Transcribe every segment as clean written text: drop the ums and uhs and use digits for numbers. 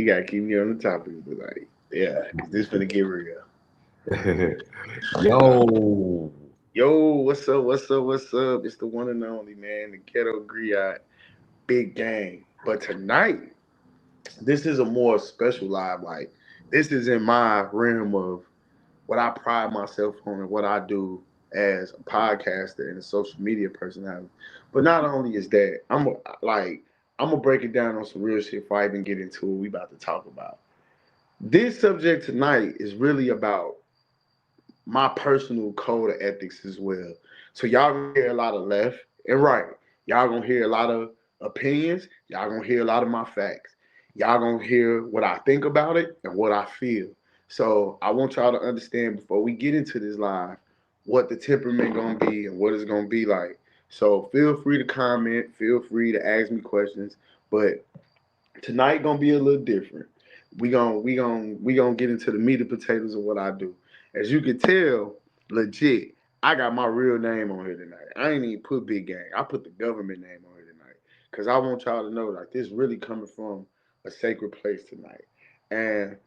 you gotta keep me on the topic tonight. Yeah, because this finna get real. Yo, Yo, what's up? What's up? What's up? It's the one and only man, the ghetto griot, big gang. But tonight, this is a more special live. Like this is in my realm of what I pride myself on and what I do as a podcaster and a social media personality. But not only is that, I'm gonna break it down on some real shit before I even get into what we about to talk about. This subject tonight is really about my personal code of ethics as well. So y'all gonna hear a lot of left and right. Y'all gonna hear a lot of opinions. Y'all gonna hear a lot of my facts. Y'all gonna hear what I think about it and what I feel. So I want y'all to understand before we get into this live what the temperament gonna be and what it's gonna be like. So feel free to comment. Feel free to ask me questions. But tonight gonna be a little different. We gonna get into the meat and potatoes of what I do. As you can tell, legit, I got my real name on here tonight. I ain't even put Big Gang. I put the government name on here tonight because I want y'all to know like this really coming from a sacred place tonight. And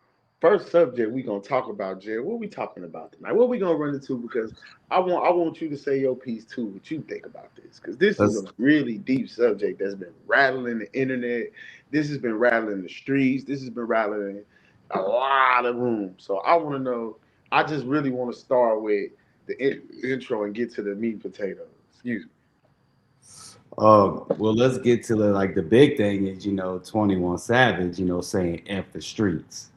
first subject we gonna talk about, Jay. What we talking about tonight? What we gonna run into? Because I want you to say your piece too. What you think about this? Because this is a let's really deep subject that's been rattling the internet. This has been rattling the streets. This has been rattling a lot of rooms. So I want to know. I just really want to start with the intro and get to the meat and potatoes. Excuse me. well, let's get to the big thing is 21 Savage, saying F the streets.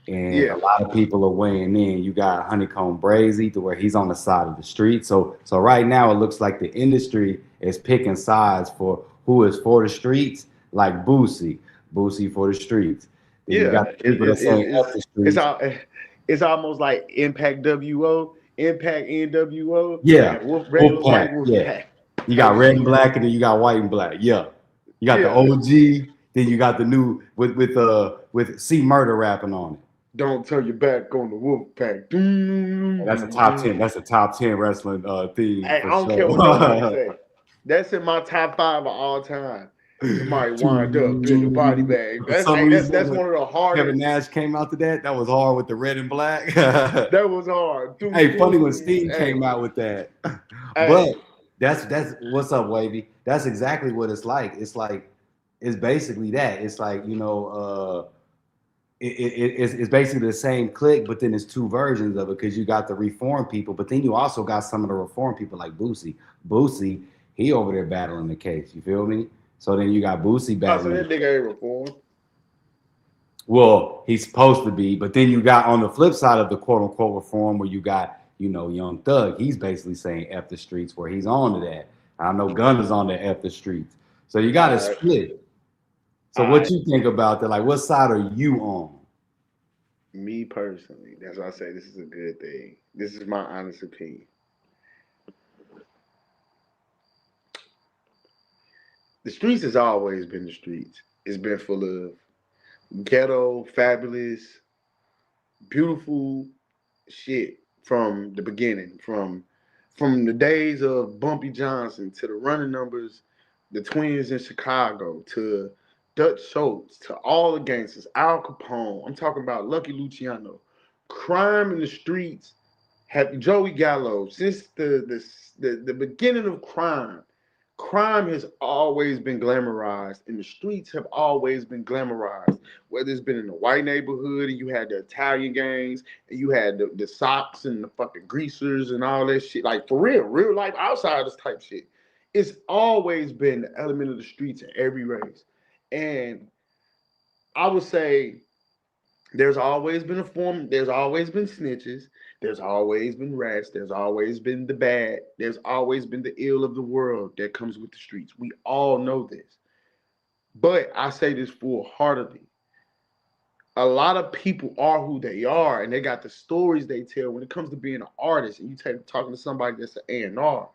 And a Yeah. lot of people are weighing in. You got Honeycomb Brazy to where he's on the side of the street. So right now it looks like the industry is picking sides for who is for the streets, like Boosie for the streets. Then you Yeah. got the people that saying F the It's streets. all. It's almost like Impact WO, Impact NWO, Yeah, and Wolf regular white Pack. Wolf Yeah, Pack you got type red and shit. black, and then you got white and black. Yeah, you got the Yeah. OG. Then you got the new with C Murder rapping on it. Don't turn your back on the Wolf Pack. And that's a top 10. That's a top 10 wrestling theme Hey, I for don't care what nobody sure. say. That's in my top five of all time. Somebody wind up in the body bag. For That's some hey, reason, that's when one of the Kevin hardest. Nash came out to that was hard with the red and black. That was hard. Doom, Hey, funny when doom. Sting came out with that. But Hey, that's what's up, Wavy. That's exactly what it's like. It's basically that. It's like it's basically the same click, but then it's two versions of it because you got the reform people, but then you also got some of the reform people like Boosie. Boosie, he over there battling the case. You feel me? So then you got Boosie oh, so battling. that nigga ain't reformed. Well, he's supposed to be, but then you got on the flip side of the quote unquote reform where you got Young Thug. He's basically saying F the streets, where he's on to that. I know Gunna's on the F the streets. So you got to All right, split. So all what right. you think about that? Like, what side are you on? Me personally, that's why I say this is a good thing. This is my honest opinion. The streets has always been the streets. It's been full of ghetto, fabulous, beautiful shit from the beginning, from the days of Bumpy Johnson to the running numbers, the twins in Chicago to Dutch Schultz to all the gangsters, Al Capone. I'm talking about Lucky Luciano. Crime in the streets have Joey Gallo since the beginning of crime. Crime has always been glamorized, and the streets have always been glamorized. Whether it's been in the white neighborhood, and you had the Italian gangs, and you had the socks and the fucking greasers and all that shit, like for real life outsiders type shit. It's always been the element of the streets in every race, and I would say there's always been a form. There's always been snitches. There's always been rats. There's always been the bad. There's always been the ill of the world that comes with the streets. We all know this. But I say this full heartedly. A lot of people are who they are, and they got the stories they tell. When it comes to being an artist, and you talking to somebody that's an A&R,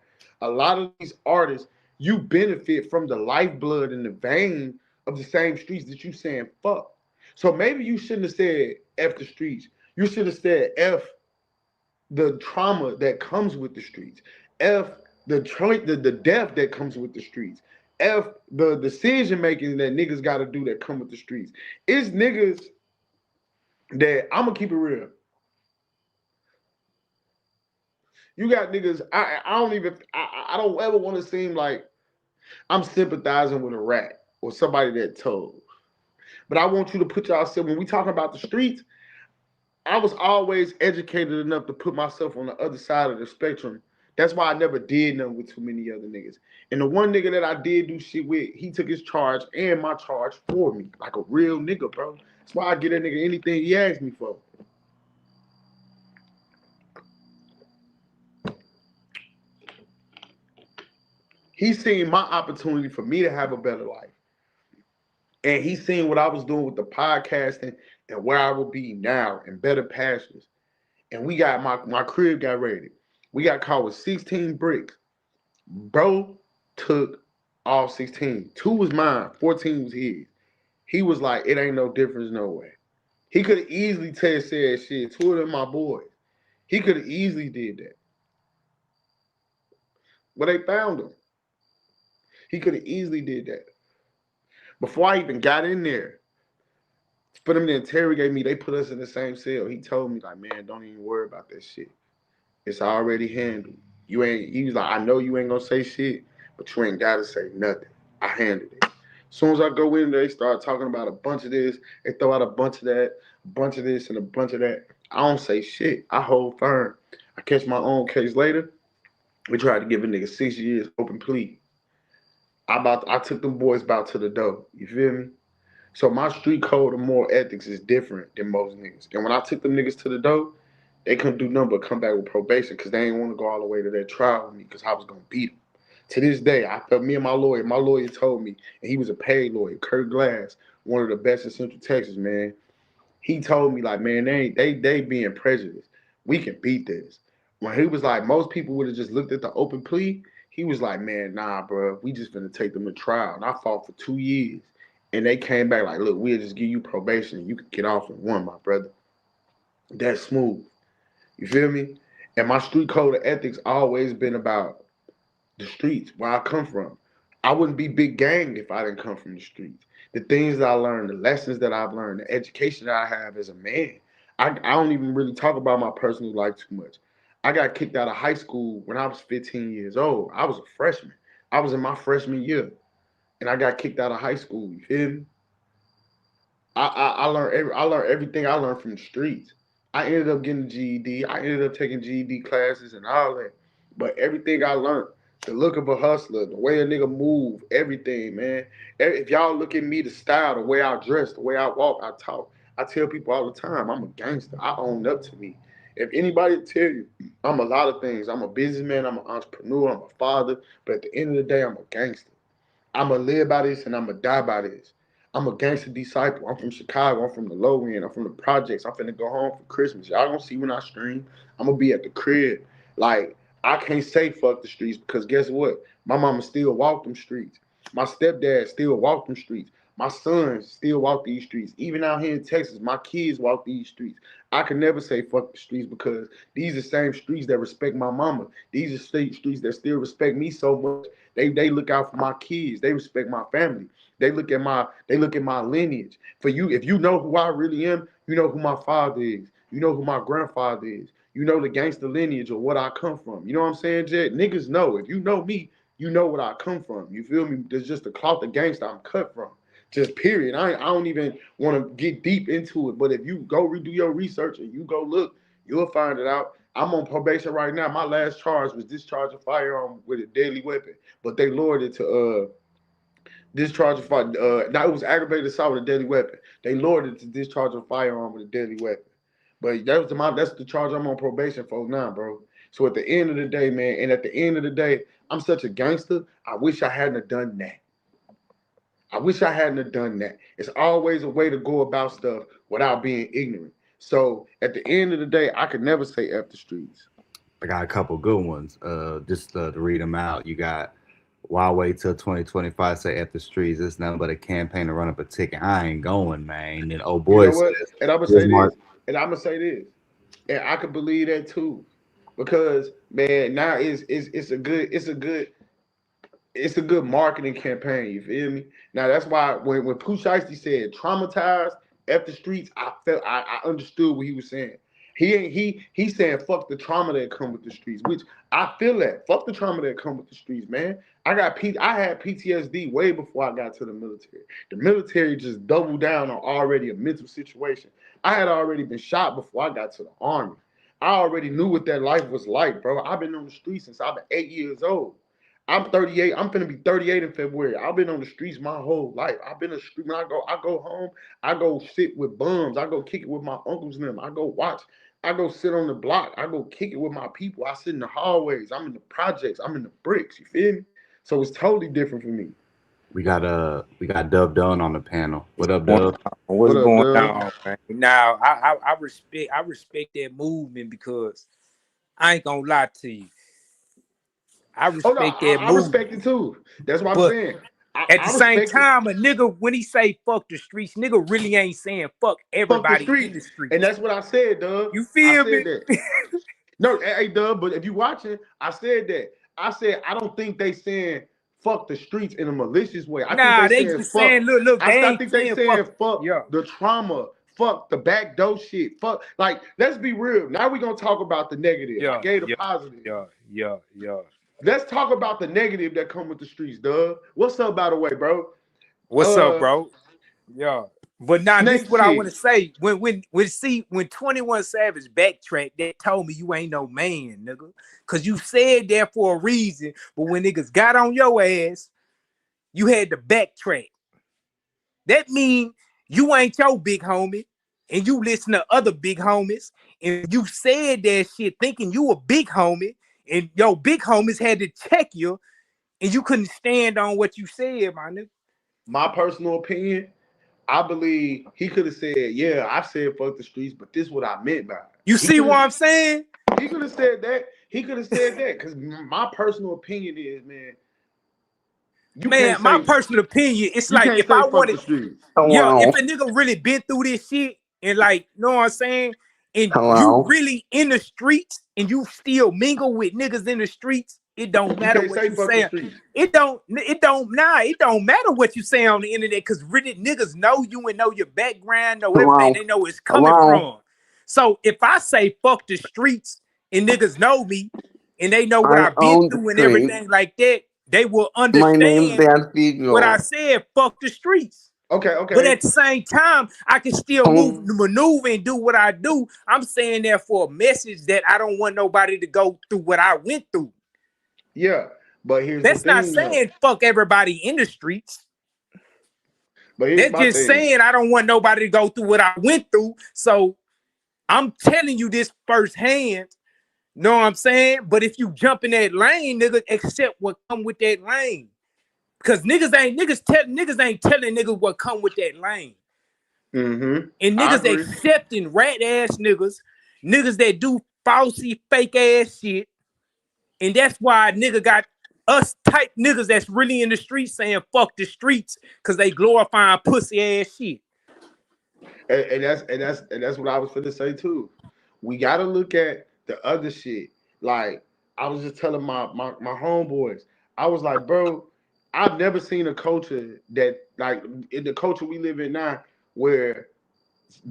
a lot of these artists, you benefit from the lifeblood and the vein of the same streets that you saying fuck. So maybe you shouldn't have said F the streets. You should have said F the trauma that comes with the streets. F the death that comes with the streets. F the decision making that niggas got to do that come with the streets. It's niggas that I'm gonna keep it real. You got niggas. I don't even. I don't ever want to seem like I'm sympathizing with a rat or somebody that told. But I want you to put yourself when we talk about the streets. I was always educated enough to put myself on the other side of the spectrum. That's why I never did nothing with too many other niggas. And the one nigga that I did do shit with, he took his charge and my charge for me, like a real nigga, bro. That's why I get that nigga anything he asks me for. He seen my opportunity for me to have a better life. And he seen what I was doing with the podcasting and where I will be now in better pastures. And we got my crib got raided. We got caught with 16 bricks. Bro took all 16. 2 was mine, 14 was his. He was like, it ain't no difference, no way. He could have easily said shit. 2 of them my boys. He could have easily did that. But they found him. He could have easily did that. Before I even got in there, for them to interrogate me, they put us in the same cell. He told me, like, man, don't even worry about that shit. It's already handled. You ain't, he was like, I know you ain't gonna say shit, but you ain't gotta say nothing. I handled it. As soon as I go in there, they start talking about a bunch of this. They throw out a bunch of that, a bunch of this, and a bunch of that. I don't say shit. I hold firm. I catch my own case later. We tried to give a nigga 6 years open plea. I took them boys about to the door. You feel me? So my street code of moral ethics is different than most niggas. And when I took them niggas to the door, they couldn't do nothing but come back with probation because they didn't want to go all the way to that trial with me because I was going to beat them. To this day, I felt me and my lawyer told me, and he was a paid lawyer, Kurt Glass, one of the best in Central Texas, man. He told me, like, man, they being prejudiced. We can beat this. When he was like, most people would have just looked at the open plea, he was like, man, nah, bro, we just finna take them to trial. And I fought for 2 years. And they came back like, look, we'll just give you probation and you can get off in 1, my brother. That's smooth. You feel me? And my street code of ethics always been about the streets, where I come from. I wouldn't be big gang if I didn't come from the streets. The things that I learned, the lessons that I've learned, the education that I have as a man. I don't even really talk about my personal life too much. I got kicked out of high school when I was 15 years old. I was a freshman. I was in my freshman year. And I got kicked out of high school. You feel me? I learned everything I learned from the streets. I ended up getting a GED. I ended up taking GED classes and all that. But everything I learned, the look of a hustler, the way a nigga move, everything, man. If y'all look at me, the style, the way I dress, the way I walk, I talk, I tell people all the time, I'm a gangster. I own up to me. If anybody tell you, I'm a lot of things. I'm a businessman, I'm an entrepreneur, I'm a father, but at the end of the day, I'm a gangster. I'm going to live by this and I'm going to die by this. I'm a gangster disciple. I'm from Chicago. I'm from the low end. I'm from the projects. I'm finna go home for Christmas. Y'all gonna see when I stream. I'm gonna be at the crib. Like, I can't say fuck the streets because guess what? My mama still walk them streets. My stepdad still walk them streets. My sons still walk these streets. Even out here in Texas, my kids walk these streets. I can never say fuck the streets because these are the same streets that respect my mama. These are streets that still respect me so much. They look out for my kids. They respect my family. They look at my lineage. For you, if you know who I really am, you know who my father is. You know who my grandfather is. You know the gangster lineage of what I come from. You know what I'm saying, Jed? Niggas know. If you know me, you know what I come from. You feel me? There's just a cloth of gangster I'm cut from. Just period. I don't even want to get deep into it. But if you go redo your research and you go look, you'll find it out. I'm on probation right now. My last charge was discharge a firearm with a deadly weapon, but they lowered it to discharge a fire. Now it was aggravated assault with a deadly weapon. They lowered it to discharge a firearm with a deadly weapon. But that's the charge I'm on probation for now, bro. So at the end of the day, man, and at the end of the day, I'm such a gangster. I wish I hadn't have done that. I wish I hadn't have done that. It's always a way to go about stuff without being ignorant. So at the end of the day, I could never say F the streets. I got a couple good ones. Just to read them out. You got why wait till 2025? Say at the streets. It's nothing but a campaign to run up a ticket. I ain't going, man. And oh You boy know what? says, And I'm gonna "Here's say Mark." this. And I'm gonna say this. And I could believe that too. Because man, now it's a good it's a good marketing campaign. You feel me? Now that's why when Pooh Shiesty said traumatized at the streets, I understood what he was saying. He's saying fuck the trauma that come with the streets, which I feel that. Fuck the trauma that come with the streets, man. I had PTSD way before I got to the military. The military just doubled down on already a mental situation. I had already been shot before I got to the army. I already knew what that life was like, bro. I've been on the streets since I've been 8 years old. I'm 38. I'm finna be 38 in February. I've been on the streets my whole life. I've been a street. When I go home. I go sit with bums. I go kick it with my uncles and them. I go watch. I go sit on the block. I go kick it with my people. I sit in the hallways. I'm in the projects. I'm in the bricks. You feel me? So it's totally different for me. We got Dub Dunn on the panel. What up, Dub? What's What up, going Dub? on, man? Now, I respect that movement because I ain't gonna lie to you. I respect that I movement. respect it too. That's what I'm But saying. at the same respect it. time, a nigga, when he say fuck the streets, nigga really ain't saying fuck Fuck the everybody in the streets. streets. And that's what I said, Dub. You feel I me? said that. No, hey, Dub, but if you watching, I said that. I said I don't think they saying fuck the streets in a malicious way. I Nah, think they saying just fuck. saying, look, they I ain't think they saying saying fuck. fuck Yeah. the trauma, fuck the backdoor shit, fuck. Like, let's be real. Now we gonna talk about the negative. Yeah, I gave the positive. Yeah. Let's talk about the negative that come with the streets, Dub. What's up, by the way, bro? What's up, bro? Yeah. But now this is what I want to say. When 21 Savage backtracked, that told me you ain't no man, nigga. Cause you said that for a reason, but when niggas got on your ass, you had to backtrack. That mean you ain't your big homie, and you listen to other big homies, and you said that shit thinking you a big homie, and your big homies had to check you, and you couldn't stand on what you said, my nigga. My personal opinion, I believe he could have said, yeah, I said fuck the streets, but this is what I meant by it. You see what I'm saying? He could have said that. He could have said that. Because my personal opinion is, man, my personal opinion, it's like if I wanted, if a nigga really been through this shit and like, know what I'm saying? And you really in the streets and you still mingle with niggas in the streets, it don't matter what you say. It don't matter what you say on the internet because really niggas know you and know your background, know everything, they know it's coming from. So if I say fuck the streets and niggas know me and they know what I've been through and everything like that, they will understand what I said, fuck the streets. Okay. But at the same time, I can still maneuver and do what I do. I'm saying that for a message that I don't want nobody to go through what I went through. Yeah, but that's not saying fuck everybody in the streets. But that's just saying I don't want nobody to go through what I went through. So I'm telling you this firsthand. Know what I'm saying? But if you jump in that lane, nigga, accept what come with that lane. Because niggas ain't telling niggas what come with that lane. Mm-hmm. And niggas accepting rat ass niggas that do falsy fake ass shit. And that's why nigga got us type niggas that's really in the streets saying fuck the streets because they glorifying pussy ass shit. And that's what I was finna say too. We gotta look at the other shit. Like I was just telling my homeboys, I was like, bro, I've never seen a culture that like in the culture we live in now where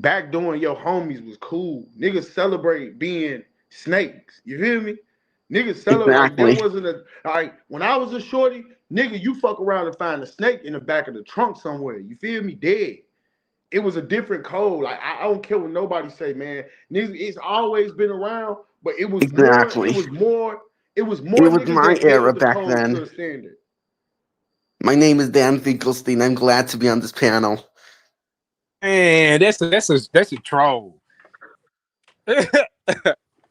backdooring your homies was cool. Niggas celebrate being snakes. You feel me? Niggas celebrate. Exactly. Like, there wasn't like when I was a shorty, nigga, you fuck around and find a snake in the back of the trunk somewhere. You feel me? Dead. It was a different code. Like I don't care what nobody say, man. Niggas, it's always been around, but it was more. It was my era back then. My name is Dan Finkelstein. I'm glad to be on this panel. Man, that's a troll. Yeah,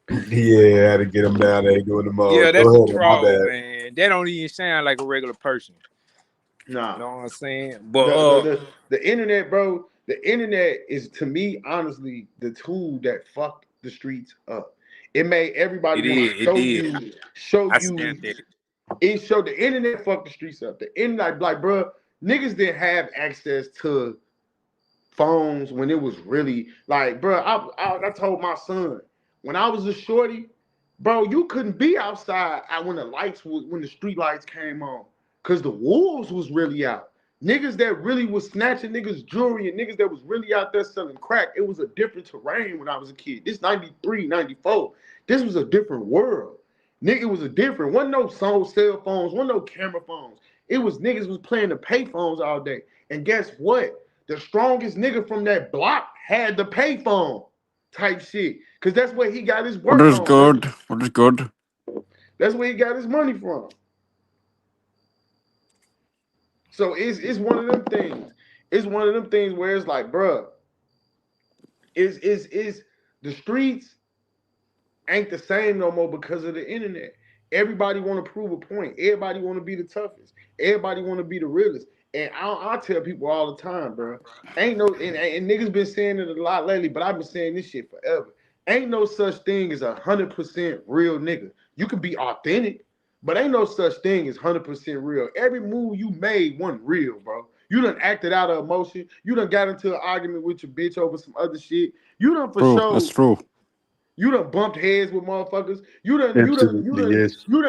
I had to get him down there doing the most. Yeah, that's a troll, man. That don't even sound like a regular person. Nah. You know what I'm saying? But the internet, bro, the internet is to me, honestly, the tool that fucked the streets up. It made everybody show you. It showed the internet fucked the streets up. The internet, like, bro, niggas didn't have access to phones when it was really like, bro. I told my son when I was a shorty, bro, you couldn't be outside when the street lights came on. because the wolves was really out. Niggas that really was snatching niggas' jewelry and niggas that was really out there selling crack. It was a different terrain when I was a kid. This 93, 94. This was a different world. Nigga, it was a different. Wasn't no cell phones, wasn't no camera phones. It was niggas was playing the pay phones all day. And guess what? The strongest nigga from that block had the pay phone type shit. Because that's where he got his work. What is good? What is good? That's where he got his money from. So it's one of them things. It's one of them things where it's like, bruh, is the streets ain't the same no more because of the internet. Everybody want to prove a point. Everybody want to be the toughest. Everybody want to be the realest. And I tell people all the time, bro. Ain't no and niggas been saying it a lot lately, but I've been saying this shit forever. Ain't no such thing as 100% real nigga. You can be authentic, but ain't no such thing as 100% real. Every move you made wasn't real, bro. You done acted out of emotion. You done got into an argument with your bitch over some other shit. You done for sure. That's true. You done bumped heads with motherfuckers. You done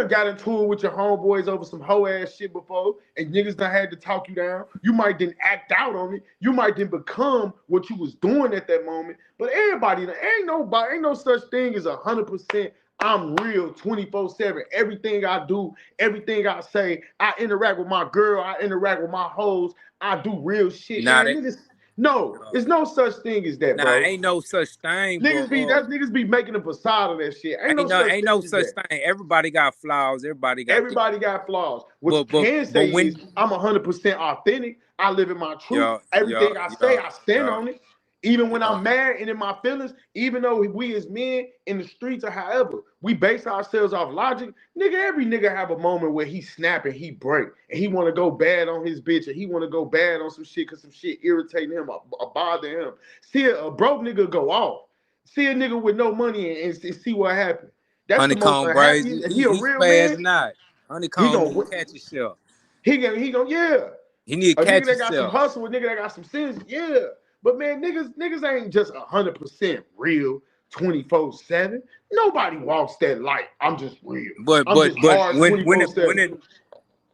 got into it with your homeboys over some hoe ass shit before, and niggas done had to talk you down. You might didn't act out on it. You might didn't become what you was doing at that moment. But everybody, ain't no such thing as 100%. I'm real 24/7. Everything I do, everything I say, I interact with my girl, I interact with my hoes, I do real shit. No, there's no such thing as that, bro. Ain't no such thing. Niggas be making a facade of that shit. Ain't no such thing. Everybody got flaws. Everybody got flaws. What you can say is I'm 100% authentic. I live in my truth. Everything I say, I stand on it. Even when I'm mad and in my feelings, even though we as men in the streets or however, we base ourselves off logic. Nigga, every nigga have a moment where he snap and he break and he want to go bad on his bitch and he want to go bad on some shit because some shit irritating him or bothering him. See a broke nigga go off. See a nigga with no money and see what happened. That's Honeycomb, the most unhappy. And he a real man. Not. Honeycomb, he catch himself. He gonna yeah. He need to catch himself. A nigga that got some hustle, a nigga that got some sense, yeah. But man, niggas ain't just 100% real 24/7. Nobody walks that life. I'm just real. But when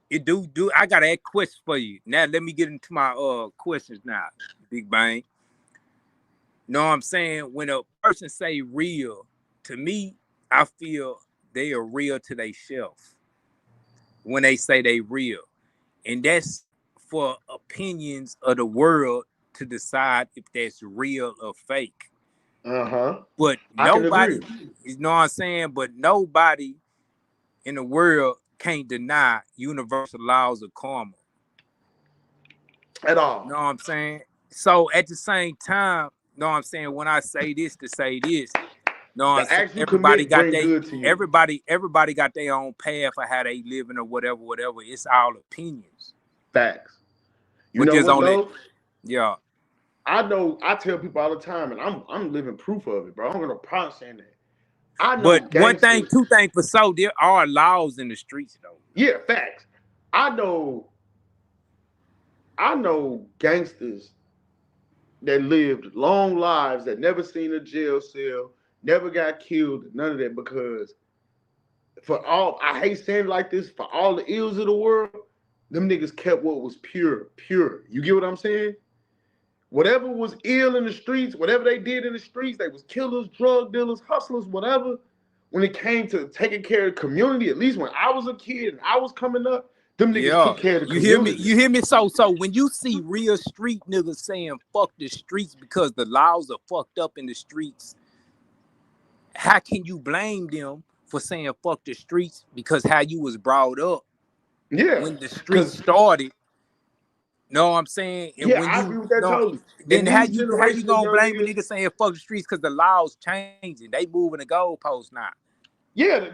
it do I got a question for you. Now let me get into my questions now, Big Bang. Know what I'm saying? When a person say real, to me, I feel they are real to themselves when they say they real. And that's for opinions of the world to decide if that's real or fake. But nobody, you know what I'm saying? But nobody in the world can't deny universal laws of karma. At all. You know what I'm saying? So at the same time, you know what I'm saying? When I say this to say this, you know what I'm saying? Everybody got their own path for how they living or whatever. It's all opinions. Facts. You know what though? Yeah. I know. I tell people all the time, and I'm living proof of it, bro. I'm gonna promise saying that. I know. But one thing, two things for so there are laws in the streets, though. Yeah, facts. I know gangsters that lived long lives that never seen a jail cell, never got killed, none of that, because for all, I hate saying it like this, for all the ills of the world, them niggas kept what was pure. You get what I'm saying? Whatever was ill in the streets, whatever they did in the streets, they was killers, drug dealers, hustlers, whatever. When it came to taking care of the community, at least when I was a kid and I was coming up, them niggas took care of the community. You hear me? So when you see real street niggas saying fuck the streets because the laws are fucked up in the streets, how can you blame them for saying fuck the streets because how you was brought up? Yeah. When the streets started. Know what I'm saying? And I agree with that totally. Then how you gonna blame a nigga saying fuck the streets because the laws changing? They moving the goalposts now. Yeah.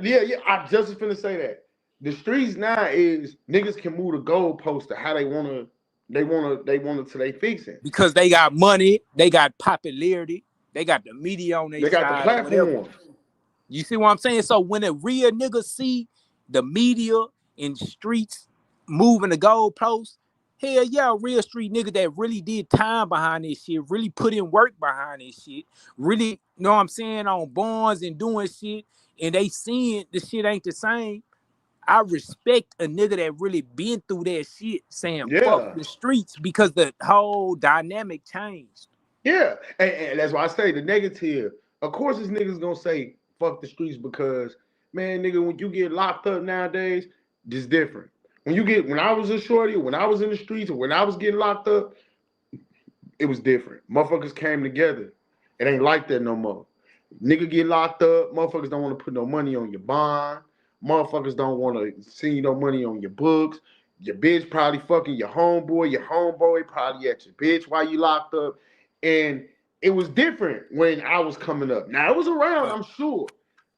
I just was finna say that. The streets now is niggas can move the goalposts to how they wanna till they fix it. Because they got money, they got popularity, they got the media on their side. They got the platform. You see what I'm saying? So when a real nigga see the media in streets moving the goalposts, hell yeah, a real street nigga that really did time behind this shit, really put in work behind this shit, really, you know what I'm saying, on bonds and doing shit, and they seeing the shit ain't the same. I respect a nigga that really been through that shit saying fuck the streets because the whole dynamic changed. Yeah, and that's why I say the negative. Of course, this nigga's gonna say fuck the streets because, man, nigga, when you get locked up nowadays, it's different. When I was a shorty, when I was in the streets, or when I was getting locked up, it was different. Motherfuckers came together. It ain't like that no more. Nigga get locked up, motherfuckers don't want to put no money on your bond. Motherfuckers don't want to see you no money on your books. Your bitch probably fucking your homeboy probably at your bitch while you locked up. And it was different when I was coming up. Now, it was around, I'm sure.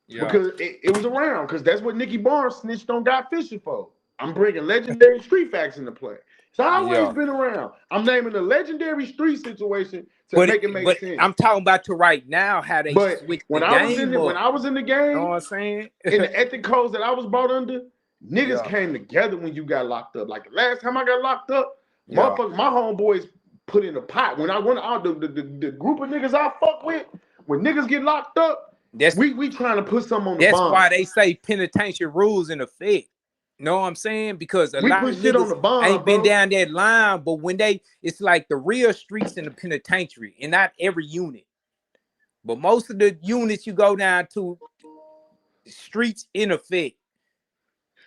Yeah. Because it was around, because that's what Nicky Barnes snitched on Got Fishing for. I'm bringing legendary street facts into play. It's always been around. I'm naming a legendary street situation to make it make sense. I'm talking about to right now how they switch when I was in the game, you know what I'm saying? In the ethic codes that I was brought under, niggas came together when you got locked up. Like the last time I got locked up, motherfuckers, my homeboys put in a pot. When I went out, the group of niggas I fuck with, when niggas get locked up, we trying to put something on the bond. That's why they say penitentiary rules in effect. Know what I'm saying? Because a lot of niggas ain't been down that line, but when it's like the real streets in the penitentiary, and not every unit, but most of the units you go down to, streets in effect.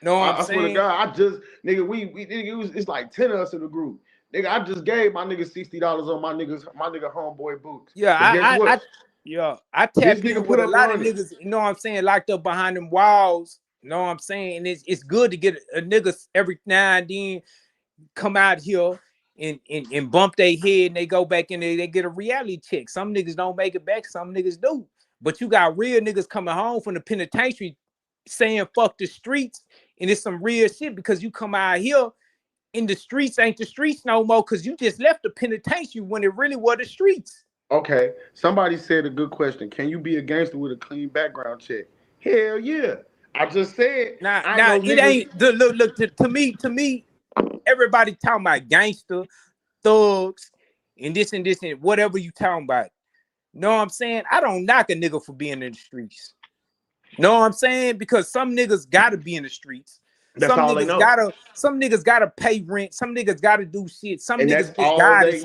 Know what I'm saying? I swear to God, it's like 10 of us in the group. Nigga, I just gave my nigga $60 on my nigga homeboy books. Yeah, I tapped in with a lot of niggas, you know what I'm saying, locked up behind them walls. You know what I'm saying? And it's good to get a nigga every now and then come out here and bump their head and they go back and they get a reality check. Some niggas don't make it back, some niggas do. But you got real niggas coming home from the penitentiary saying fuck the streets, and it's some real shit because you come out here and the streets ain't the streets no more because you just left the penitentiary when it really was the streets. Okay, somebody said a good question. Can you be a gangster with a clean background check? Hell yeah. I just said. Now it ain't. Look to me, everybody talking about gangster, thugs, and this and whatever you talking about. Know what I'm saying? I don't knock a nigga for being in the streets. Know what I'm saying? Because some niggas gotta be in the streets. Some niggas gotta pay rent. Some niggas gotta do shit. Some niggas get died.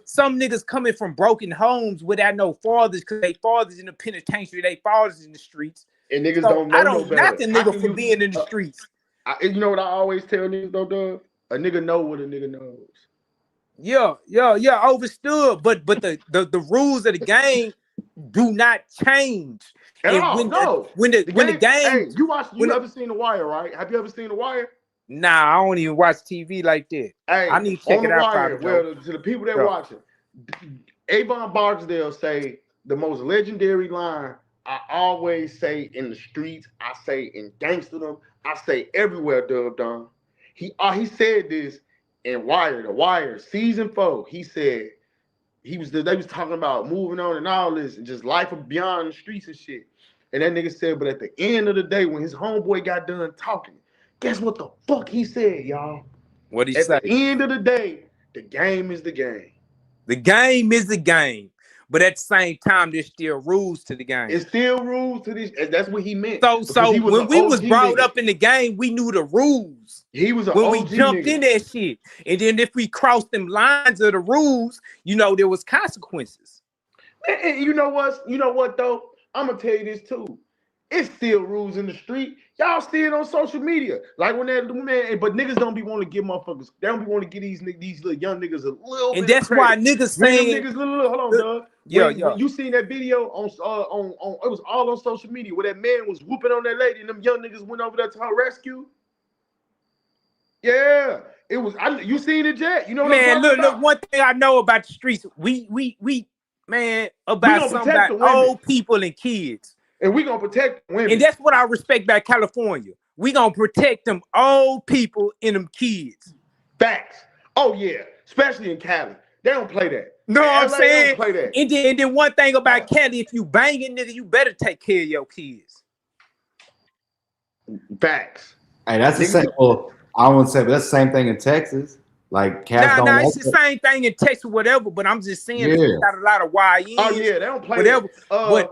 Some niggas coming from broken homes without no fathers because they fathers in the penitentiary. They fathers in the streets. And niggas don't know. I don't knock a nigga for being in the streets. You know what I always tell niggas though, Doug? A nigga know what a nigga knows. Yeah, overstood. But the rules of the game do not change. At all, when the game, hey, you ever seen The Wire, right? Have you ever seen The Wire? Nah, I don't even watch TV like that. Hey, I need to check it out. Well, to the people that watching, Avon Barksdale say the most legendary line. I always say in the streets, I say in gangsterdom, I say everywhere, Dub Don. He said this in The Wire, season 4. He said they was talking about moving on and all this and just life beyond the streets and shit. And that nigga said, but at the end of the day, when his homeboy got done talking, guess what the fuck he said, y'all? What'd he say? At the end of the day, the game is the game. The game is the game. But at the same time, there's still rules to the game. It's still rules to this. That's what he meant. So when we was brought up in the game, we knew the rules. He was when we jumped in that shit. And then if we crossed them lines of the rules, there was consequences. And you know what though? I'm gonna tell you this too. It's still rules in the street. Y'all see it on social media. Like when that man, but niggas don't be want to give motherfuckers. They don't be want to give these little young niggas a little. And that's why niggas saying, niggas, hold on, dog. Yeah. You seen that video on it was all on social media where that man was whooping on that lady and them young niggas went over there to her rescue. Yeah, it was. You seen it, Jack? You know what I'm talking about? Look. One thing I know about the streets, we about old people and kids. And we gonna protect women. And that's what I respect about California. We gonna protect them old people and them kids. Facts. Oh yeah, especially in Cali. They don't play that. No, I'm saying. They don't play that. And then one thing about Cali, if you banging nigga, you better take care of your kids. Facts. Hey, that's the same. Well, I wouldn't say, but that's the same thing in Texas. Like cats don't. It's the same thing in Texas, whatever. But I'm just saying, we got a lot of YNs. Oh yeah, they don't play whatever. That.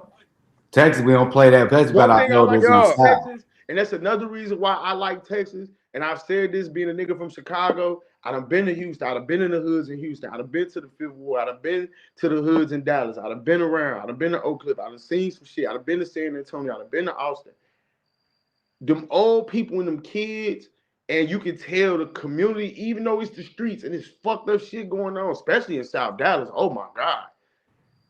Texas, we don't play that. That's about our elders in the South. And that's another reason why I like Texas. And I've said this being a nigga from Chicago. I done been to Houston. I done been in the hoods in Houston. I done been to the Fifth Ward. I done been to the hoods in Dallas. I done been around. I done been to Oak Cliff. I done seen some shit. I done been to San Antonio. I done been to Austin. Them old people and them kids, and you can tell the community, even though it's the streets and it's fucked up shit going on, especially in South Dallas. Oh my God.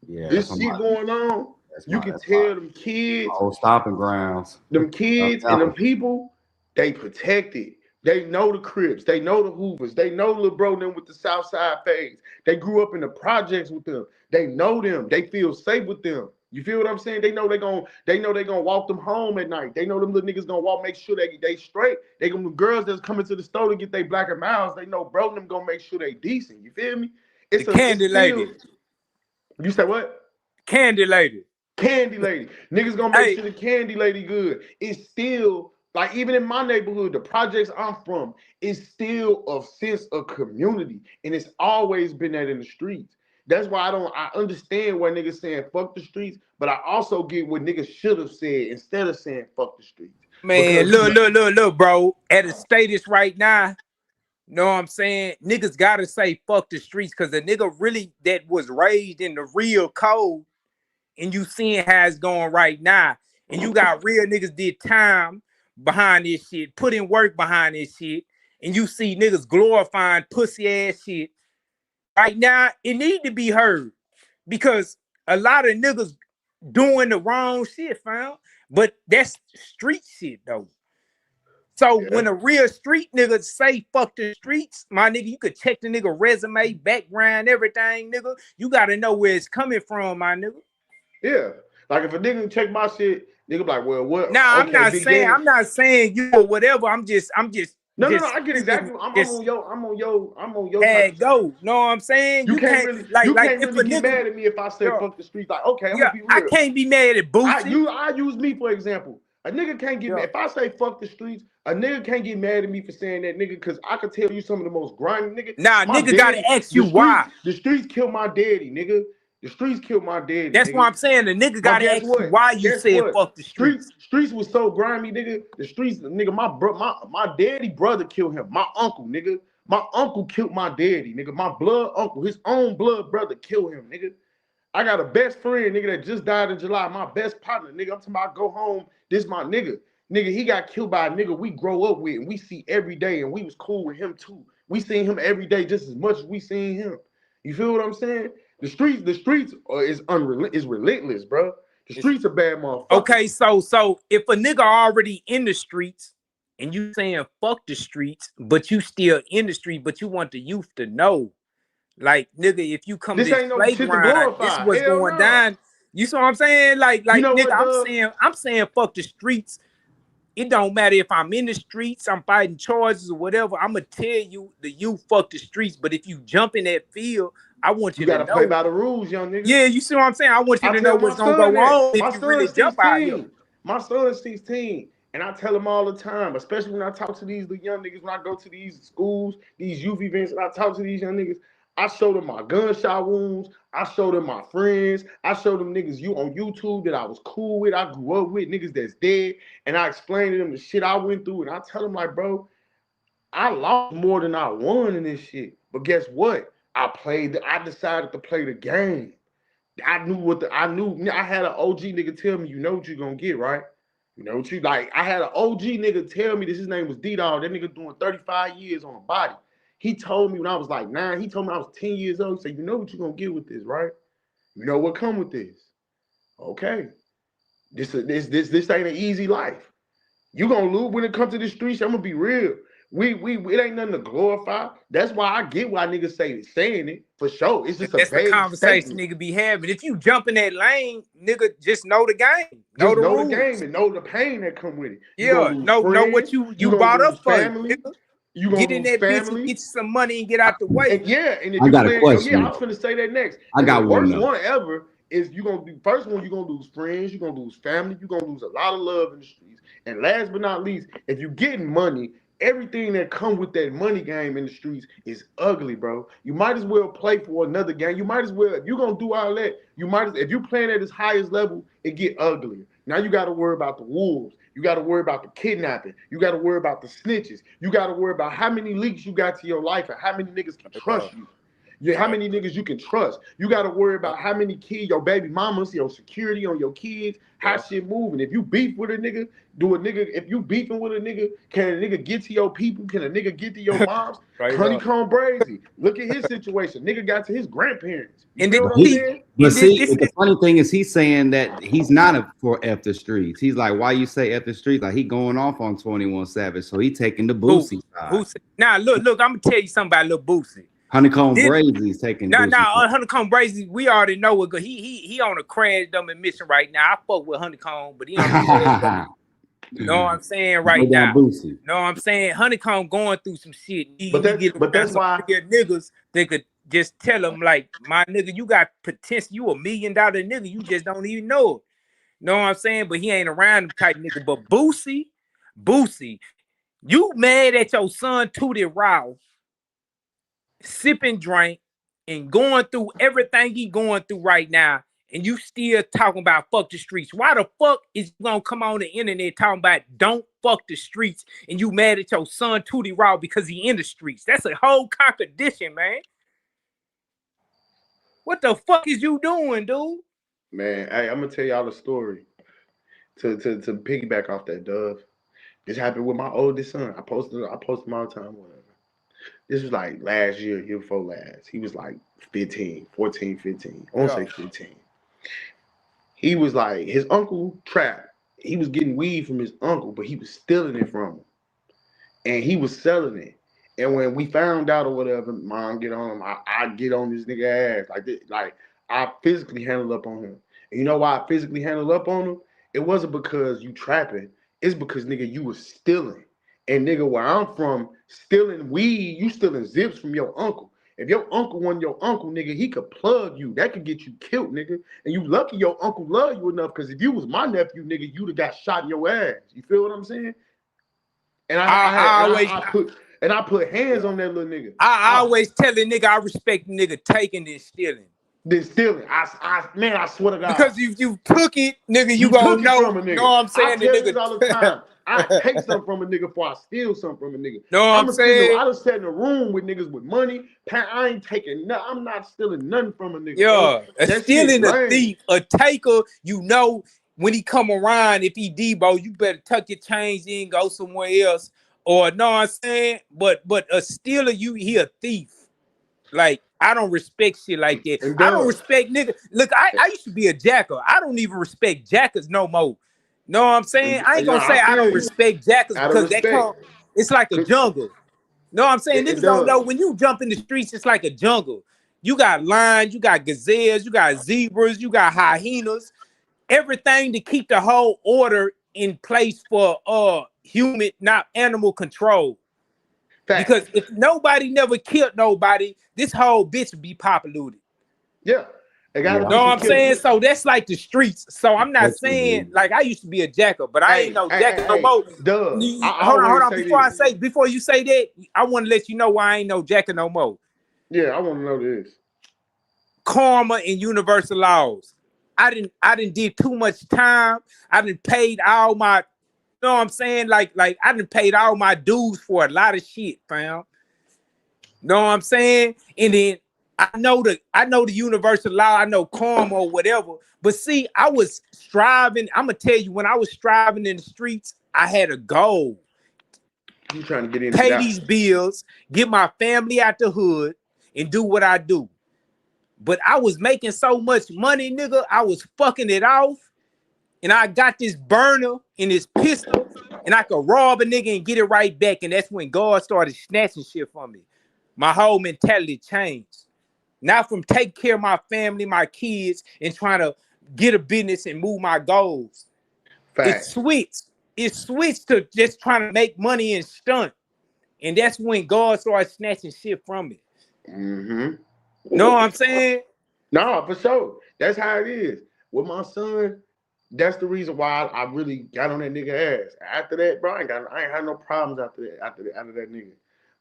Yeah. This shit going on. You can tell them kids. Old stomping grounds. Them kids and them people, they protected. They know the Crips. They know the Hoovers. They know Lil Bro them with the Southside fades. They grew up in the projects with them. They know them. They feel safe with them. You feel what I'm saying? They know they gonna walk them home at night. They know them little niggas gonna make sure they straight. They gonna the girls that's coming to the store to get their Black and Miles. They know bro them gonna make sure they decent. You feel me? It's the candy lady. You say what? Candy lady. Candy lady. Niggas gonna make sure the candy lady good. It's still like even in my neighborhood, the projects I'm from, it's still a sense of community, and it's always been that in the streets. That's why I understand why niggas saying fuck the streets, but I also get what niggas should have said instead of saying fuck the streets. Man, look, bro. At a status right now, know what I'm saying? Niggas gotta say fuck the streets, because the nigga really that was raised in the real code, and you seeing how it's going right now, and you got real niggas did time behind this shit, put in work behind this shit, and you see niggas glorifying pussy ass shit. Right now, it need to be heard, because a lot of niggas doing the wrong shit, fam. But that's street shit though. So when a real street nigga say fuck the streets, my nigga, you could check the nigga resume, background, everything, nigga. You gotta know where it's coming from, my nigga. Yeah. Like if a nigga check my shit, nigga be like, well, what? Nah, I'm not saying you or whatever. I'm just No, I get exactly. I'm on your. There go. Know what I'm saying? You can't really, you can't really get mad at me if I say fuck the streets. Like, okay, I'm gonna be real. I can't be mad at Boosie. I use me for example. A nigga can't get mad if I say fuck the streets. A nigga can't get mad at me for saying that, nigga, because I could tell you some of the most grimy nigga. Nah, nigga gotta ask you why. The streets killed my daddy, nigga. The streets killed my daddy. That's what I'm saying. The nigga gotta ask you why you said fuck the streets. Streets was so grimy, nigga. The streets, nigga, my daddy brother killed him. My uncle, nigga. My uncle killed my daddy, nigga. My blood uncle, his own blood brother killed him, nigga. I got a best friend, nigga, that just died in July. My best partner, nigga. I'm talking about go home. This my nigga. Nigga, he got killed by a nigga we grow up with and we see every day, and we was cool with him too. We seen him every day just as much as we seen him. You feel what I'm saying? The streets is relentless, bro. The streets are bad, motherfucker. Okay, so if a nigga already in the streets and you saying fuck the streets, but you still in the street, but you want the youth to know, like, nigga, if you come to this playground, this what's going down. You see what I'm saying? Like, you know nigga, I'm saying fuck the streets. It don't matter if I'm in the streets, I'm fighting charges or whatever. I'm gonna tell you fuck the streets. But if you jump in that field, I want you to know. You gotta play by the rules, young nigga. Yeah, you see what I'm saying? I want you to know what's gonna go on if you really jump out here. My son's 16, and I tell him all the time, especially when I talk to these young niggas, when I go to these schools, these youth events, and I talk to these young niggas, I show them my gunshot wounds. I show them my friends. I show them niggas on YouTube that I was cool with. I grew up with niggas that's dead. And I explain to them the shit I went through. And I tell them like, bro, I lost more than I won in this shit. But guess what? I decided to play the game. I had an OG nigga tell me, you know what you're gonna get, right? You know what I had an OG nigga tell me this, his name was D-Dog. That nigga doing 35 years on a body. He told me when I was like 9, he told me I was 10 years old. He said, you know what you're going to get with this, right? You know what come with this? Okay. This ain't an easy life. You're going to lose when it comes to the streets. I'm going to be real. It ain't nothing to glorify. That's why I get why niggas saying it, for sure. It's just that's the conversation nigga be having. If you jump in that lane, nigga, just know the game. Know the game and know the pain that come with it. Yeah, know what you brought up for, nigga. You get in that bitch and get you some money and get out the way. And if I got a question. I was going to say that next. I got one. The worst one ever is you're going to do, first one, you're going to lose friends, you're going to lose family, you're going to lose a lot of love in the streets. And last but not least, if you're getting money, everything that comes with that money game in the streets is ugly, bro. You might as well play for another game. You might as well, if you're going to do all that, if you're playing at its highest level, it get uglier. Now you got to worry about the wolves. You got to worry about the kidnapping. You got to worry about the snitches. You got to worry about how many leaks you got to your life and how many niggas can trust you. How many niggas you can trust. You got to worry about how many kids, your baby mamas, your security on your kids, how shit moving. If you beef with a nigga, if you beefing with a nigga, can a nigga get to your people? Can a nigga get to your moms? Honeycomb Brazy. Look at his situation. Nigga got to his grandparents. You know what I'm saying? But see, the funny thing is he's saying that he's not for F the streets. He's like, why you say F the streets? Like he going off on 21 Savage. So he taking the Boosie side. Now look, I'm gonna tell you something about Lil Boosie. Honeycomb Brazy's taking. Honeycomb Brazy, we already know it. He on a crash dumb admission right now. I fuck with Honeycomb, but he on a crash dumb. You know what I'm saying right now? You know what I'm saying? Honeycomb going through some shit. But that's why niggas they could just tell him like, my nigga, you got potential. You $1 million nigga. You just don't even know it. You know what I'm saying? But he ain't around them type nigga. But Boosie, you mad at your son Tootie Raw, sipping drink and going through everything he going through right now, and you still talking about fuck the streets. Why the fuck is you gonna come on the internet talking about don't fuck the streets and you mad at your son Tootie Raw because he in the streets? That's a whole contradiction, man. What the fuck is you doing, dude? Man, hey, I'm gonna tell y'all a story to piggyback off that, Dove. This happened with my oldest son. I posted him all the time, whatever. This was like last year before last. He was like 15. I won't say 15. He was like, his uncle trapped. He was getting weed from his uncle, but he was stealing it from him. And he was selling it. And when we found out or whatever, mom get on him, I get on this nigga ass. Like this, like I physically handled up on him. And you know why I physically handled up on him? It wasn't because you trapping. It's because, nigga, you was stealing. And nigga, where I'm from, stealing weed, you stealing zips from your uncle. If your uncle wasn't your uncle, nigga, he could plug you. That could get you killed, nigga. And you lucky your uncle love you enough, because if you was my nephew, nigga, you'd have got shot in your ass. You feel what I'm saying? And I put hands on that little nigga. I always tell the nigga I respect the nigga taking and stealing. Then stealing. I swear to God. Because if you took it, nigga, you gonna know. You know what I'm saying? I tell nigga all the time. I take something from a nigga before I steal something from a nigga. Know what I'm saying? I just sat in a room with niggas with money. I ain't taking nothing. I'm not stealing nothing from a nigga. Yeah, stealing a thief, a taker. You know, when he come around, if he Debo, you better tuck your chains in, go somewhere else. Or know what I'm saying? But a stealer, he a thief. Like, I don't respect shit like that. I don't respect niggas. Look, I used to be a jacker. I don't even respect jackers no more. Know what I'm saying? I ain't gonna say I don't respect jackers because it's like a jungle. Know what I'm saying? Niggas don't know when you jump in the streets, it's like a jungle. You got lions, you got gazelles, you got zebras, you got hyenas, everything to keep the whole order in place for human, not animal control. Fact. Because if nobody never killed nobody, this whole bitch would be populated. Yeah. You know what I'm saying? So that's like the streets. So I'm not saying like I used to be a jacker, but I ain't no jacker no more. Hold on. Before you say that, I want to let you know why I ain't no jacker no more. Yeah, I want to know this. Karma and universal laws. I didn't did too much time. I didn't paid all my, you know what I'm saying? Like I didn't paid all my dues for a lot of shit, fam. Know what I'm saying? And then I know the universal law, I know karma or whatever. But see, I was striving. I'm gonna tell you, when I was striving in the streets, I had a goal. You trying to get in, pay these bills, get my family out the hood, and do what I do. But I was making so much money, nigga. I was fucking it off. And I got this burner and this pistol, and I could rob a nigga and get it right back. And that's when God started snatching shit from me. My whole mentality changed. Not from taking care of my family, my kids, and trying to get a business and move my goals. Fact. It switched to just trying to make money and stunt. And that's when God started snatching shit from me. Mm-hmm. Know what I'm saying? No, for sure. That's how it is. With my son, that's the reason why I really got on that nigga ass. After that, bro, I ain't had no problems after that nigga.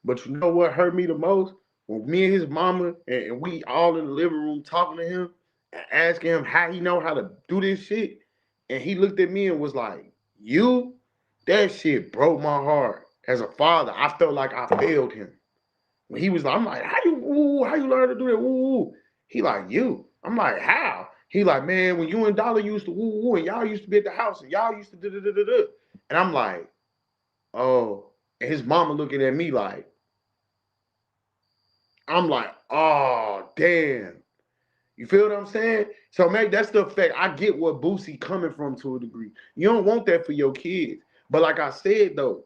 But you know what hurt me the most? When me and his mama and we all in the living room talking to him, asking him how he know how to do this shit, and he looked at me and was like, "You?" That shit broke my heart. As a father, I felt like I failed him. When he was like, I'm like, how you learn to do that? Ooh. He like, you. I'm like, how? He like, man, when you and Dollar used to woo, and y'all used to be at the house, and y'all used to da. And I'm like, oh. And his mama looking at me like, I'm like, oh, damn. You feel what I'm saying? So, man, that's the effect. I get what Boosie coming from to a degree. You don't want that for your kids. But like I said, though,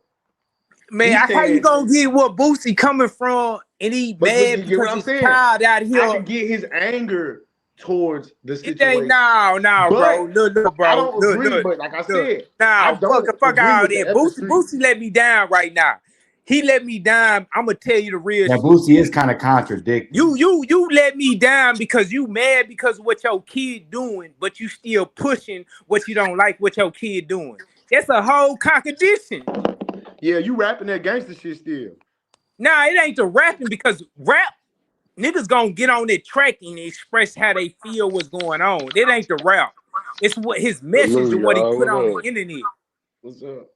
man, how you gonna get what Boosie coming from and he mad because his child out here? I can get his anger towards the situation. It ain't, no, bro. Look, bro. I don't agree, but like I said, fuck out there. Boosie let me down right now. He let me down. I'm gonna tell you the real shit. Boosie is kind of contradicting. You let me down because you mad because of what your kid doing, but you still pushing what you don't like what your kid doing. That's a whole contradiction. Yeah, you rapping that gangster shit still. Nah, it ain't the rapping because rap niggas gonna get on that track and express how they feel what's going on. It ain't the rap. It's what his message and what he put on the internet. What's up?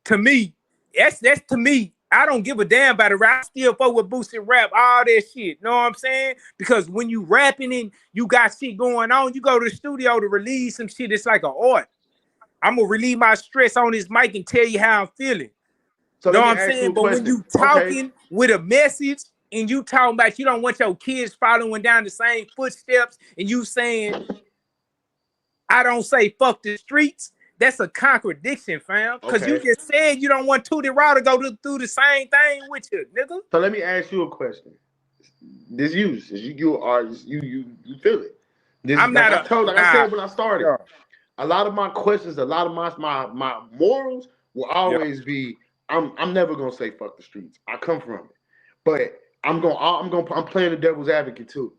To me, that's to me. I don't give a damn about the rap. I still fuck with Boosie rap, all that shit. Know what I'm saying? Because when you rapping and you got shit going on, you go to the studio to release some shit. It's like an art. I'm gonna relieve my stress on this mic and tell you how I'm feeling. So know what I'm saying? But when you talking with a message and you talking about you don't want your kids following down the same footsteps and you saying, I don't say fuck the streets, that's a contradiction, fam. Because you just said you don't want Tootie Raw to go through the same thing with you, nigga. So let me ask you a question. This you artist, you feel it. I'm not I said when I started. Yeah. A lot of my questions, a lot of my morals will always be, I'm never gonna say fuck the streets. I come from it, but I'm playing the devil's advocate too.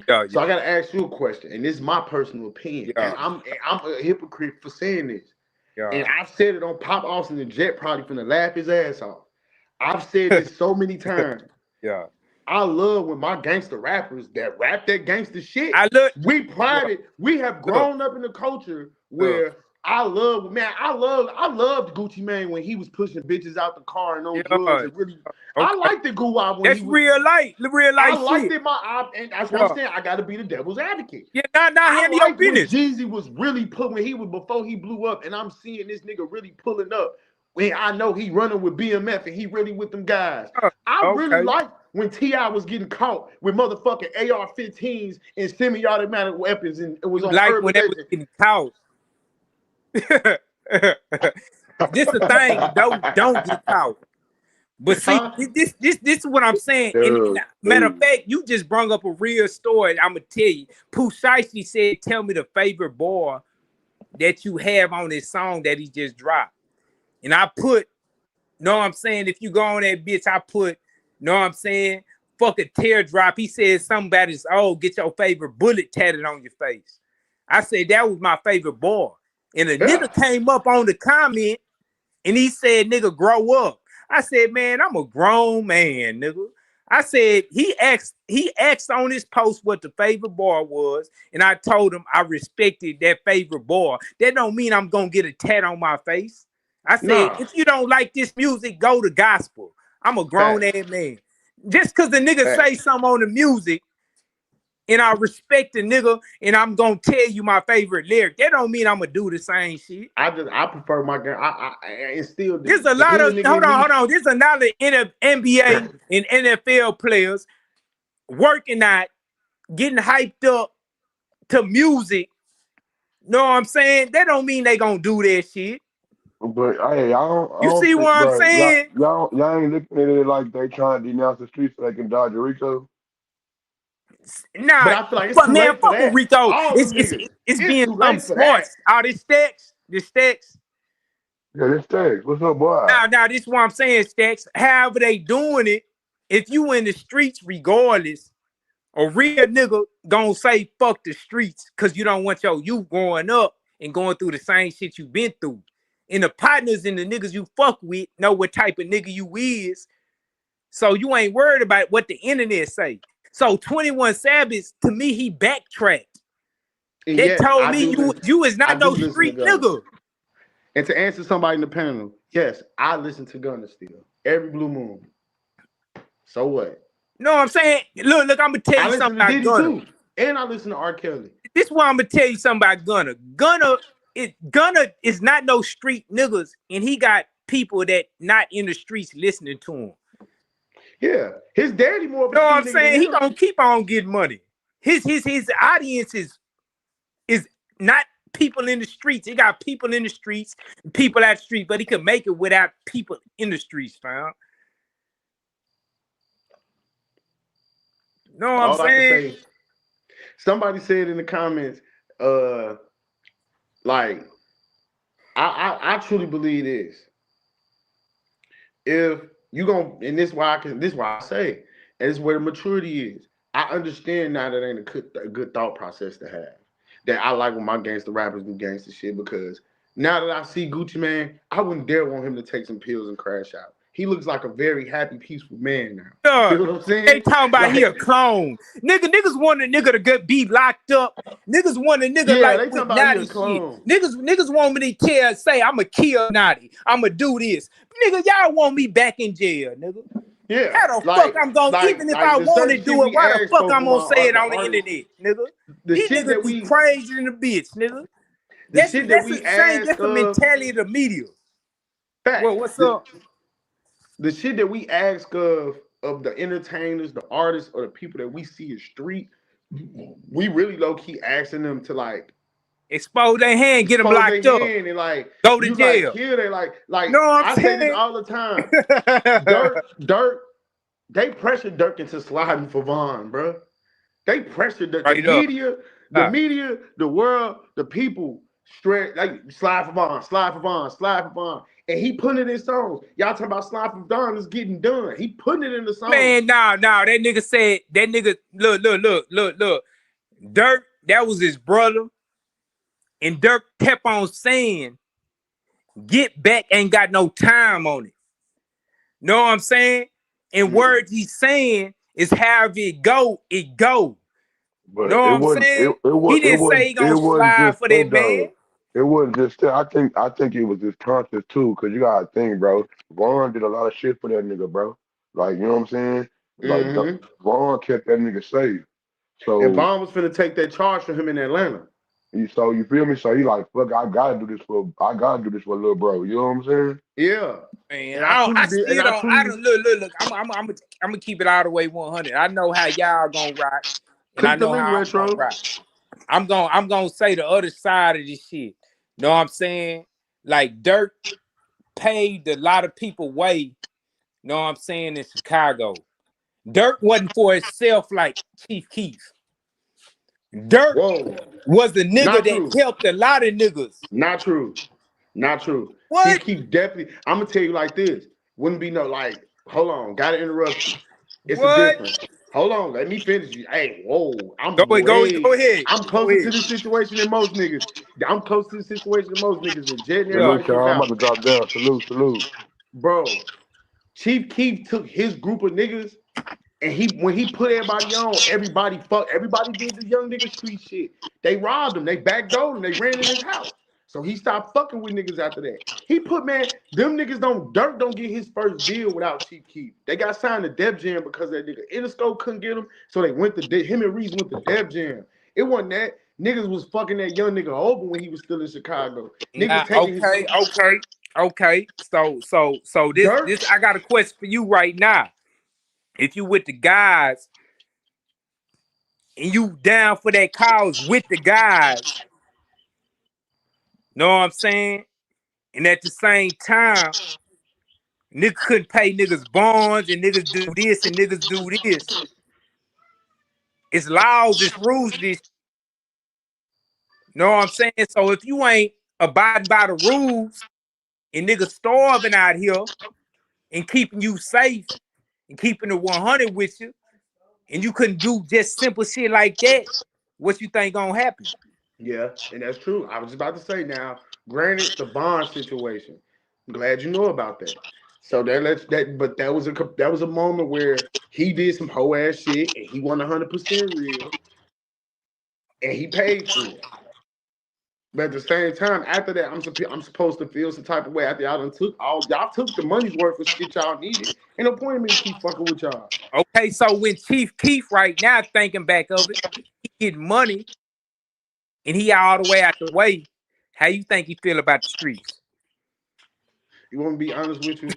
Yeah, so I gotta ask you a question, and this is my personal opinion. Yeah. And I'm a hypocrite for saying this. Yeah. And I've said it on Pop Austin and Jet probably finna laugh his ass off. I've said this so many times. Yeah. I love when my gangster rappers that rap that gangster shit. We have grown up in the culture where I loved Gucci Mane when he was pushing bitches out the car and on drugs. And really, I liked the Guwap when that's real life. I liked it. And that's what I'm saying. I got to be the devil's advocate. Yeah, not handle your business. Jeezy was really before he blew up, and I'm seeing this nigga really pulling up. When I know he running with BMF and he really with them guys. I really like when T.I. was getting caught with motherfucking AR-15s and semi-automatic weapons, and it was on like when they was getting caught. This the thing. Don't get caught. But see, this is what I'm saying. Matter of fact, you just brought up a real story. I'm gonna tell you. Pooh Shiesty said, "Tell me the favorite bar that you have on this song that he just dropped." And I put, know what I'm saying? If you go on that bitch, I put, know what I'm saying? Fuck a teardrop. He said something about his, get your favorite bullet tatted on your face. I said that was my favorite bar. And a nigga came up on the comment and he said, nigga, grow up. I said, man, I'm a grown man, nigga. I said, he asked on his post what the favorite bar was. And I told him I respected that favorite bar. That don't mean I'm going to get a tat on my face. I said, if you don't like this music, go to gospel. I'm a grown-ass man. Just because the nigga say something on the music and I respect the nigga and I'm going to tell you my favorite lyric, that don't mean I'm going to do the same shit. I prefer my girl. I still do. There's a lot of, hold on. There's a lot of NBA and NFL players working out, getting hyped up to music. Know what I'm saying? That don't mean they going to do that shit. But hey, you see what I'm saying? Y'all ain't looking at it like they trying to denounce the streets so they can dodge a RICO. Nah, but I feel like fuck with RICO. It's being smart. All these stacks. Yeah, this stacks. What's up, boy? Now, this is what I'm saying, stacks. However they doing it, if you in the streets regardless, a real nigga gonna say fuck the streets because you don't want your youth growing up and going through the same shit you been through. And the partners and the niggas you fuck with know what type of nigga you is. So you ain't worried about what the internet say. So 21 Savage, to me, he backtracked. They told me you is not no street nigga. And to answer somebody in the panel, yes, I listen to Gunna still every blue moon. So what? No, I'm saying, look, I'm gonna tell you something about Diddy Gunna. too, and I listen to R. Kelly. This is why I'm gonna tell you something about Gunna. Gunna is not no street niggas, and he got people that not in the streets listening to him. Yeah, his daddy more of a know what I'm street nigga saying? than He him. gonna keep on getting money. His audience is not people in the streets. He got people in the streets, people at the street, but he could make it without people in the streets, fam. Know what I'm saying? Somebody said in the comments, like, I truly believe this. If you gonna, and this is why I say, and this is where the maturity is. I understand now that ain't a good thought process to have. That I like when my gangster rappers do gangster shit, because now that I see Gucci Mane, I wouldn't dare want him to take some pills and crash out. He looks like a very happy, peaceful man now. You know what I'm saying? They talking about he a clone. Niggas want a nigga to be locked up. Niggas want a nigga like with Naughty shit. Niggas want me to say I'ma kill Naughty. I'ma do this. Nigga, y'all want me back in jail, nigga. Yeah. How the fuck I'm gonna, even if I want to do it, why the fuck I'm gonna say it on the internet, nigga? These niggas be crazy in the bitch, nigga. That's the same different mentality of the media. Well, what's up? The shit that we ask of the entertainers, the artists, or the people that we see in street, we really low key asking them to like expose their hand, get them locked up, and like go to jail. Like, kill they like. No, I say this all the time. Dirk, they pressured Dirk into sliding for Vaughn, bro. They pressured the media, the world, the people. Straight like slide for Vaughn. And he putting it in songs. Y'all talking about slide for Vaughn is getting done. He putting it in the song. Man, nah. That nigga said, that nigga, look. Dirk, that was his brother. And Dirk kept on saying, get back ain't got no time on it. Know what I'm saying? And words he's saying is however it go. But know what I'm saying? He didn't say he gonna slide for that man. It wasn't just that. I think it was his conscience too, because you gotta think, bro. Vaughn did a lot of shit for that nigga, bro. Like, you know what I'm saying? Like, Vaughn kept that nigga safe. So, and Vaughn was finna take that charge for him in Atlanta. So you feel me? So he like, fuck, I gotta do this for little bro. You know what I'm saying? Yeah. Man, I still don't look. I'm gonna keep it all the way 100. I know how y'all gonna rock, and I know how I'm gonna rock. I'm gonna say the other side of this shit. Know what I'm saying? Like Dirk paved a lot of people way. Know what I'm saying, in Chicago. Dirk wasn't for himself like Chief Keef. Dirk was the nigga that helped a lot of niggas. Not true. What? Chief Keef definitely. I'm gonna tell you like this. Wouldn't be no like. Hold on, gotta interrupt you. It's a difference. Hold on, let me finish. Hey, whoa, go ahead. I'm closer to this situation than most niggas. I'm close to the situation than most niggas. And Jet and everybody. I'm about to drop down. Salute. Bro, Chief Keef took his group of niggas, and when he put everybody on, everybody did the young nigga street shit. They robbed him, they backdoored him, they ran in his house. So he stopped fucking with niggas after that. Them niggas Dirk don't get his first deal without Chief Keef. They got signed to Def Jam because that nigga Interscope couldn't get him. So they went to him and Reese went to Def Jam. It wasn't that. Niggas was fucking that young nigga over when he was still in Chicago. Okay. So this I got a question for you right now. If you with the guys and you down for that cause with the guys, know what I'm saying? And at the same time, niggas couldn't pay niggas bonds and niggas do this and niggas do this. It's laws, it's rules, this. Know what I'm saying? So if you ain't abiding by the rules and niggas starving out here and keeping you safe and keeping it 100 with you, and you couldn't do just simple shit like that, what you think gonna happen? Yeah, and that's true. I was just about to say now, granted, the bond situation. I'm glad you know about that. So but that was a moment where he did some hoe ass shit and he won 100% real, and he paid for it. But at the same time, after that, I'm supposed to feel some type of way after y'all took the money's worth of shit y'all needed. Ain't no point in me to keep fucking with y'all. Okay, so when Chief Keef right now thinking back of it, he getting money and he all the way out the way. How you think he feel about the streets? You want me to be honest with you?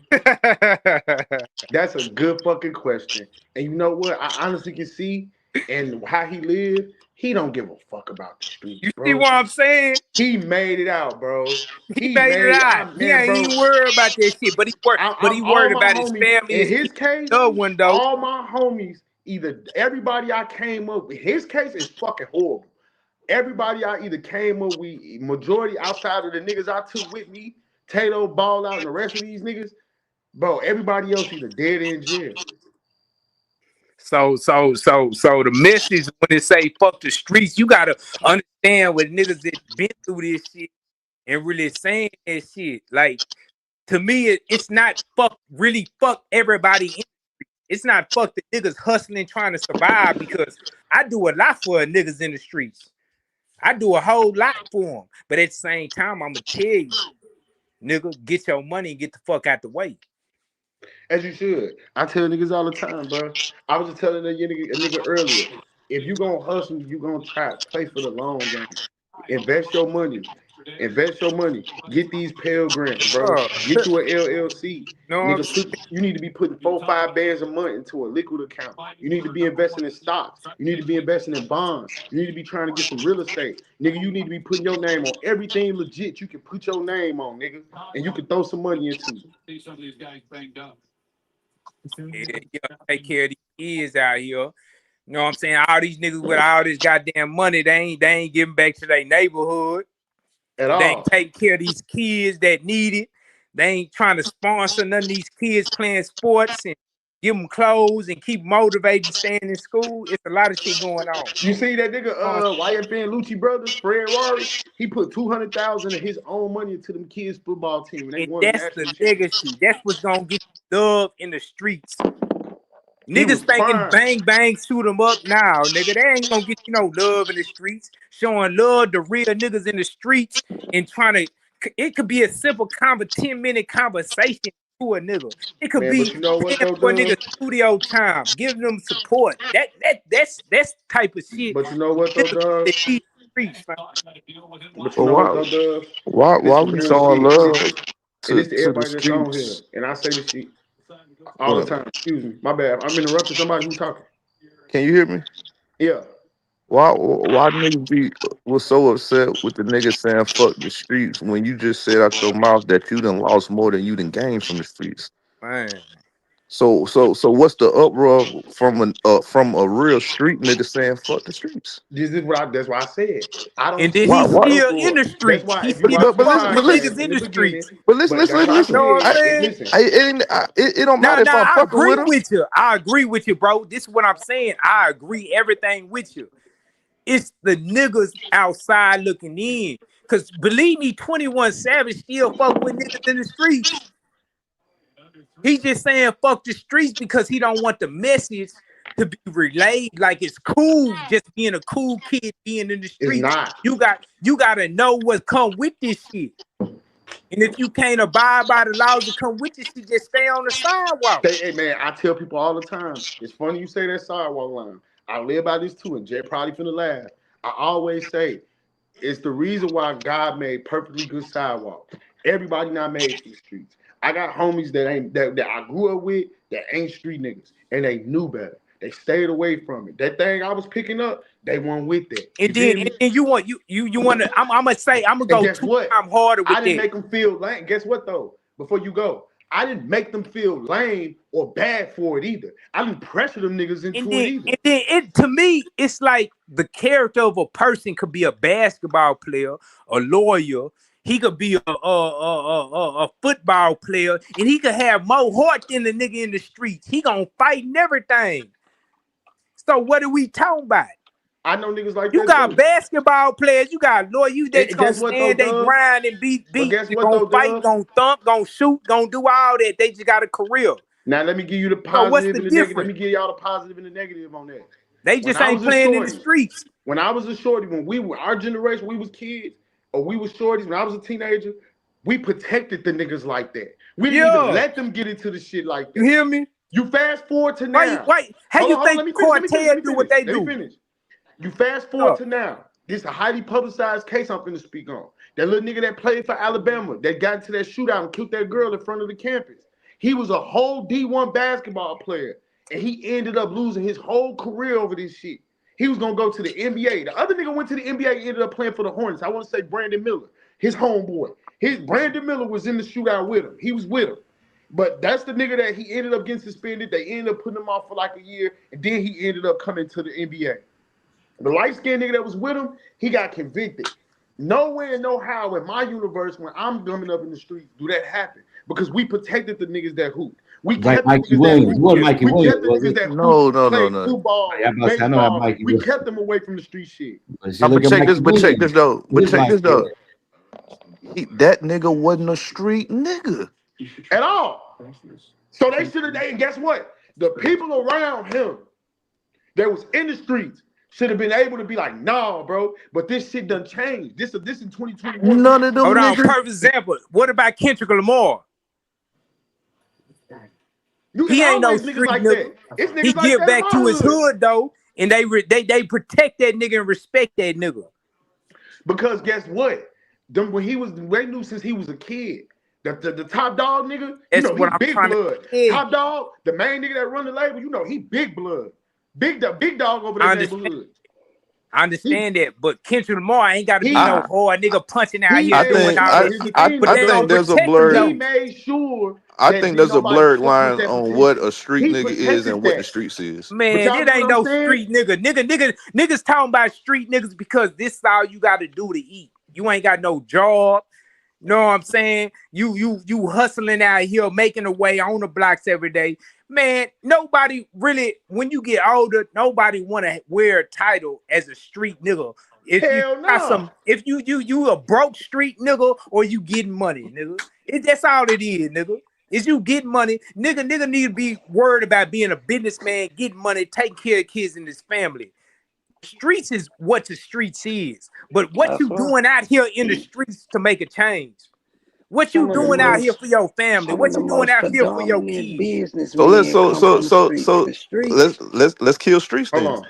That's a good fucking question. And you know what? I honestly can see and how he lived. He don't give a fuck about the streets, You bro. see what I'm saying? He made it out, bro. He made it out. He ain't even worried about that shit. But he worried about his family. In his case, one though. All my homies, either everybody I came up with, his case is fucking horrible. Everybody I either came up with, majority outside of the niggas I took with me, Tato, Ball Out, and the rest of these niggas, bro, everybody else either dead or in jail. So the message when they say fuck the streets, you gotta understand what niggas that been through this shit and really saying that shit. Like, to me, it's not fuck everybody. It's not fuck the niggas hustling trying to survive, because I do a lot for niggas in the streets. I do a whole lot for them. But at the same time, I'm gonna tell you, nigga, get your money and get the fuck out the way. As you should. I tell niggas all the time, bro. I was just telling a nigga earlier. If you gonna hustle, you gonna try to play for the long game. Invest your money. Get these Pell Grants, bro. Get you an LLC. No, nigga, you need to be putting 4-5 bands a month into a liquid account. You need to be investing in stocks. You need to be investing in bonds. You need to be trying to get some real estate. Nigga, you need to be putting your name on everything legit you can put your name on, nigga. And you can throw some money into it. Some of these guys banged up. Yeah, take care of these kids out here. You know what I'm saying? All these niggas with all this goddamn money, they ain't giving back to their neighborhood. They ain't take care of these kids that need it. They ain't trying to sponsor none of these kids playing sports and give them clothes and keep motivated staying in school. It's a lot of shit going on. You see that nigga YFN Lucci brothers, Fred Rory? He put $200,000 of his own money into them kids' football team. And that's the legacy. That's what's gonna get you love in the streets. Niggas thinking bang bang shoot them up now, nigga. They ain't gonna get you no love in the streets. Showing love to real niggas in the streets and trying to. It could be a simple 10-minute conversation to a nigga. It could be you know what, though, for a nigga studio time, giving them support. That's type of shit. But you know what though, dog? Why we showing love to everybody that's on here? And I say this shit all the time. Excuse me, my bad. I'm interrupting somebody who's talking. Can you hear me? Yeah. Why niggas was so upset with the niggas saying fuck the streets when you just said out your mouth that you done lost more than you done gained from the streets? Man. So what's the uproar from a real street nigga saying fuck the streets? This is that's why I said I don't. And then he's still in the streets. But listen. It don't matter if I'm fucking with him. I agree with you, bro. This is what I'm saying. I agree everything with you. It's the niggas outside looking in. Cause believe me, 21 Savage still fuck with niggas in the streets. He just saying fuck the streets because he don't want the message to be relayed like it's cool just being a cool kid being in the streets. You got to know what come with this shit. And if you can't abide by the laws that come with this shit, just stay on the sidewalk. Hey man, I tell people all the time, it's funny you say that sidewalk line. I live by this too, and Jay probably finna laugh. I always say it's the reason why God made perfectly good sidewalks. Everybody not made these streets. I got homies that I grew up with that ain't street niggas, and they knew better. They stayed away from it. That thing I was picking up, they weren't with it. And then you want to. I'm gonna say I'm gonna go 2 times harder with it. I didn't make them feel lame. Guess what though? Before you go, I didn't make them feel lame or bad for it either. I didn't pressure them niggas into it either. And then to me, it's like the character of a person could be a basketball player, a lawyer. He could be a football player, and he could have more heart than the nigga in the streets. He gonna fight and everything. So what are we talking about? I know niggas like you got basketball players, you got lawyers that gonna stand, they grind and beat, gonna fight, gonna thump, gonna shoot, gonna do all that. They just got a career. Now let me give you the positive and the negative. Let me give y'all the positive and the negative on that. They just ain't playing in the streets. When I was a shorty, when our generation, we was kids, or we were shorties when I was a teenager, we protected the niggas like that. We didn't even let them get into the shit like that. You hear me? You fast forward to now. How you think Cartel do what they do? Let me finish. You fast forward to now. This is a highly publicized case I'm going to speak on. That little nigga that played for Alabama, that got into that shootout and killed that girl in front of the campus. He was a whole D1 basketball player, and he ended up losing his whole career over this shit. He was going to go to the NBA. The other nigga went to the NBA and ended up playing for the Hornets. I want to say Brandon Miller, his homeboy. Brandon Miller was in the shootout with him. He was with him. But that's the nigga that he ended up getting suspended. They ended up putting him off for like a year, and then he ended up coming to the NBA. The light-skinned nigga that was with him, he got convicted. Nowhere, no how in my universe when I'm coming up in the streets do that happen because we protected the niggas that hooped. We kept Mikey Williams. Mikey Williams, no. Football, baseball. We kept them away from the street shit. But check this though. That nigga wasn't a street nigga at all. So they should have. And guess what? The people around him that was in the streets should have been able to be like, nah, bro. But this shit done changed. This in 2021. None of them. Hold on, perfect example. What about Kendrick Lamar? He ain't no street nigga. He give back to his hood though, and they protect that nigga and respect that nigga. Because guess what? They knew since he was a kid. The top dog nigga, that's he big blood. Top dog, the main nigga that run the label, he big blood. Big dog over the neighborhood. I understand that, but Kendrick Lamar ain't got to be no hard nigga punching out here doing all this. I think there's a blurred. He made sure. I think there's a blurred line on what a street nigga is and what the streets is. Man, it ain't no street nigga. Niggas talking about street niggas because this is all you got to do to eat. You ain't got no job. Know what I'm saying? You hustling out here, making a way on the blocks every day. Man, nobody really, when you get older, nobody want to wear a title as a street nigga. If you a broke street nigga or you getting money, nigga. That's all it is, nigga. Is you getting money. Nigga need to be worried about being a businessman, getting money, taking care of kids and his family. Streets is what the streets is. But what you doing out here in the streets to make a change? What you doing out here for your family? What you doing out here for your kids? So let's kill streets then. Hold on.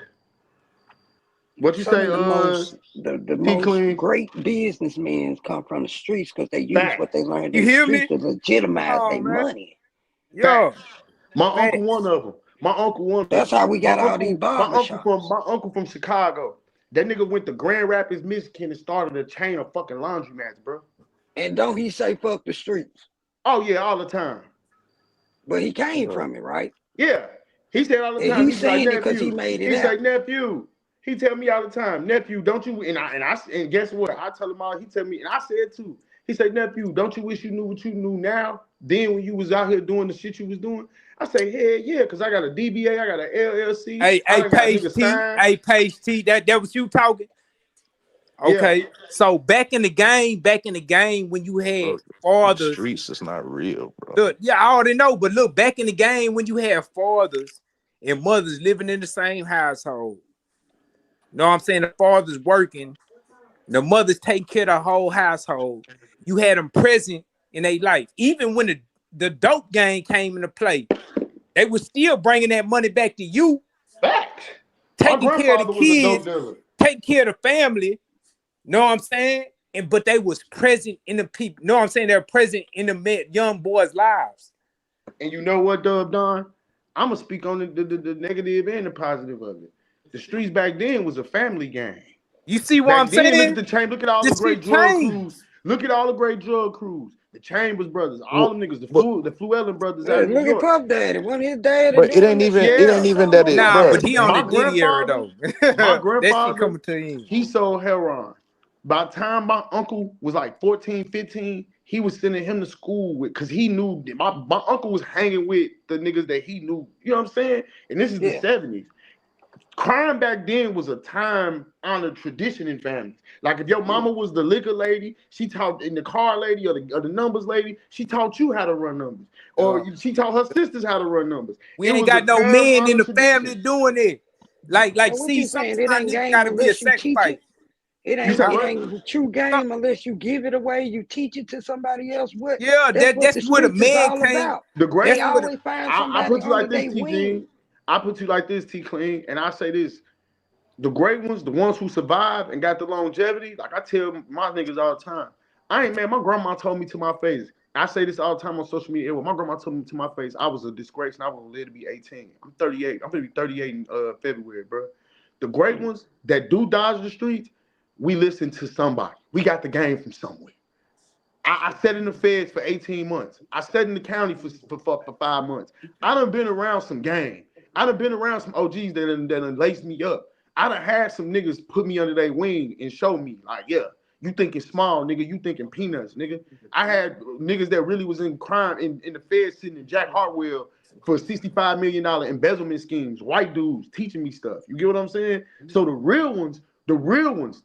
What you say? The most great businessmen come from the streets because they use what they learned in the streets to legitimize their money. Yeah, my uncle one of them. That's how we got all these barbershops. My uncle from Chicago. That nigga went to Grand Rapids, Michigan, and started a chain of fucking laundromats, bro. And don't he say fuck the streets? Oh yeah, all the time. But he came from it, right? Yeah, he said all the time. He's saying it because he made it. He's like, nephew. He tell me all the time, nephew, don't you? And guess what? I tell him all. He tell me, and I said too. He said, nephew, don't you wish you knew what you knew now? Then when you was out here doing the shit you was doing, I say, hell yeah, because I got a DBA, I got an LLC. Hey, Page T, that was you talking. Okay, yeah. So back in the game when you had fathers, the streets is not real, bro. Look, yeah, I already know, but look, back in the game when you had fathers and mothers living in the same household. Know what I'm saying? The fathers working, the mothers taking care of the whole household. You had them present in their life. Even when the dope game came into play, they were still bringing that money back to you. Fact. Taking care of the kids, taking care of the family. Know what I'm saying? But they was present in the people. Know what I'm saying? They're present in the young boys' lives. And you know what, Dub Don? I'm gonna speak on the negative and the positive of it. The streets back then was a family gang. You see what I'm saying? Look at the chain. Look at all the great drug crews. Look at all the great drug crews. The Chambers brothers, all them niggas, the Fluellen brothers. Look at Puff Daddy. Wasn't his dad? But it ain't even that. Nah, but he on the Diddy era though. My grandfather, coming to him. He sold heroin. By the time my uncle was like 14, 15, he was sending him to school because he knew my uncle was hanging with the niggas that he knew. You know what I'm saying? And this is the 70s. Crime back then was a time-honored tradition in families. Like if your mama was the liquor lady, she taught in the car lady or the numbers lady, she taught you how to run numbers. Or she taught her sisters how to run numbers. We ain't got no men in the family doing it. Like see, sometimes it gotta be a sacrifice. It ain't a true game unless you give it away, you teach it to somebody else. That's what a man came. About. The great, they always find somebody. I put you like this, T Clean. I put you like this, T Clean, and I say this: the great ones, the ones who survived and got the longevity. Like I tell my niggas all the time, I ain't man. My grandma told me to my face. I say this all the time on social media. My grandma told me to my face, I was a disgrace and I was live to be 18. I'm 38. I'm gonna be 38 in February, bro. The great ones that do dodge the streets, we listen to somebody. We got the game from somewhere. I sat in the feds for 18 months. I sat in the county for 5 months. I done been around some game. I done been around some OGs that done laced me up. I done had some niggas put me under their wing and show me, like, yeah, you thinking small, nigga. You thinking peanuts, nigga. I had niggas that really was in crime in the feds sitting in Jack Hartwell for $65 million embezzlement schemes. White dudes teaching me stuff. You get what I'm saying? So the real ones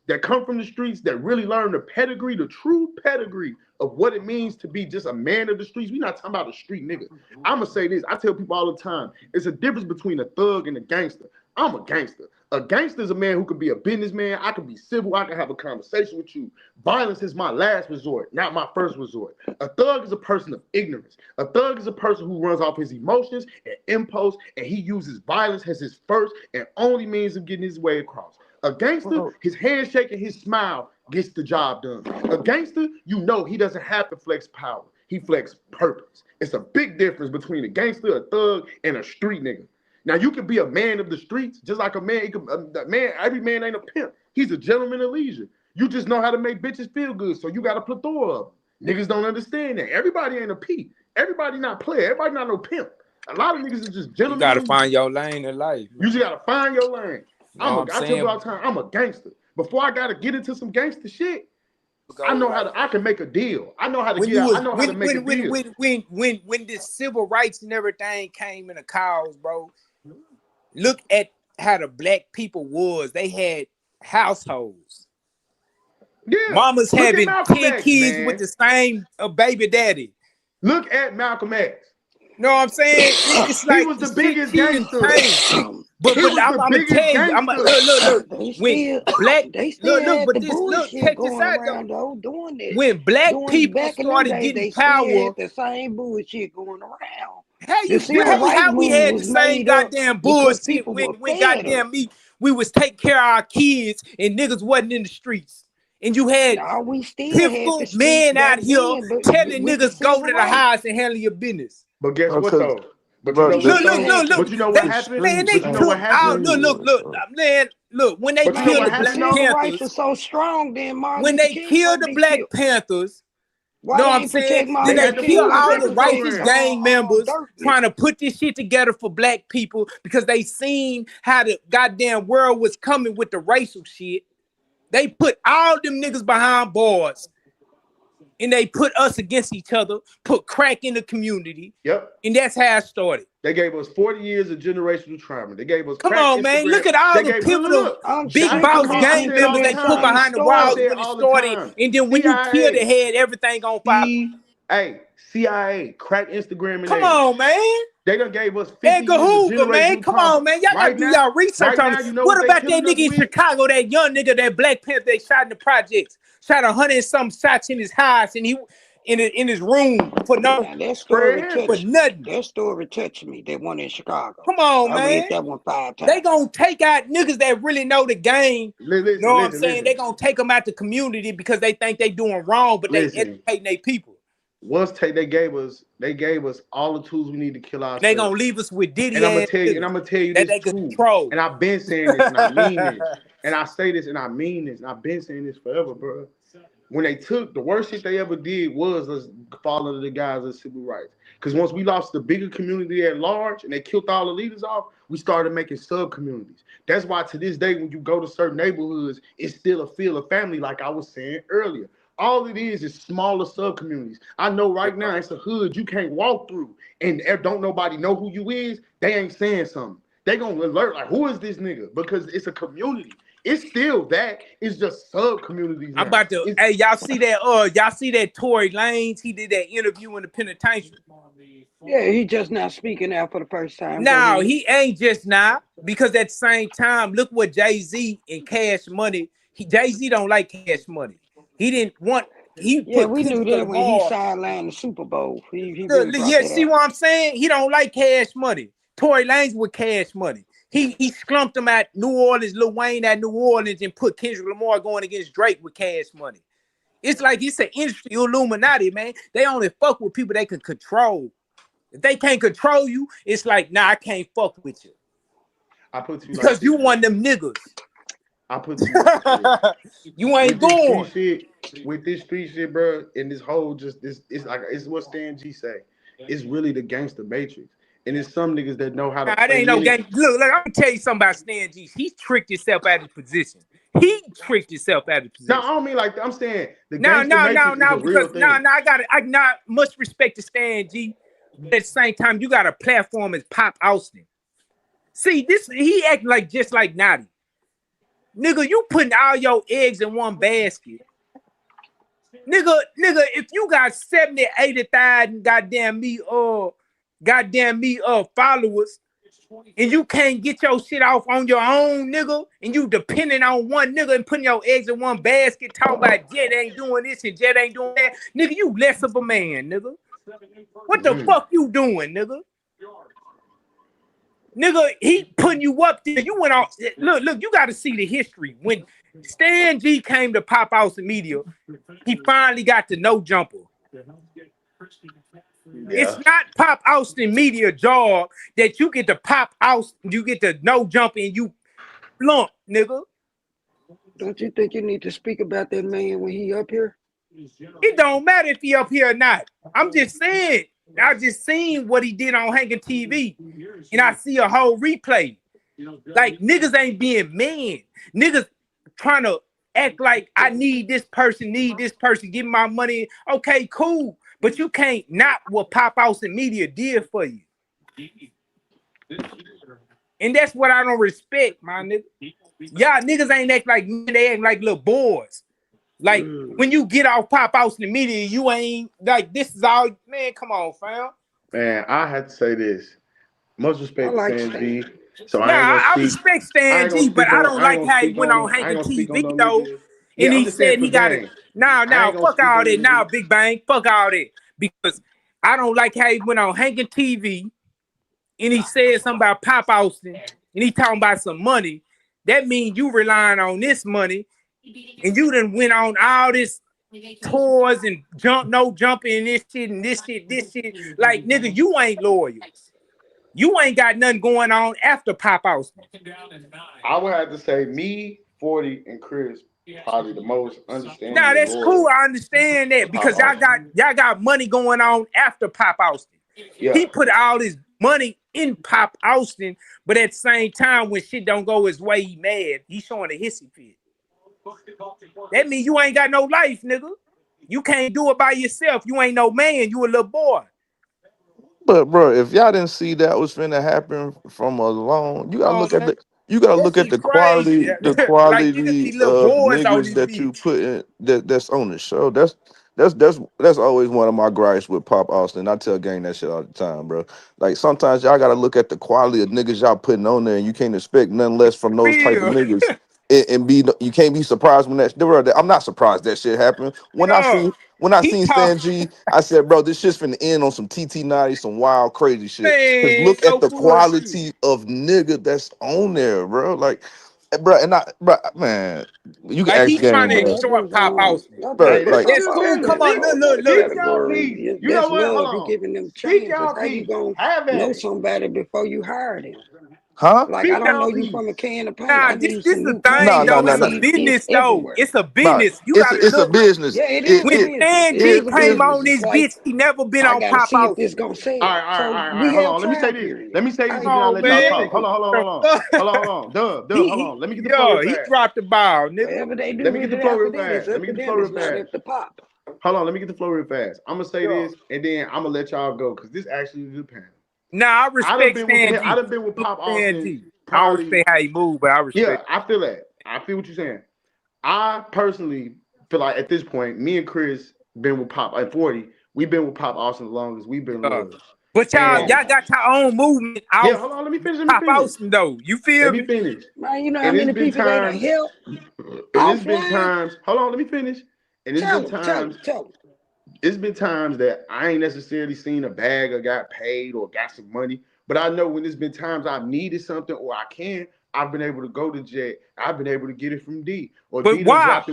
that come from the streets that really learn the pedigree, the true pedigree of what it means to be just a man of the streets. We're not talking about a street nigga. I'm going to say this. I tell people all the time, it's a difference between a thug and a gangster. I'm a gangster. A gangster is a man who could be a businessman. I could be civil. I can have a conversation with you. Violence is my last resort, not my first resort. A thug is a person of ignorance. A thug is a person who runs off his emotions and impulse, and he uses violence as his first and only means of getting his way across. A gangster, his handshake and his smile gets the job done. A gangster, you know he doesn't have to flex power. He flex purpose. It's a big difference between a gangster, a thug, and a street nigga. Now, you can be a man of the streets, just like a man. Every man ain't a pimp. He's a gentleman of leisure. You just know how to make bitches feel good, so you got a plethora of them. Niggas don't understand that. Everybody ain't a P. Everybody not player. Everybody not no pimp. A lot of niggas is just gentlemen. You got to find your lane in life. You just got to find your lane. I tell you all the time, I'm a gangster. Before I got to get into some gangster shit, I know how to. I can make a deal. I know how to get out. I know how to make a deal. When this civil rights and everything came in the cause, bro, look at how the black people was. They had households. Yeah. Mamas having 10 kids with the same baby daddy. Look at Malcolm X. Know what I'm saying? It's like he was the biggest gangster. But I'm gonna tell you, I'm look. When black, look, check this out though. When black people started getting power, the same bullshit going around. How we had the same goddamn bullshit when goddamn we was taking care of our kids and niggas wasn't in the streets. And you had pitiful men out here telling niggas go to the house and handle your business. But guess what though? But look. But you know what happened? Man, they look. When they killed the Black Panthers, was so strong then, Martin. When they killed the Black Panthers, know what I'm saying? Then they killed all the righteous gang members trying to put this shit together for black people because they seen how the goddamn world was coming with the racial shit. They put all them niggas behind bars. And they put us against each other, put crack in the community. Yep. And that's how it started. They gave us 40 years of generational trauma. They gave us Come on, man. Look at all the pivotal big boss gang members they put behind the walls when it started. And then when you killed the head, everything on fire. Hey, CIA, crack Instagram. Come on, man. They done gave us 50 Edgar Hoover, man. Come on, man. Y'all gotta do y'all research on it. What about that nigga in Chicago, that young nigga, that Black Panther they shot in the projects? Shot 100 and some shots in his house, and he in his room for no for nothing. That story touched me. That one in Chicago. Come on, man. I read that one 5 times. They gonna take out niggas that really know the game. You know what I'm saying? They gonna take them out the community because they think they doing wrong, but they educating their people. Once they gave us all the tools we need to kill ourselves. They gonna leave us with Diddy. And I'm gonna tell you that this they too. Control. And I've been saying this, and I mean this. And I say this, and I mean this. And I've been saying this forever, bro. When they took the worst shit they ever did was us fall under the guise of civil rights. Because once we lost the bigger community at large and they killed all the leaders off, we started making sub communities. That's why to this day, when you go to certain neighborhoods, it's still a feel of family, like I was saying earlier. All it is smaller sub communities. I know right now it's a hood you can't walk through, and don't nobody know who you is. They ain't saying something. They gonna alert like, who is this nigga? Because it's a community. It's still that. It's just sub communities. I'm about to. Hey, y'all see that? Y'all see that Tory Lanez? He did that interview in the penitentiary. Yeah, he just now speaking out for the first time. No, he ain't just now. Because at the same time, look what Jay-Z and Cash Money Jay-Z don't like Cash Money. He didn't want. He put we knew that when he sidelined the Super Bowl. He really see what I'm saying? He don't like Cash Money. Tory Lanez with Cash Money. He slumped him at New Orleans, Lil Wayne at New Orleans, and put Kendrick Lamar going against Drake with Cash Money. It's like it's an industry Illuminati, man. They only fuck with people they can control. If they can't control you, it's like, nah, I can't fuck with you. I put you because you one of them niggas. I put you. You ain't going with this street shit, bro. And this whole it's like it's what Stan G say. It's really the gangster matrix, and it's some niggas that know how to. Nah, it ain't no gang. Look, I'm gonna tell you something about Stan G. He tricked himself out of position. He tricked himself out of position. No, I don't mean like that. I'm saying the no, because I not much respect to Stan G. But at the same time, you got a platform as Pop Austin. See, he acting like just like Naughty. Nigga, you putting all your eggs in one basket. Nigga, if you got 70, 80,000 goddamn me followers, and you can't get your shit off on your own, nigga, and you depending on one nigga and putting your eggs in one basket, talking about Jet ain't doing this and Jet ain't doing that, nigga, you less of a man, nigga. What the fuck you doing, nigga? Nigga, he putting you up there. You went on. Look, you got to see the history. When Stan G came to Pop Austin Media, he finally got the No Jumper. Yeah. It's not Pop Austin Media job that you get to Pop Austin, you get the No Jumper and you flunk, nigga. Don't you think you need to speak about that man when he up here? It don't matter if he up here or not. I'm just saying. I just seen what he did on Hanging TV, and I see a whole replay. Like, niggas ain't being men. Niggas trying to act like I need this person, give me my money. Okay, cool. But you can't not what Pop Austin Media did for you. And that's what I don't respect, my nigga. Y'all niggas ain't act like men, they act like little boys. Like, when you get off Pop Austin Media, you ain't like, this is all, man, come on, fam. Man, I had to say this. Much respect to Stan G. So I respect Stan G, but I don't like how he went on Hanging TV, though. And he said he got it. Now, fuck all that. Now, Big Bang, fuck all that. Because I don't like how he went on Hanging TV and he said something about Pop Austin and he talking about some money. That means you relying on this money. And you done went on all this tours and no jumping and this shit. Like, nigga, you ain't loyal. You ain't got nothing going on after Pop Austin. I would have to say me, 40, and Chris probably the most understanding. Nah, that's cool. I understand that because y'all got money going on after Pop Austin. Yeah. He put all his money in Pop Austin, but at the same time, when shit don't go his way, he mad. He showing a hissy fit. That means you ain't got no life, nigga. You can't do it by yourself. You ain't no man. You a little boy. But bro, if y'all didn't see that was finna happen from a long, you gotta look at the quality, like, of niggas that you put in that's on the show. That's always one of my gripes with Pop Austin. I tell gang that shit all the time, bro. Like, sometimes y'all gotta look at the quality of niggas y'all putting on there, and you can't expect nothing less from those type of niggas. And you can't be surprised when I'm not surprised that shit happened. When I seen Stan G, I said, bro, this shit's finna end on some TT Naughty, some wild crazy shit. Cause look at the quality of nigga that's on there, bro. Like, bro, man, you can ask he's trying to extort Pop Austin. Bro, like, that's cool. Come on, look. You know what? Hold on. You giving them chances. How you gonna know somebody before you hire them? Huh? Like, I don't know you from a can of paint. Nah, this is the thing, though. It's a business, though. It's a business. It's a business. Yeah, it is. When Stan G came on this bitch, he never been on Pop Austin. This gonna say. All right. Hold on. Let me say this. Hold on. Dub. Hold on. Let me get the flow. He dropped the ball, nigga. Whatever they do, let me get the flow real fast. Pop. Hold on. Let me get the flow real fast. I'm gonna say this, and then I'm gonna let y'all go because this actually is a panel. Nah, I respect Stan G. I done been with Pop Austin. I don't respect how he move, but I respect. Yeah, I feel that. I feel what you're saying. I personally feel like at this point, me and Chris been with Pop at 40. We've been with Pop Austin the longest. We've been loyal. But y'all got your own movement out. Yeah, hold on, let me finish. Pop Austin though. You feel me? Let me finish. Man, you know how many people they done help? And it's been times. Hold on, let me finish. And it's been times. It's been times that I ain't necessarily seen a bag or got paid or got some money, but I know when there's been times I've needed something or I've been able to go to Jet. I've been able to get it from D. Or but D why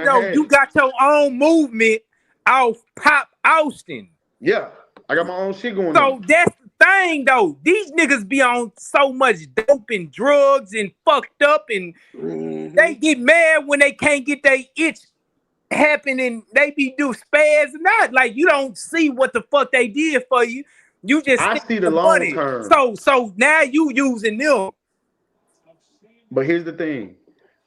though? You got your own movement off Pop Austin. Yeah, I got my own shit going on. So that's the thing though. These niggas be on so much dope and drugs and fucked up, and they get mad when they can't get their itch happen, and they be do spaz and not. Like, you don't see what the fuck they did for you. You just see the long term. So now you using them. But here's the thing.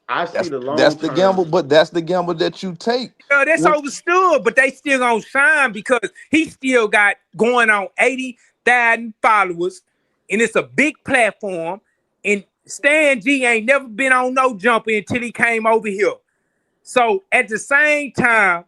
I see the long term. That's the gamble, but that's the gamble that you take. Yeah, that's overstood, but they still gonna shine because he still got going on 80,000 followers, and it's a big platform. And Stan G ain't never been on no jumper until he came over here. So at the same time,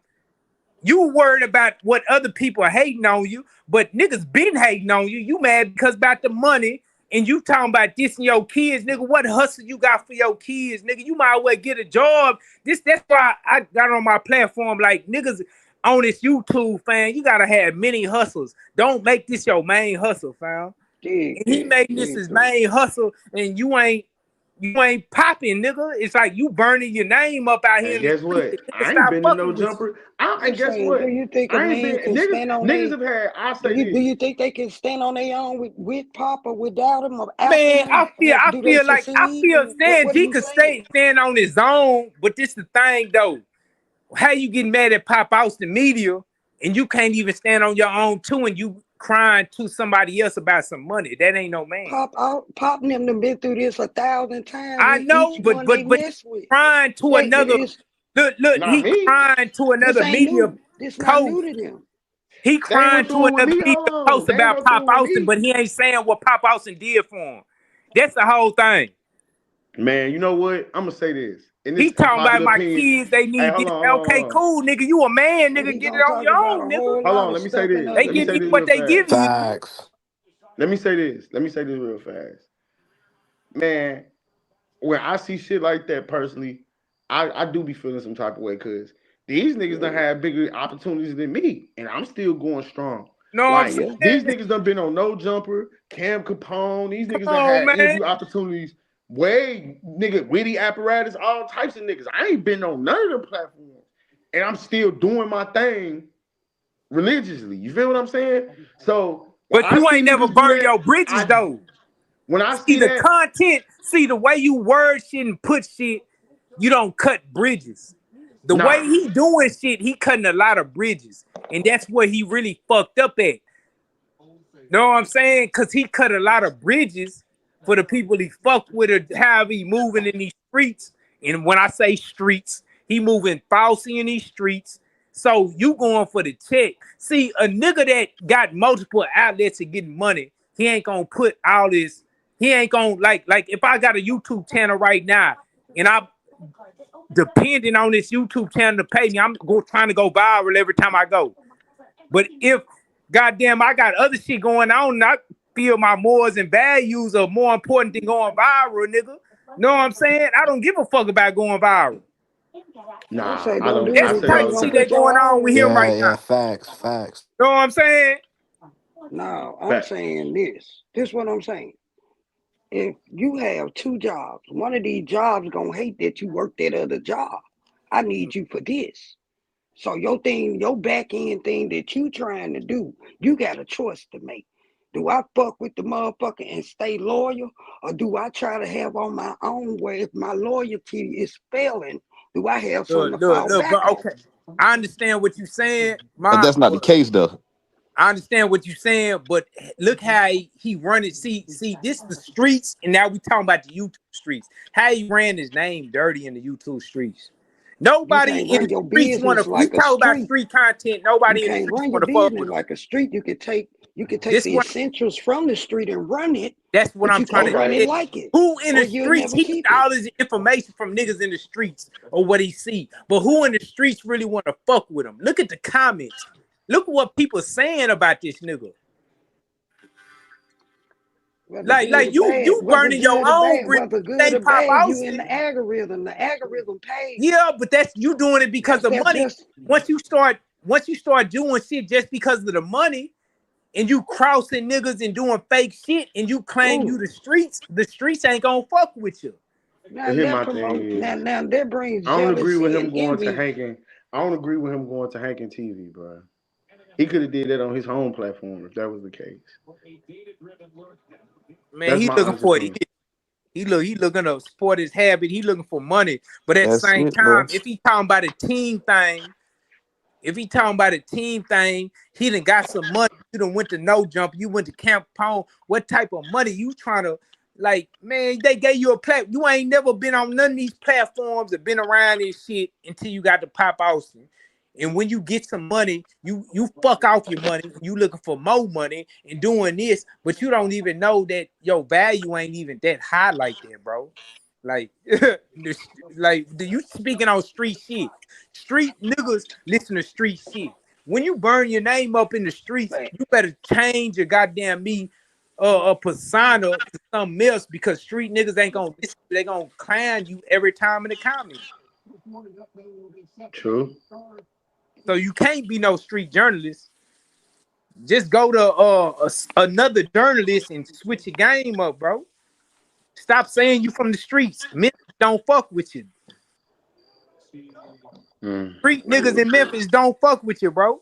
you worried about what other people are hating on you, but niggas been hating on you. You mad because about the money. And you talking about this and your kids, nigga. What hustle you got for your kids, nigga? You might well get a job. That's why I got on my platform. Like, niggas on this YouTube, fam, you gotta have many hustles. Don't make this your main hustle, fam. And he made this his main hustle, and you ain't popping, nigga. It's like you burning your name up out here. And guess what? I ain't been in no jumper. And guess what? Do you think niggas have had? I say do you think they can stand on their own with Pop or without him? Man, I feel Stan G could stand on his own, but this the thing though. How you getting mad at Pop Austin Media and you can't even stand on your own too, and you crying to somebody else about some money? That ain't no man. Pop and them been through this 1,000 times. I know, but crying to another. Look, he crying to another media post. He crying to another media post about Pop Austin, but he ain't saying what Pop Austin did for him. That's the whole thing. Man, you know what? I'm gonna say this. He talking about my kids. They need this. Okay, cool, nigga. You a man, nigga. Get it on your own, nigga. Hold on. Let me say this. They give you what they give you. Let me say this. Let me say this real fast. Man, when I see shit like that personally, I do be feeling some type of way because these niggas done had bigger opportunities than me, and I'm still going strong. No, like, these niggas done been on No Jumper, Cam Capone. These niggas done had interview opportunities. Way, nigga, witty apparatus, all types of niggas. I ain't been on none of the platforms, and I'm still doing my thing religiously. You feel what I'm saying? So, but you ain't never burned your bridges though. When I see the content, see the way you word shit and put shit, you don't cut bridges. The way he doing shit, he cutting a lot of bridges, and that's where he really fucked up at. Know what I'm saying? Because he cut a lot of bridges for the people he fucked with, or how he moving in these streets. And when I say streets, he moving falsely in these streets. So you going for the check. See, a nigga that got multiple outlets and getting money, he ain't gonna put all this. He ain't gonna like if I got a YouTube channel right now and I'm depending on this YouTube channel to pay me, I'm trying to go viral every time I go. But if goddamn I got other shit going on, and I feel my morals and values are more important than going viral, nigga. Know what I'm saying? I don't give a fuck about going viral. Nah, I don't. That's the type of shit that's going on with him right now. Facts. Know what I'm saying? No, I'm saying this. This is what I'm saying. If you have two jobs, one of these jobs gonna hate that you work that other job. I need you for this. So your thing, your back end thing that you trying to do, you got a choice to make. Do I fuck with the motherfucker and stay loyal, or do I try to have on my own way? If my loyalty is failing, do I have something to fall back on? Okay, I understand what you're saying. But that's not the case, though. I understand what you're saying, but look how he run it. See, this is the streets, and now we talking about the YouTube streets. How he ran his name dirty in the YouTube streets. Nobody in the streets want to. We talk about street content. Nobody in the streets want to fuck with like a street. You could take the essentials from the street and run it. That's what I'm trying to run it like it. Who in the streets? He get all this information from niggas in the streets or what he see. But who in the streets really want to fuck with him? Look at the comments. Look at what people saying about this nigga. Like you burning your own bridge. Whether good They or pop bad, out. you in the algorithm. The algorithm pays. Yeah, but that's you doing it because of money. Just, once you start doing shit just because of the money, and you crossing niggas and doing fake shit, and you claim you the streets ain't gonna fuck with you. Now that brings I don't agree with him and going envy. to Hankin. I don't agree with him going to Hankin TV, bro. He could have did that on his home platform if that was the case. Man, he looking for it. He looking to support his habit. He looking for money. But at the same time, if he talking about a team thing, he done got some money. You done went to No Jump. You went to Camp Pone. What type of money you trying to, like, man, they gave you a platform. You ain't never been on none of these platforms or been around this shit until you got to Pop Austin. And when you get some money, you fuck off your money. You looking for more money and doing this, but you don't even know that your value ain't even that high like that, bro. Like, like you speaking on street shit. Street niggas listen to street shit. When you burn your name up in the streets, you better change your goddamn a persona to something else, because street niggas ain't gonna listen. They gonna clown you every time in the comments. True. So you can't be no street journalist. Just go to another journalist and switch your game up, bro. Stop saying you from the streets. Memphis don't fuck with you. Street niggas in Memphis don't fuck with you, bro.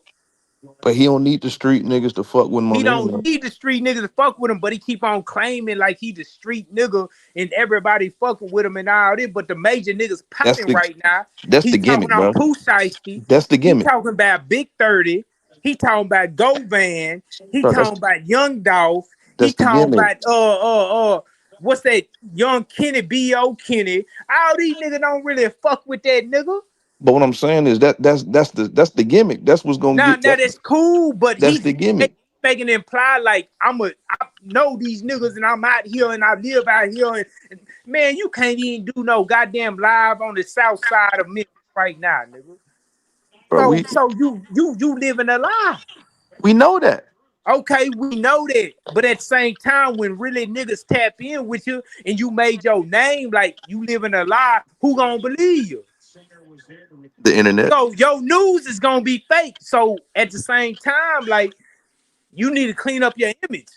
But he don't need the street niggas to fuck with him. He don't need the street niggas to fuck with him, but he keep on claiming like he the street nigga and everybody fucking with him and all this. But the major niggas popping right now. That's the gimmick, bro. Pooh Shiesty. That's the gimmick. He talking about Big 30. He talking about Go Van. He talking about Young Dolph. He talking about what's that? Young Kenny, B.O. Kenny. All these niggas don't really fuck with that nigga. But what I'm saying is that's the gimmick. That's what's gonna get. Now that's cool, but that's the gimmick. Making it imply like I know these niggas and I'm out here and I live out here. And man, you can't even do no goddamn live on the south side of Memphis right now, nigga. Bro, so you living a lie. We know that. Okay, we know that. But at the same time, when really niggas tap in with you and you made your name like you living a lie, who gonna believe you? The internet. So your news is gonna be fake. So at the same time, like, you need to clean up your image.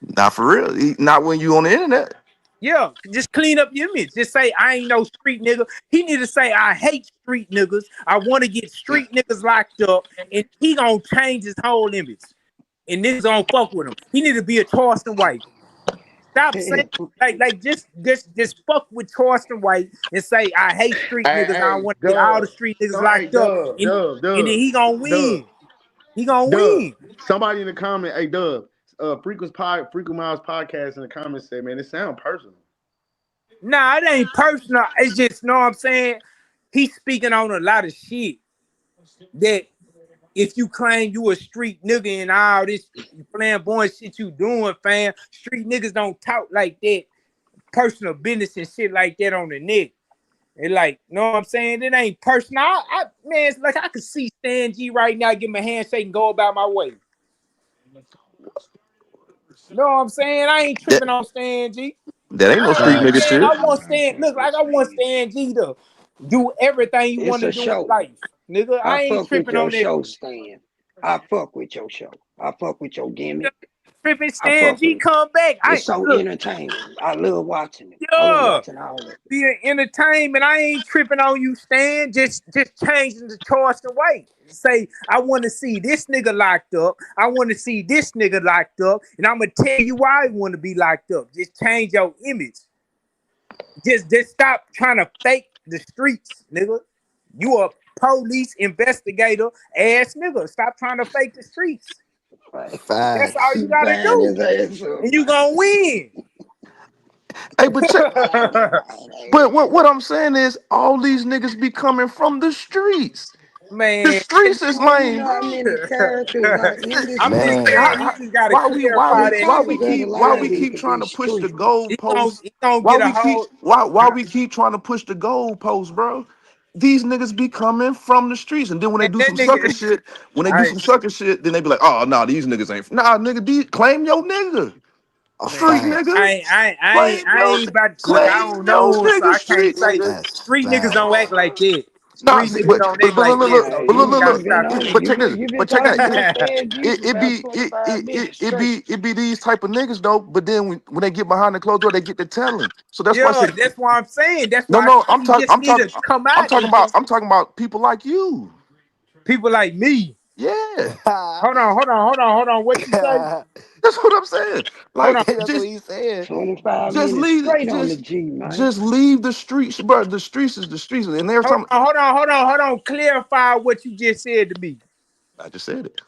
Not for real. Not when you on the internet. Yeah, just clean up your image. Just say I ain't no street nigga. He need to say I hate street niggas. I want to get street niggas locked up, and he gonna change his whole image. And niggas gonna fuck with him. He need to be a Charleston White. Stop saying like just fuck with Charleston White and say I hate street niggas. I want to get all the street niggas locked up, and then he gonna win. He gonna win. Somebody in the comment, hey Dub, Frequent Miles podcast in the comments said, man, it sounds personal. Nah, it ain't personal. It's just, know what I'm saying? He's speaking on a lot of shit that if you claim you a street nigga and all this flamboyant shit you doing, fam, street niggas don't talk like that, personal business and shit like that on the net. And like, know what I'm saying? It ain't personal. Man, it's like I could see Stan G right now, give him a handshake and go about my way. Know what I'm saying? I ain't tripping on Stan G. That ain't no street nigga shit. I want Stan G to do everything you want to do in life. Nigga, I ain't tripping on that show, Stan. I fuck with your show. I fuck with your gimmick. Tripping Stan G come back. It's so entertaining. I love watching it. Yeah, I love watching all of it. Be an entertainment. I ain't tripping on you, Stan. Just changing the Charleston White. Say, I want to see this nigga locked up. I want to see this nigga locked up. And I'm going to tell you why I want to be locked up. Just change your image. Just stop trying to fake the streets, nigga. You a police investigator ass nigga. Stop trying to fake the streets. That's all you gotta do. And you gonna win. Hey, but what I'm saying is all these niggas be coming from the streets. Man, the streets is lame. Why we keep trying to push the goalpost? Why we keep trying to push the goalpost, bro? These niggas be coming from the streets, and then when they do some sucker shit, then they be like, oh no, these niggas ain't. Nah, nigga, claim your nigga. Street nigga. I ain't about to cook. I don't know, so I can't say. Street niggas don't act like that. Nah, Street niggas don't act like that. So you gotta stop. But check this. But check that. It be these type of niggas though. But then when they get behind the closed door, they get to telling. So that's why I said. That's why I'm saying. That's No, why I'm talking about people like you. People like me. Yeah. Hold on. What you say? That's what I'm saying. Like, that's what he's saying. 25 just minutes leave, straight on the G, man. just leave the streets, bro. The streets is the streets, and every time. Hold on. Clarify what you just said to me. I just said it.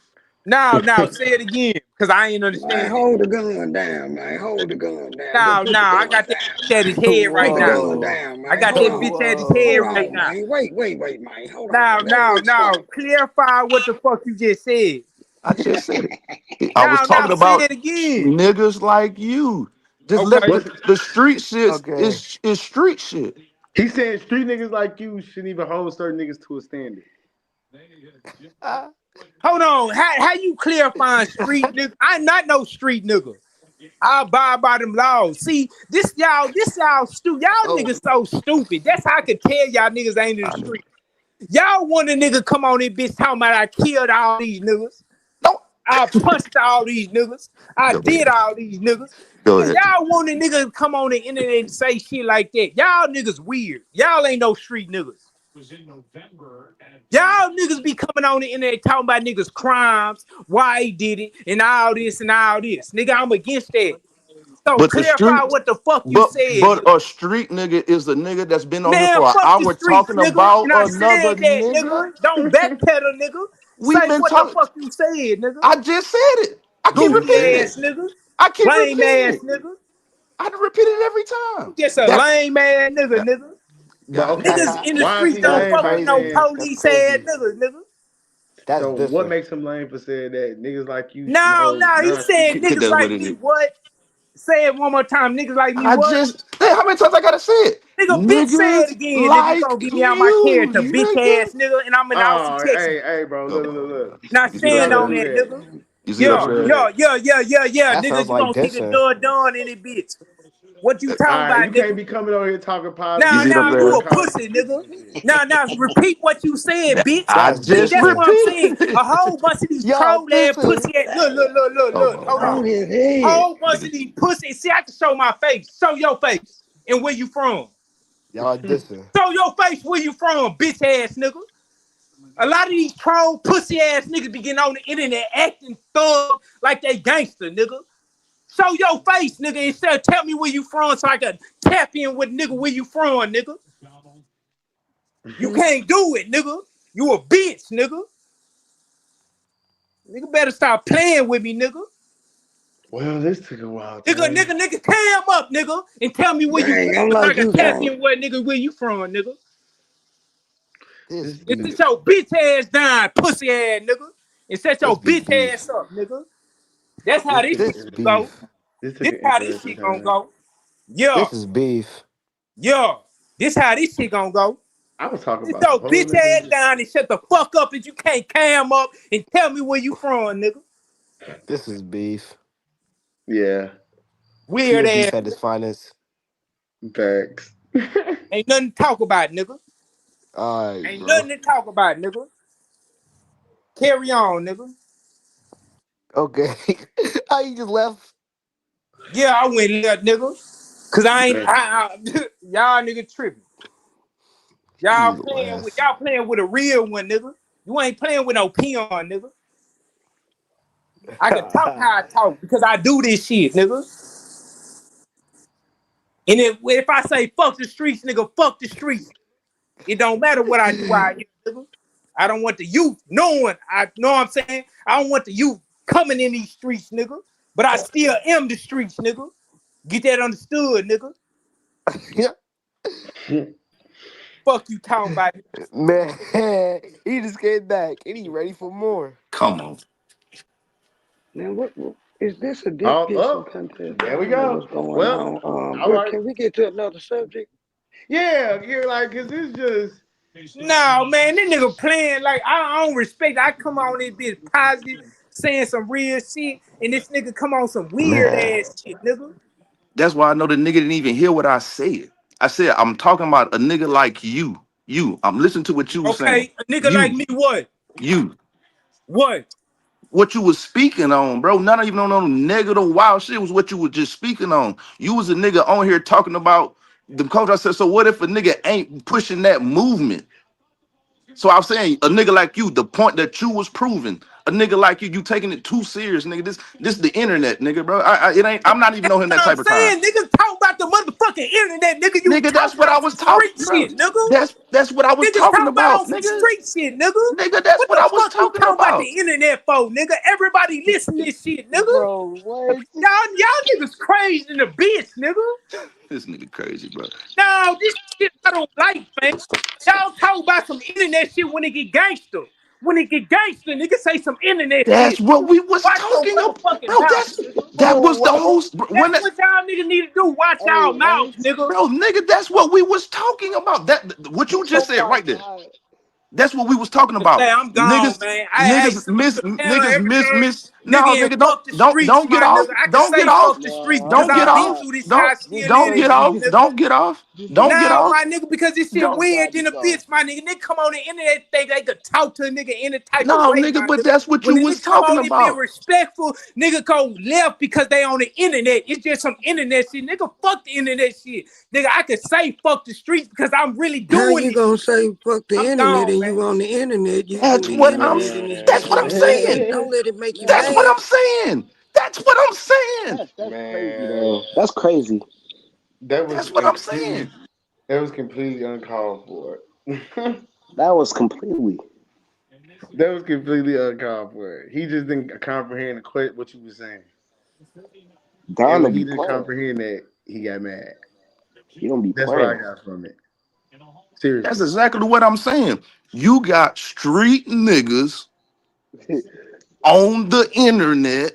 No, say it again, cause I ain't understand. Man, hold the gun down, man. Hold the gun down. No, I got that bitch at his head right now. I got that bitch at his head right now. Wait, man. Hold on. No. Clarify what the fuck you just said. I just said it. I was talking about say it again. Niggas like you. Just let the street shit is street shit. He's saying street niggas like you shouldn't even hold certain niggas to a standard. Hold on. How you clarifying street nigga? I'm not no street nigga. I abide by them laws. See, y'all niggas so stupid. That's how I can tell y'all niggas ain't in the street. Y'all want a nigga come on this bitch talking about I killed all these niggas. No. I punched all these niggas. I did all these niggas. Y'all want a nigga to come on the internet and say shit like that. Y'all niggas weird. Y'all ain't no street niggas. Y'all niggas be coming on the internet talking about niggas' crimes, why he did it, and all this and all this. Nigga, I'm against that. So but clarify what the fuck you said. But a street nigga is the nigga that's been on here for an hour talking about another nigga. Don't backpedal, nigga. Say what the fuck you said, nigga. I just said it. I keep repeating it. Nigga. I keep lame ass it. Nigga. I repeat it every time. You just a lame ass nigga. Niggas in the streets don't fuck with no police ass nigga. So what makes him lame for saying that niggas like you? No, he said niggas like me. What? Say it one more time. Niggas like me. How many times I gotta say it? Nigga, bitch, say it again. Like nigga, gonna get me out my character, bitch ass nigga, and I'm in Austin, Texas. Hey, bro, look. Now stand on that, nigga. Yeah. Niggas gonna get it done in it, bitch. What you talking about, you nigga? Can't be coming over here talking positive. Now, you a pussy, nigga. Now, repeat what you said, bitch. That's what I'm saying. A whole bunch of these troll ass pussy ass. Look. Hold on. A whole bunch of these pussy. See, I can show my face. Show your face. And where you from? Y'all dissing. Show your face where you from, bitch ass nigga. A lot of these troll pussy ass niggas be getting on the internet acting thug like they gangster, nigga. Show your face, nigga, instead of tell me where you from so I can tap in with nigga where you from, nigga. You can't do it, nigga. You a bitch, nigga. Nigga better stop playing with me, nigga. Well, this took a while. Nigga, cam up, nigga, and tell me where you from so I can tap in with nigga where you from, nigga. Sit your bitch ass down, pussy ass nigga, and set your bitch ass up, nigga. That's how this shit go. This how this shit gonna go. Yeah. This is beef. Yeah. This how this shit gonna go. I was talking about your bitch ass down and shut the fuck up if you can't cam up and tell me where you from, nigga. This is beef. Yeah. Weird ass. Beef at its finest. Facts. Ain't nothing to talk about, nigga. Ain't nothing to talk about, nigga. Carry on, nigga. Okay. How you just left? Yeah, I went left, nigga. Cause I ain't y'all nigga tripping. Y'all playing with a real one, nigga. You ain't playing with no peon, nigga. I can talk how I talk because I do this shit, nigga. And if I say fuck the streets, nigga, fuck the streets. It don't matter what I do out here, nigga. I don't want the youth knowing. I know what I'm saying. I don't want the youth coming in these streets, nigga. But I still am the streets, nigga. Get that understood, nigga. Yeah. Fuck you talking about. Man, he just came back and he ready for more. Come on. Now, what is this a dick pissing contest? There we go. What's going on? Can we get to another subject? Yeah, you're like, cause it's just. No, man, this nigga playing like I don't respect. I come on this bitch positive, saying some real shit, and this nigga come on some weird ass shit, nigga. That's why I know the nigga didn't even hear what I said. I said, I'm talking about a nigga like you. I'm listening to what you were saying. Okay, a nigga like me, what? What you was speaking on, bro? Not even on no negative wild shit was what you was just speaking on. You was a nigga on here talking about the culture. I said, so what if a nigga ain't pushing that movement? So I'm saying a nigga like you, the point that you was proving, a nigga like you taking it too serious, nigga. This the internet, nigga, bro. It ain't. I'm not even on him that type of time. Niggas talk about the motherfucking internet, nigga. Nigga, that's what I was talking about. Nigga. That's what I was talking about, nigga. Street shit, nigga. Nigga, that's what I was talking about. The internet for, nigga. Everybody listen to this shit, nigga. Bro, what? Y'all niggas crazy in the bitch, nigga. This nigga crazy, bro. No, this shit I don't like, man. Y'all talk about some internet shit when it get gangster. When it get gangster, nigga say some internet That's shit. what we was talking about. Bro, that was the host. That's what y'all niggas need to do. Watch y'all mouth, nigga. Bro, nigga, that's what we was talking about. That what you just said right there. That's what we was talking about. I'm gone, niggas, man. Niggas miss. No, nigga, don't get off. Don't get off. Don't get off. Don't get off. My nigga, because this shit weird than a bitch, my nigga. Nigga come on the internet, think they could talk to a nigga any type of way. No, nigga, but that's what you was talking about. Be respectful, nigga go left because they on the internet. It's just some internet shit. Nigga, fuck the internet shit. Nigga, I could say fuck the streets because I'm really doing it. How you gonna say fuck the internet and you on the internet? That's what I'm saying. Don't let it make you That's mad. what I'm saying. That's what I'm saying. That's crazy, though. That's crazy. That's what I'm saying. That was completely uncalled for. That was completely uncalled for. He just didn't comprehend and quit what you were saying. Don he didn't comprehend that, he got mad. He don't be That's playing. what I got from it. Seriously. That's exactly what I'm saying. You got street niggas on the internet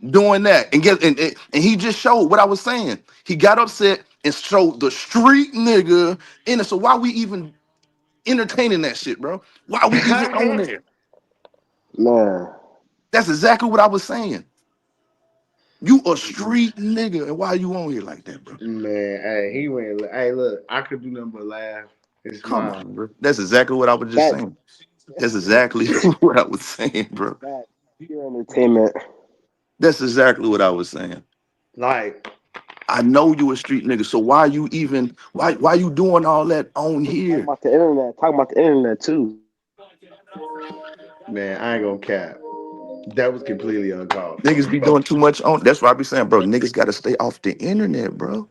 doing that, and he just showed what I was saying. He got upset and showed the street nigga in it. So why we even entertaining that shit, bro? Why we even on there? Man, that's exactly what I was saying. You a street nigga, and why you on here like that, bro? Man, hey, he went. Hey, look, I could do nothing but laugh. Come on, bro. That's exactly what I was just saying. That's exactly what I was saying, bro. Pure entertainment. That's exactly what I was saying. Like, I know you a street nigga, so why you even why you doing all that on here? Talking about the internet too. Man, I ain't gonna cap. That was completely uncalled. Niggas be doing too much on. That's why I be saying, bro, niggas gotta stay off the internet, bro.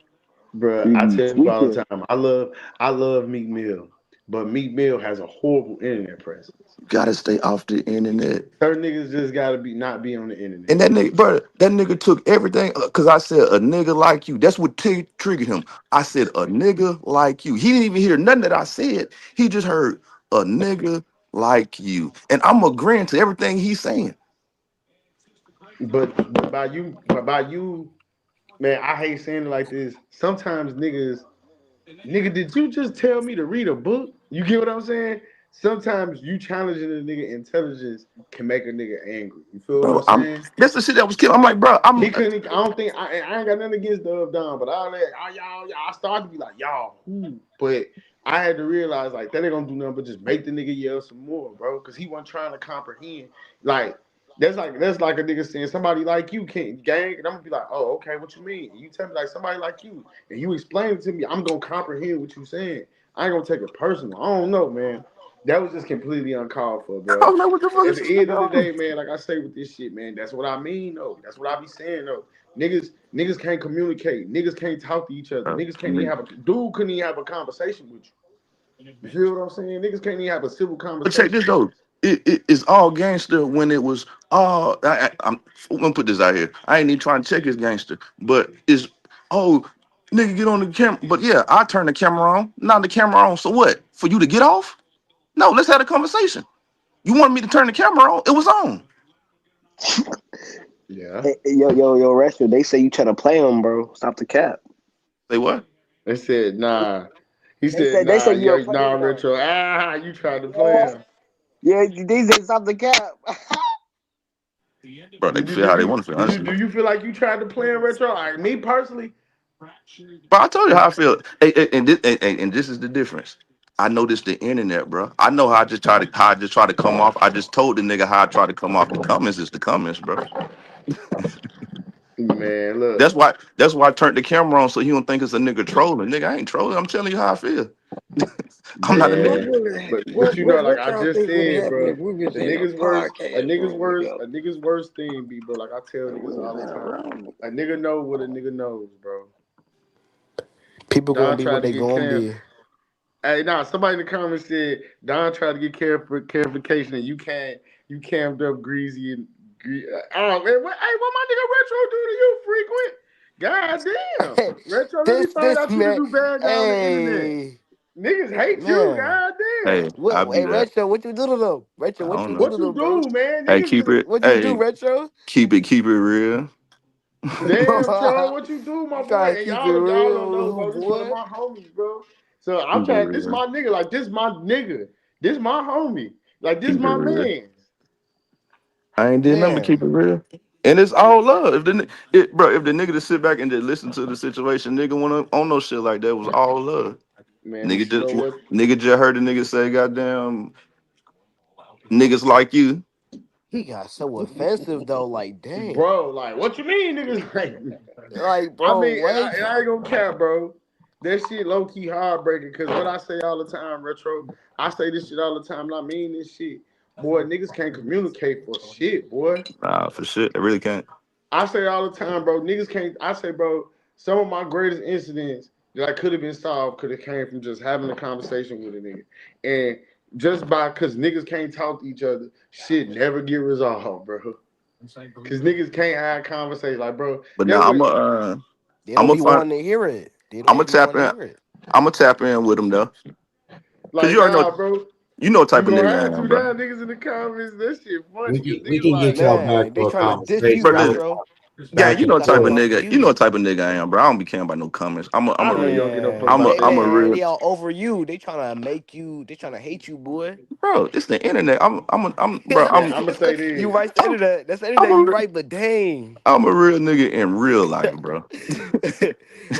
Bro, I tell you all the time, I love Meek Mill, but Meek Mill has a horrible internet presence. You gotta stay off the internet. Certain niggas just gotta not be on the internet. And that nigga, bro, that nigga took everything because I said a nigga like you. That's what triggered him. I said a nigga like you. He didn't even hear nothing that I said. He just heard a nigga like you, and I'm agreeing to everything he's saying. But by you, man, I hate saying it like this. Sometimes nigga, did you just tell me to read a book? You get what I'm saying? Sometimes you challenging a nigga intelligence can make a nigga angry. You feel what I'm saying? That's the shit that was killing. I'm like, bro, he couldn't. I don't think I ain't got nothing against Dub Don, but y'all, I started to be like, y'all, but I had to realize like that ain't gonna do nothing but just make the nigga yell some more, bro, because he wasn't trying to comprehend. Like that's like a nigga saying somebody like you can't gang, and I'm gonna be like, oh, okay, what you mean? And you tell me like somebody like you, and you explain it to me, I'm gonna comprehend what you saying. I ain't gonna take it personal. I don't know, man. That was just completely uncalled for, bro. I don't know what the fuck At the end of the day, man, like I say with this shit, man, that's what I mean, though. That's what I be saying, though. Niggas can't communicate. Niggas can't talk to each other. Niggas can't even couldn't even have a conversation with you. You feel what I'm saying? Niggas can't even have a civil conversation. But check this though. It's all gangster when it was all. I'm gonna put this out here. I ain't even trying to check his gangster, but it's nigga get on the camera. But yeah, I turn the camera on. Not the camera on. So what? For you to get off? No, let's have a conversation. You wanted me to turn the camera on? It was on. Yeah. Hey, yo, Rester, they say you trying to play him, bro. Stop the cap. Say what? They said, nah. He said, they said you're nah, Retro. You tried to play him. Yeah, they said stop the cap. Bro, they feel how they want to feel. Honestly. Do you feel like you tried to play in retro? Like me personally. But I told you how I feel. And this is the difference. I know this the internet, bro. I know how I just try to come off. I just told the nigga how I try to come off. The comments is the comments, bro. Man, look. That's why I turned the camera on so he don't think it's a nigga trolling. Nigga, I ain't trolling. I'm telling you how I feel. I'm not a nigga. But you know, like I just said, bro, a nigga's worst thing be, bro. Like I tell niggas all the time, a nigga know what a nigga knows, bro. People gonna be what they gonna be. Hey, somebody in the comments said Don tried to get clarification and you cammed up Greasy and oh man, what my nigga Retro do to you, Frequent? God damn, Retro, let me find out you do bad down on the internet. Niggas hate you, god damn. Hey, Retro, what you do to them? Retro, what you do, man? Hey, keep it. What you do, Retro? Keep it real. Damn, Troy, what you do, my boy? And y'all don't know, bro. This one of my homies, bro. So I'm trying. This my nigga. Like this my nigga. This my homie. Like this my man. I ain't did nothing to keep it real. And it's all love. If the nigga to sit back and just listen to the situation, nigga wanna on no shit like that was all love. Man, nigga just heard the nigga say, goddamn, niggas like you. He got so offensive though, like dang. Bro, like what you mean, niggas like bro? I mean, I ain't gonna cap, bro. That shit low key heartbreaking because what I say all the time, Retro, I say this shit all the time, and I mean this shit. Boy, niggas can't communicate for shit, boy. Nah, for shit. They really can't. I say all the time, bro, niggas can't. I say, bro, some of my greatest incidents that I could have been solved could have came from just having a conversation with a nigga. And just because niggas can't talk to each other, shit never get resolved, bro. Because niggas can't have conversations like, bro. But now I'm wanting to hear it. I'm gonna tap in. I'm gonna tap in with them though. Like, you already know, bro. You know what type of nigga I am, bro. Niggas in the comments, that shit funny. We can get y'all back to a conversation, bro. Yeah, you know what type of nigga. You know what type of nigga I am, bro. I don't be caring about no comments. I'm a real. They all over you. They trying to make you. They trying to hate you, boy. Bro, it's the internet. I'm gonna say this. You right the internet. That's the internet. You right, but dang. I'm a real nigga in real life, bro.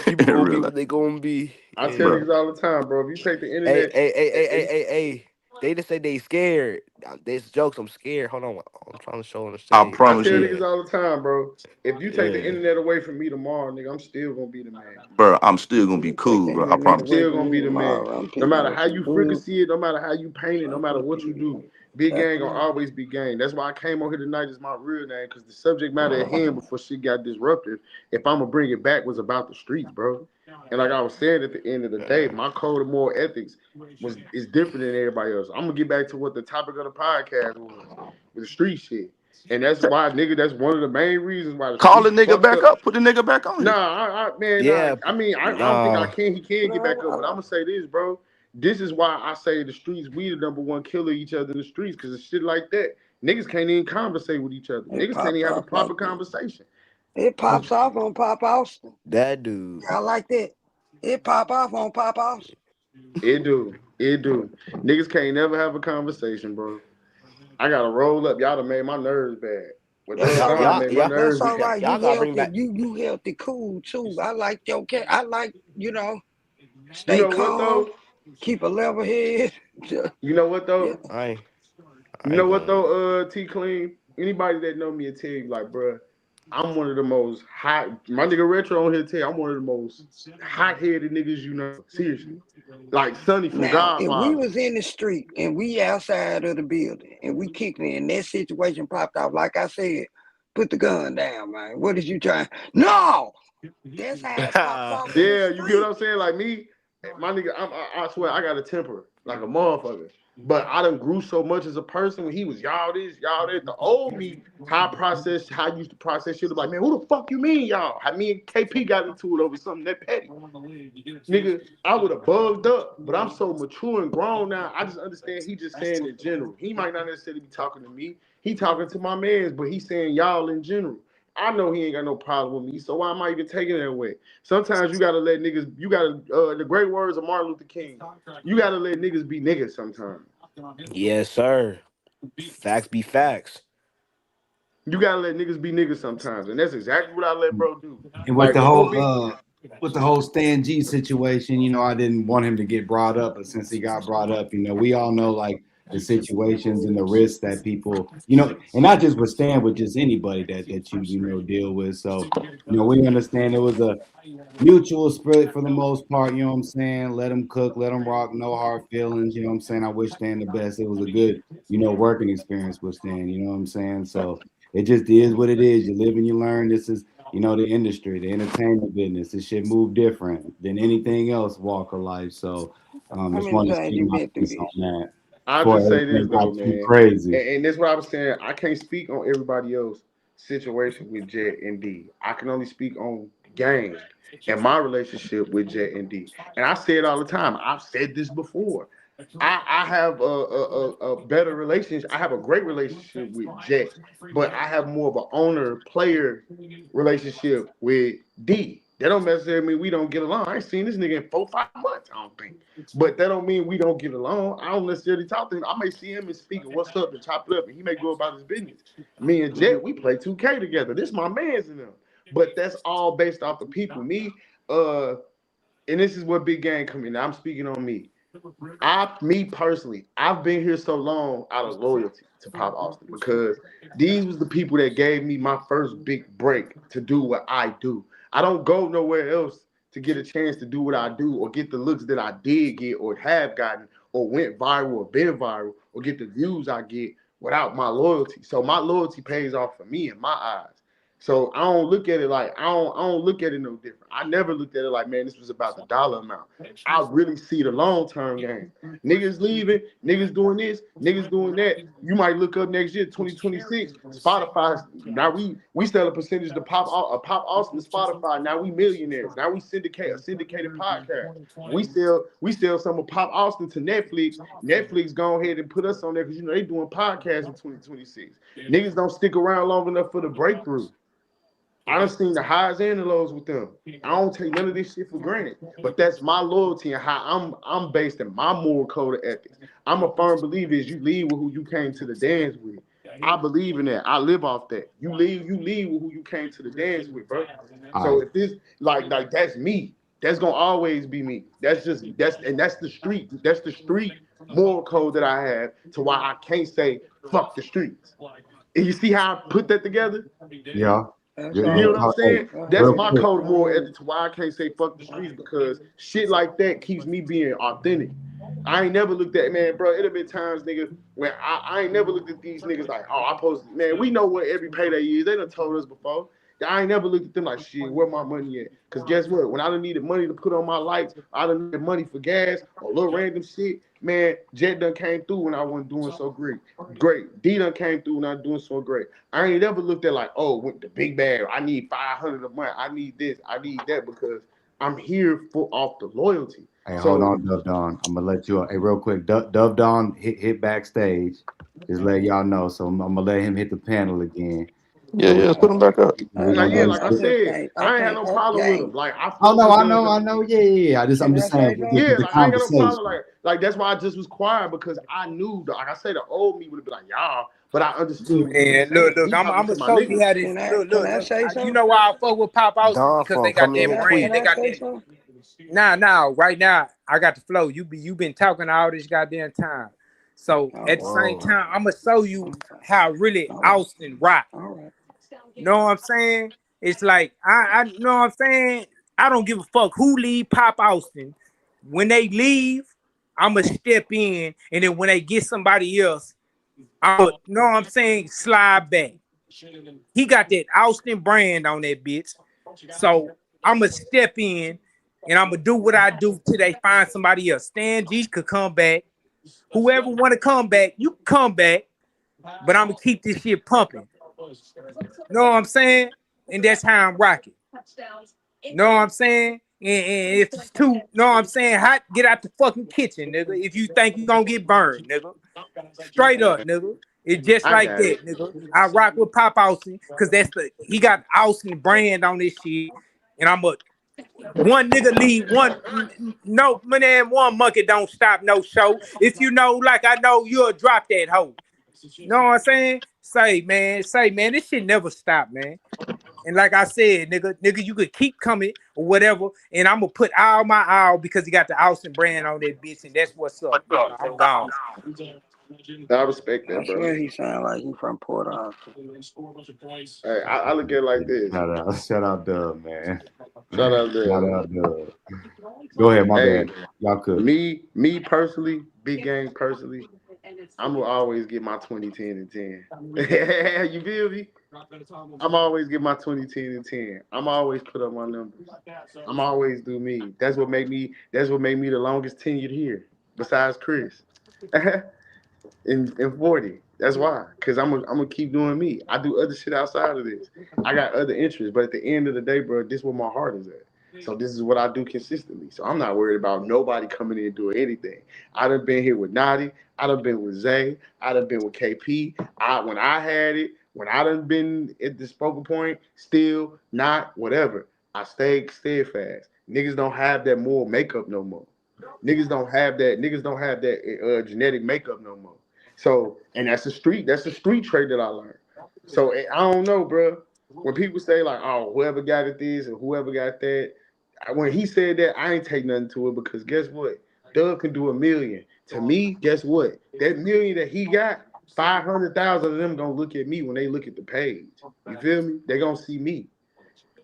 People gonna be what they gonna be. I tell niggas all the time, bro. If you take the internet, hey. They just say they scared. There's jokes. I'm scared. Hold on. I'm trying to show on the stage. I promise you. I tell niggas all the time, bro. If you take the internet away from me tomorrow, nigga, I'm still gonna be the man. Bro, I'm still gonna be cool, bro. I promise. I'm still gonna be the man. No matter how you freaking see it, no matter how you paint it, no matter what you do, Big Gang gonna always be gang. That's why I came on here tonight is my real name, because the subject matter at hand before shit got disrupted, if I'm gonna bring it back, was about the streets, bro. And like I was saying at the end of the day, my code of moral ethics is different than everybody else. I'm gonna get back to what the topic of the podcast was, with the street shit. And that's why, nigga, that's one of the main reasons why. Call the nigga back up. Put the nigga back on. Nah, man. Yeah. I don't think I can. He can get back up. But I'm gonna say this, bro. This is why I say the streets, we the number one killer each other in the streets, because it's shit like that. Niggas can't even conversate with each other. Niggas can't even have a proper conversation. It pops off on Pop Austin. That dude. I like that. It pop off on Pop Austin. It do. Niggas can't never have a conversation, bro. I gotta roll up. Y'all done made my nerves bad. That's all right. Y'all gotta bring back. You healthy, cool too. I like your cat. I like, stay calm. Keep a level head. You know what though? Yeah. T Clean. Anybody that know me will tell you, like, bro, I'm one of the most hot. My nigga Retro on here tell you, I'm one of the most hot-headed niggas you know. Seriously, like Sonny from Godfather. If we was in the street and we outside of the building and we kicking in, that situation popped off. Like I said, put the gun down, man. What is you trying? No, that's how it pops off. Yeah, you get what I'm saying? Like me, my nigga, I swear I got a temper like a motherfucker. But I done grew so much as a person when he was y'all this, y'all that. The old me, how I used to process shit. Like, man, who the fuck you mean, y'all? How me and KP got into it over something that petty. Nigga, I would have bugged up, but I'm so mature and grown now. I just understand he just saying in general. He might not necessarily be talking to me. He talking to my mans, but he saying y'all in general. I know he ain't got no problem with me, so why am I even taking it away? Sometimes you gotta let niggas, the great words of Martin Luther King, you gotta let niggas be niggas sometimes. Yes, sir. Facts be facts. You gotta let niggas be niggas sometimes, and that's exactly what I let bro do. And with the whole Stan G situation, you know, I didn't want him to get brought up, but since he got brought up, you know, we all know like the situations and the risks that people, you know, and not just with Stan, but just anybody that you know deal with. So, you know, we understand it was a mutual spirit for the most part, you know what I'm saying? Let him cook, let him rock, no hard feelings, you know what I'm saying? I wish Stan the best. It was a good, you know, working experience with Stan, you know what I'm saying? So it just is what it is. You live and you learn. This is, you know, the industry, the entertainment business. This shit move different than anything else walk of life. So just want to see my piece on that. I'll just say this though, man. Crazy. And that's what I was saying. I can't speak on everybody else's situation with Jet and D. I can only speak on games and my relationship with Jet and D. And I say it all the time. I've said this before. I have a better relationship. I have a great relationship with Jet, but I have more of an owner-player relationship with D. That don't necessarily mean we don't get along. I ain't seen this nigga in 4-5 months, I don't think. But that don't mean we don't get along. I don't necessarily talk to him. I may see him and speak and what's up and chop it up, and he may go about his business. Me and Jet, we play 2K together. This my man's in them. But that's all based off the people. Me, and this is what Big Gang come in. I'm speaking on me. Me personally, I've been here so long out of loyalty to Pop Austin because these was the people that gave me my first big break to do what I do. I don't go nowhere else to get a chance to do what I do or get the looks that I did get or have gotten or went viral or been viral or get the views I get without my loyalty. So my loyalty pays off for me in my eyes. So I don't look at it like I don't look at it no different. I never looked at it like, man, this was about the dollar amount. I really see the long-term game. Niggas leaving, niggas doing this, niggas doing that. You might look up next year, 2026, Spotify. Now we sell a percentage to Pop Austin to Spotify. Now we millionaires. Now we syndicated podcast. We sell some of Pop Austin to Netflix. Netflix go ahead and put us on there because you know they doing podcasts in 2026. Niggas don't stick around long enough for the breakthrough. I done seen the highs and the lows with them. I don't take none of this shit for granted. But that's my loyalty and how I'm based in my moral code of ethics. I'm a firm believer is you leave with who you came to the dance with. I believe in that. I live off that. You leave with who you came to the dance with, bro. So if this like that's me. That's gonna always be me. That's the street. That's the street moral code that I have to why I can't say fuck the streets. And you see how I put that together? Yeah. You know what I'm saying? That's my code of moral ethics to why I can't say fuck the streets because shit like that keeps me being authentic. I ain't never looked at, man, bro, it'll been times, nigga, when I ain't never looked at these niggas like, oh, I posted, man, we know what every payday is. They done told us before. I ain't never looked at them like, shit, where my money at? Because guess what? When I done needed money to put on my lights, I done needed money for gas or little random shit, man, Jet done came through when I wasn't doing so great. D done came through when I was doing so great. I ain't never looked at like, oh, with the big bag, I need 500 a month. I need this, I need that because I'm here for off the loyalty. Hey, hold on, Dove Don. I'm gonna let you. Hey, real quick, Dove Don hit backstage. Just let y'all know. So I'm gonna let him hit the panel again. Yeah, put him back up. Like I said, I ain't had no problem with him. Like I know. Yeah. I'm just saying. Yeah, like, I ain't got no problem. Like that's why I just was quiet because I knew, like I said, the old me would have been like y'all, but I understood. And look, I'm gonna show you how this. Look. You know why I fuck with Pop Austin because they got that brand. They got that. Now, right now, I got the flow. You been talking all this goddamn time. So at the same time, I'm gonna show you how really Austin rock. Know what I'm saying? It's like I know what I'm saying. I don't give a fuck who leave Pop Austin. When they leave, I'ma step in, and then when they get somebody else, I'ma know what I'm saying, slide back. He got that Austin brand on that bitch. So I'ma step in and I'm gonna do what I do till they find somebody else. Stan G could come back. Whoever want to come back, you can come back. But I'm gonna keep this shit pumping. Know what I'm saying? And that's how I'm rocking. Know what I'm saying? And if it's too, know what I'm saying? Hot, get out the fucking kitchen, nigga. If you think you gonna get burned, nigga. Straight up, nigga. It's just like that, nigga. I rock with Pop Austin because he got Austin brand on this shit. And I'm one nigga leave one monkey don't stop no show. If you know, like I know, you'll drop that hoe. You know what I'm saying? Say, man, this shit never stop, man. And like I said, nigga, you could keep coming or whatever, and I'm gonna put all my all because he got the Austin brand on that bitch, and that's what's up. I'm gone. I respect that, I bro. swear he sound like he from Port Arthur. Hey, I look at it like this. Shout out, Dub, man. Shout out, Dub. Go ahead, my bad. Y'all could. Me personally, Big Gang personally, I'm gonna always get my 20, 10, and 10. You feel me? I'm always get my 20, 10, and 10. I'm always put up my numbers. I'm always do me. That's what made me the longest tenured here, besides Chris. in 40. That's why. Cause I'm gonna keep doing me. I do other shit outside of this. I got other interests, but at the end of the day, bro, this is where my heart is at. So this is what I do consistently. So I'm not worried about nobody coming in and doing anything. I done been here with Nadi. I done been with Zay. I done been with KP. When I had it, when I done been at the spoken point, still, not, whatever, I stayed steadfast. Niggas don't have that moral makeup no more. Niggas don't have that genetic makeup no more. So, and that's a street trait that I learned. So I don't know, bro. When people say like, oh, whoever got it this and whoever got that, when he said that, I ain't take nothing to it because guess what? Doug can do 1 million. To me, guess what? That million that he got, 500,000 of them gonna look at me when they look at the page. You feel me? They gonna see me.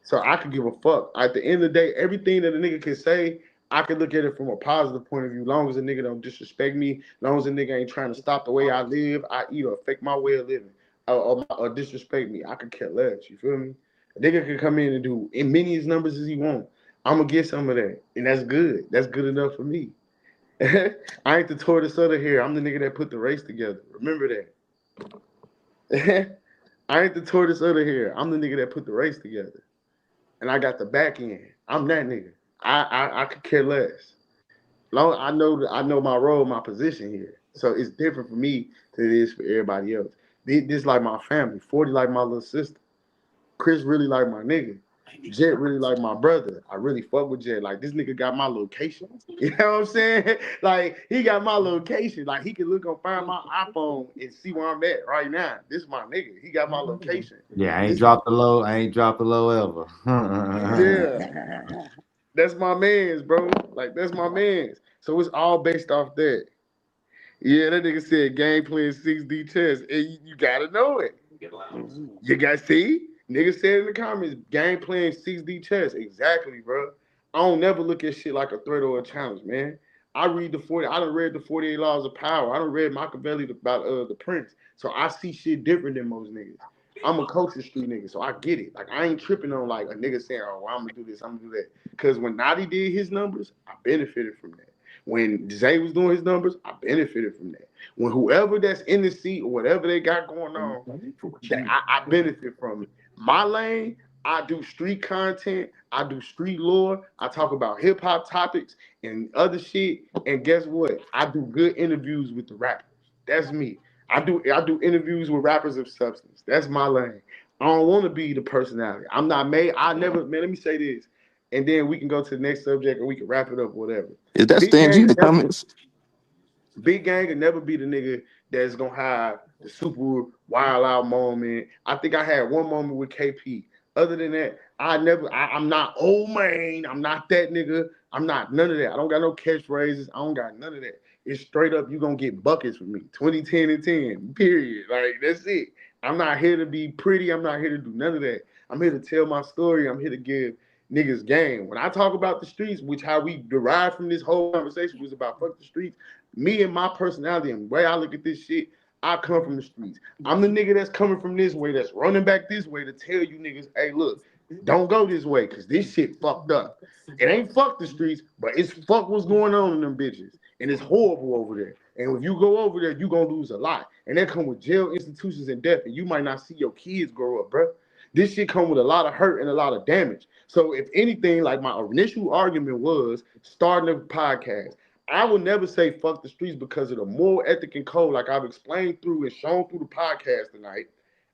So I could give a fuck. At the end of the day, everything that a nigga can say, I can look at it from a positive point of view. As long as a nigga don't disrespect me, as long as a nigga ain't trying to stop the way I live, I either affect my way of living or disrespect me. I could care less. You feel me? A nigga can come in and do as many numbers as he want. I'm gonna get some of that, and that's good. That's good enough for me. I ain't the tortoise of the hair. I'm the nigga that put the race together. Remember that. I ain't the tortoise of the hair. I'm the nigga that put the race together, and I got the back end. I'm that nigga. I could care less. I know my role, my position here. So it's different for me than it is for everybody else. This like my family. 40 like my little sister. Chris really like my nigga. Jet really like my brother. I really fuck with Jet. Like this nigga got my location. You know what I'm saying? Like he got my location. Like he can find my iPhone and see where I'm at right now. This is my nigga. He got my location. Yeah, I ain't dropped the low ever. Yeah. That's my man's, bro. Like that's my man's. So it's all based off that. Yeah, that nigga said game playing 6D chess, and you gotta know it. You gotta see. Nigga said in the comments, game playing 6D chess. Exactly, bro. I don't never look at shit like a threat or a challenge, man. I done read the 48 Laws of Power. I done read Machiavelli about the Prince. So I see shit different than most niggas. I'm a culture street nigga, so I get it. Like I ain't tripping on like a nigga saying, oh, I'm gonna do this, I'm gonna do that. Because when Nadi did his numbers, I benefited from that. When Zay was doing his numbers, I benefited from that. When whoever that's in the seat or whatever they got going on, I benefit from it. My lane, I do street content, I do street lore, I talk about hip hop topics and other shit. And guess what? I do good interviews with the rappers. That's me. I do interviews with rappers of substance. That's my lane. I don't want to be the personality. I'm not made. Man, let me say this. And then we can go to the next subject and we can wrap it up, whatever. Is that Stan G the comments? Big Gang can never be the nigga that's gonna have the super wild out moment. I think I had one moment with KP. Other than that, I'm not old man. I'm not that nigga. I'm not none of that. I don't got no catchphrases. I don't got none of that. It's straight up, you gonna get buckets from me. 20, 10, and 10. Period. Like that's it. I'm not here to be pretty. I'm not here to do none of that. I'm here to tell my story. I'm here to give niggas game. When I talk about the streets, which how we derived from this whole conversation was about fuck the streets, me and my personality and the way I look at this shit, I come from the streets. I'm the nigga that's coming from this way, that's running back this way to tell you niggas, hey, look, don't go this way, because this shit fucked up. It ain't fuck the streets, but it's fuck what's going on in them bitches. And it's horrible over there. And if you go over there, you gonna lose a lot. And that come with jail, institutions, and death, and you might not see your kids grow up, bro. This shit come with a lot of hurt and a lot of damage. So if anything, like my initial argument was starting a podcast, I would never say fuck the streets because of the moral ethic and code, like I've explained through and shown through the podcast tonight.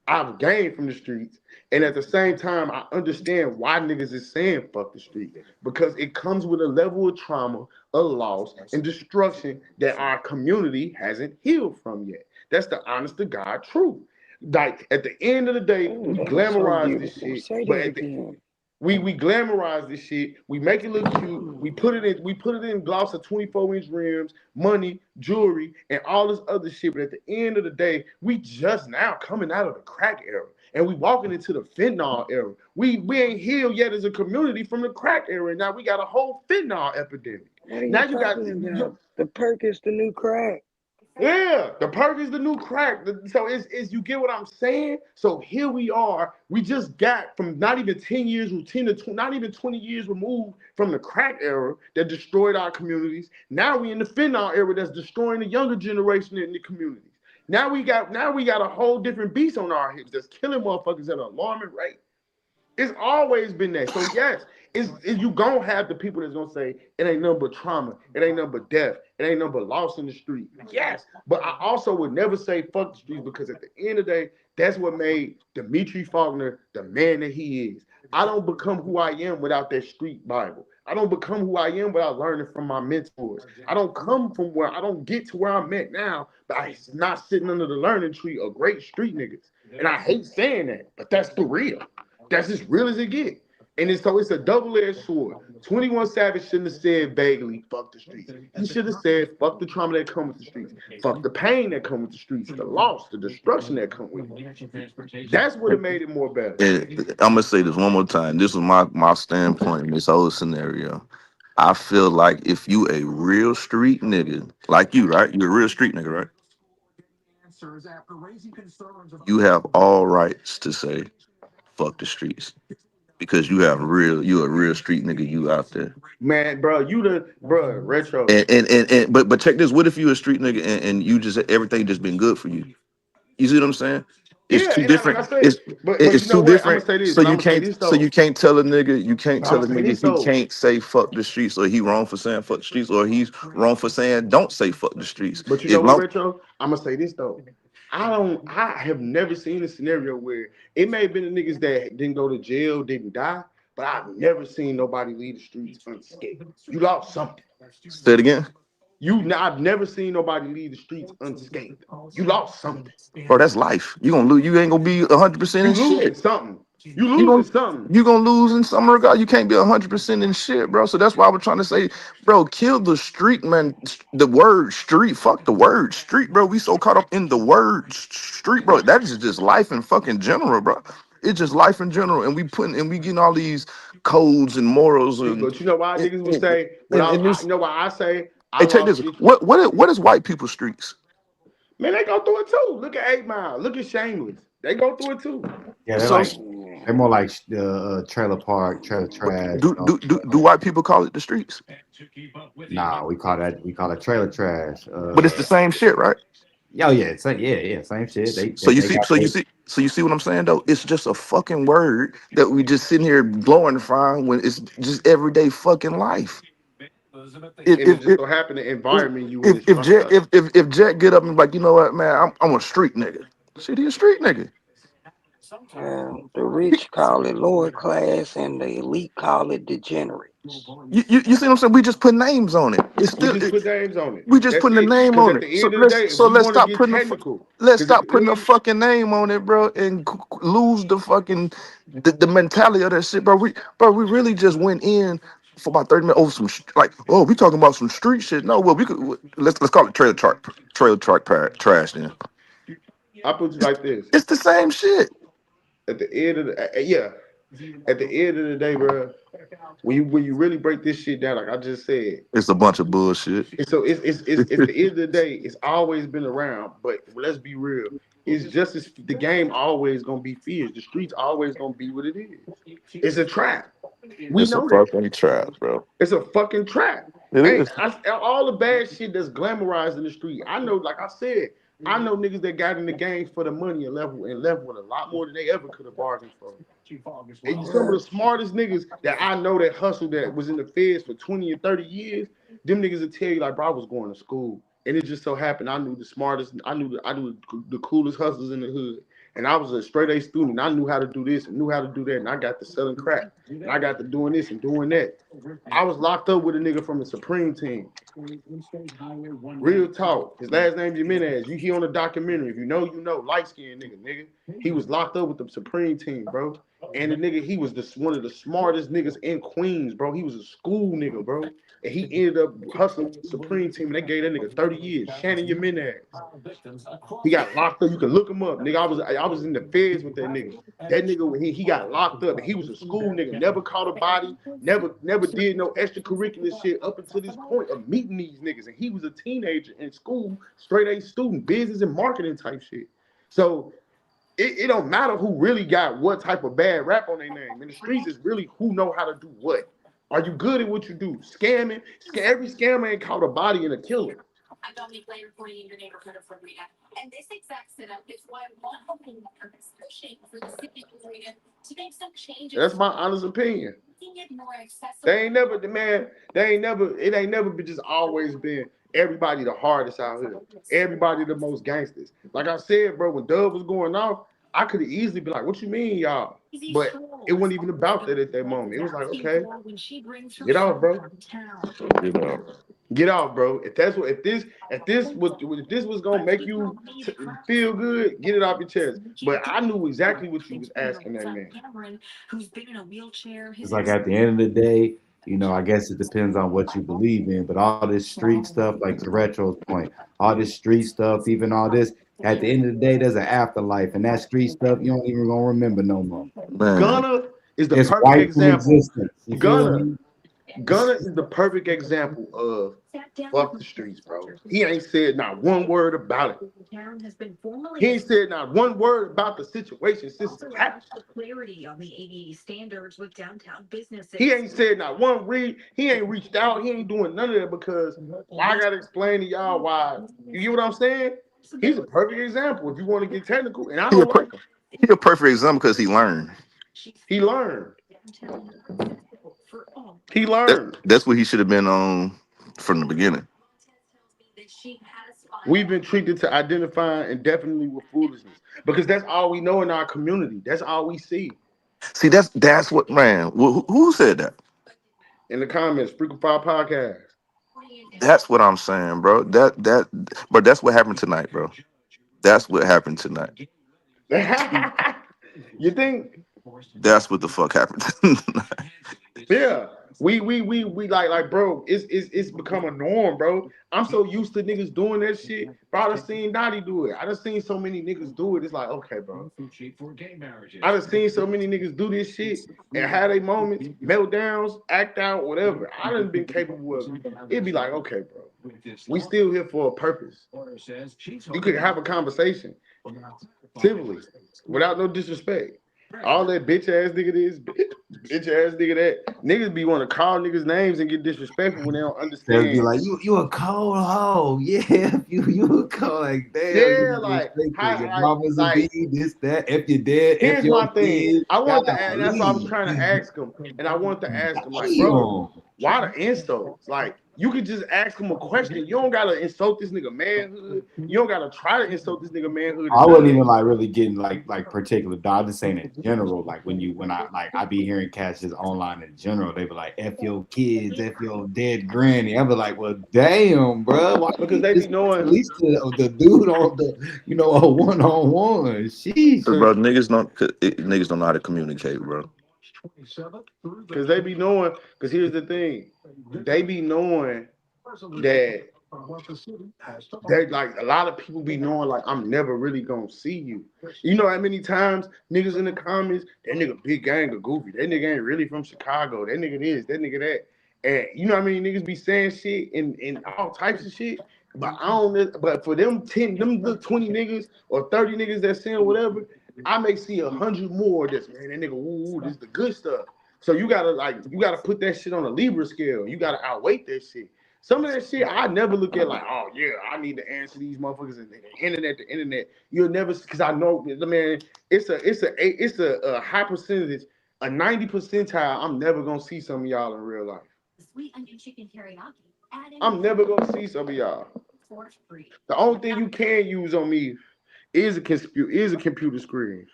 I've gained from the streets. And at the same time, I understand why niggas is saying fuck the street. Because it comes with a level of trauma, a loss, and destruction that our community hasn't healed from yet. That's the honest to God truth. Like at the end of the day, we glamorize this shit, but at the we glamorize this shit. We make it look cute. We put it in gloss of 24-inch rims, money, jewelry, and all this other shit. But at the end of the day, we just now coming out of the crack era. And we walking into the fentanyl era. We ain't healed yet as a community from the crack era. And now we got a whole fentanyl epidemic. Now you got the perk is the new crack. Yeah, the perk is the new crack. So it's you get what I'm saying? So here we are. We just got from not even 10 years, not even 20 years removed from the crack era that destroyed our communities. Now we in the fentanyl era that's destroying the younger generation in the communities. Now we got a whole different beast on our hips that's killing motherfuckers at an alarming rate. It's always been that. So yes, is you gonna have the people that's gonna say it ain't nothing but trauma, it ain't nothing but death, it ain't nothing but loss in the street. Yes, but I also would never say fuck the streets because at the end of the day, that's what made Dimitri Faulkner the man that he is. I don't become who I am without that street Bible. I don't become who I am without learning from my mentors. I don't get to where I'm at now, but I'm not sitting under the learning tree of great street niggas. And I hate saying that, but that's the real. That's as real as it gets. And it's a double-edged sword. 21 Savage shouldn't have said vaguely, fuck the streets. He should have said, fuck the trauma that comes with the streets. Fuck the pain that comes with the streets, the loss, the destruction that comes with it. That's what it made it more better. And I'm gonna say this one more time. This is my standpoint in this whole scenario. I feel like if you a real street nigga, like you, right? You're a real street nigga, right? You have all rights to say, fuck the streets. Because you a real street nigga, you out there. Man, bro, retro. But check this. What if you a street nigga and you just everything just been good for you? You see what I'm saying? It's too different. It's too different. So you can't tell a nigga he can't say fuck the streets, or he wrong for saying fuck the streets, or he's wrong for saying don't say fuck the streets. But you know what, retro? I'm gonna say this though. I have never seen a scenario where it may have been the niggas that didn't go to jail, didn't die, but I've never seen nobody leave the streets unscathed. You lost something. Say it again. I've never seen nobody leave the streets unscathed. You lost something. Bro, that's life. You gonna lose. You ain't gonna be 100% in shit. Something. You losing something. You gonna lose in some regard. You can't be 100% in shit, bro. So that's why I was trying to say, bro, kill the street, man. The word street, fuck the word street, bro. We so caught up in the word street, bro. That is just life in fucking general, bro. It's just life in general, and we getting all these codes and morals. But you know why niggas will say? You know why I say? Hey, check this. What is white people streets? Man, they go through it too. Look at 8 Mile. Look at Shameless. They go through it too. Yeah, they're more like trailer park, trailer trash. Do white people call it the streets? Nah, we call it trailer trash. But it's the same shit, right? Oh yeah, same shit. So you see what I'm saying though? It's just a fucking word that we just sitting here glorifying when it's just everyday fucking life. It just so happen the environment you in. If Jack get up and be like, you know what, man, I'm a street nigga. Shit, he a street nigga. The rich call it lower class, and the elite call it degenerates. You see what I'm saying? We just put names on it. It's still we just put names on it. We just putting the name on it. So let's stop putting a fucking name on it, bro, and lose the fucking the mentality of that shit, bro. We really just went in for about 30 minutes over some we talking about some street shit. No, well, we could let's call it trailer truck trash then. I put you like this. It's the same shit. At the end of the day, bro, when you really break this shit down, like I just said, it's a bunch of bullshit. And so it's at the end of the day, it's always been around. But let's be real, it's just as the game always gonna be fierce. The streets always gonna be what it is. It's a trap. It's a fucking trap, bro. It's a fucking trap. It is. All the bad shit that's glamorized in the street. I know, like I said, I know niggas that got in the game for the money and left with a lot more than they ever could have bargained for. And some of the smartest niggas that I know that hustled that was in the feds for 20 and 30 years, them niggas will tell you like, bro, I was going to school. And it just so happened I knew the smartest, I knew the coolest hustlers in the hood. And I was a straight A student. I knew how to do this and knew how to do that. And I got to selling crack. And I got to doing this and doing that. I was locked up with a nigga from the Supreme team. Real talk. His last name Jimenez. You hear on the documentary. If you know, you know. Light skinned nigga. He was locked up with the Supreme team, bro. And the nigga, he was one of the smartest niggas in Queens, bro. He was a school nigga, bro. And he ended up hustling with the Supreme team, and they gave that nigga 30 years. Shannon Jimenez. He got locked up. You can look him up, nigga. I was in the feds with that nigga. That nigga, he got locked up, and he was a school nigga. Never caught a body. Never did no extracurricular shit up until this point of meeting these niggas. And he was a teenager in school, straight A student, business and marketing type shit. So it don't matter who really got what type of bad rap on their name. In the streets, is really who know how to do what. Are you good at what you do? Scamming. Every scammer ain't caught a body and a killer. I'm Dominique Blair reporting in your neighborhood of Florida. And this exact setup is why one hoping that is pushing for the city of Florida to make some changes. That's my honest opinion. It ain't never been just always been everybody the hardest out here. Everybody the most gangsters. Like I said, bro, when Dub was going off, I could have easily been like, what you mean, y'all? But it wasn't even about that at that moment. It was like, okay, get off, bro. Get off, bro. If this was gonna make you feel good, get it off your chest. But I knew exactly what you was asking that man. It's like at the end of the day, you know, I guess it depends on what you believe in. But all this street stuff, like to Retro's point, all this street stuff, even all this. At the end of the day, there's an afterlife, and that street stuff you don't even gonna remember no more. Gunna is the perfect example. Gunna is the perfect example of fuck the streets, bro. He ain't said not one word about it. He ain't said not one word about the situation since it happened. He ain't said not one read. He ain't reached out. He ain't doing none of that because I gotta explain to y'all why. You get what I'm saying? He's a perfect example if you want to get technical, and I don't like him. He's a perfect example because he learned. He learned. He learned. That's what he should have been on from the beginning. We've been treated to identifying indefinitely with foolishness because that's all we know in our community. That's all we see. See, that's what, man. Who said that? In the comments, Frequent Fire Podcast. That's what I'm saying, bro. But that's what happened tonight, bro. That's what happened tonight. You think? That's what the fuck happened tonight. Yeah. We like bro, it's become a norm, bro. I'm so used to niggas doing that shit. Bro, I done seen Dottie do it. I done seen so many niggas do it. It's like, okay, bro. I done seen so many niggas do this shit and have their moments, meltdowns, act out, whatever. I done been capable of it. It'd be like, okay, bro. We still here for a purpose. You could have a conversation civilly, without no disrespect. All that bitch ass nigga this, bitch ass nigga that. Niggas be want to call niggas names and get disrespectful when they don't understand. They'll be like, you a cold hoe. Yeah, you a cold, like, damn. Yeah, like, your mama's like, a bee, this, that. If you're dead, here's my thing. I want to ask, that's what I was trying to ask him. And I want to ask him, like, bro, why the insults? Like, you could just ask him a question. You don't gotta insult this nigga manhood. You don't gotta try to insult this nigga manhood. I wasn't even like really getting like particular. I'm just saying in general. Like when I be hearing cats just online in general, they be like, "F your kids, F your dead granny." I be like, "Well, damn, bro." Why? Because they be knowing at least the dude on the a one-on-one. Sheesh. Bro, niggas don't know how to communicate, bro. Because they be knowing. Because here's the thing. They be knowing that they like a lot of people be knowing like I'm never really gonna see you. You know how many times niggas in the comments, that nigga big gang or goofy, that nigga ain't really from Chicago, that nigga this, that nigga that. And you know how many niggas be saying shit and all types of shit. But but for them 20 niggas or 30 niggas that saying whatever, I may see 100 more of this, man. That nigga, ooh, this is the good stuff. So you gotta put that shit on a Libra scale. You gotta outweight that shit. Some of that shit I never look at like, oh yeah, I need to answer these motherfuckers and the internet. You'll never, because I know, man, it's a high percentage, a 90 percentile. I'm never gonna see some of y'all in real life. Sweet onion chicken teriyaki. I'm never gonna see some of y'all. The only thing you can use on me is a computer screen.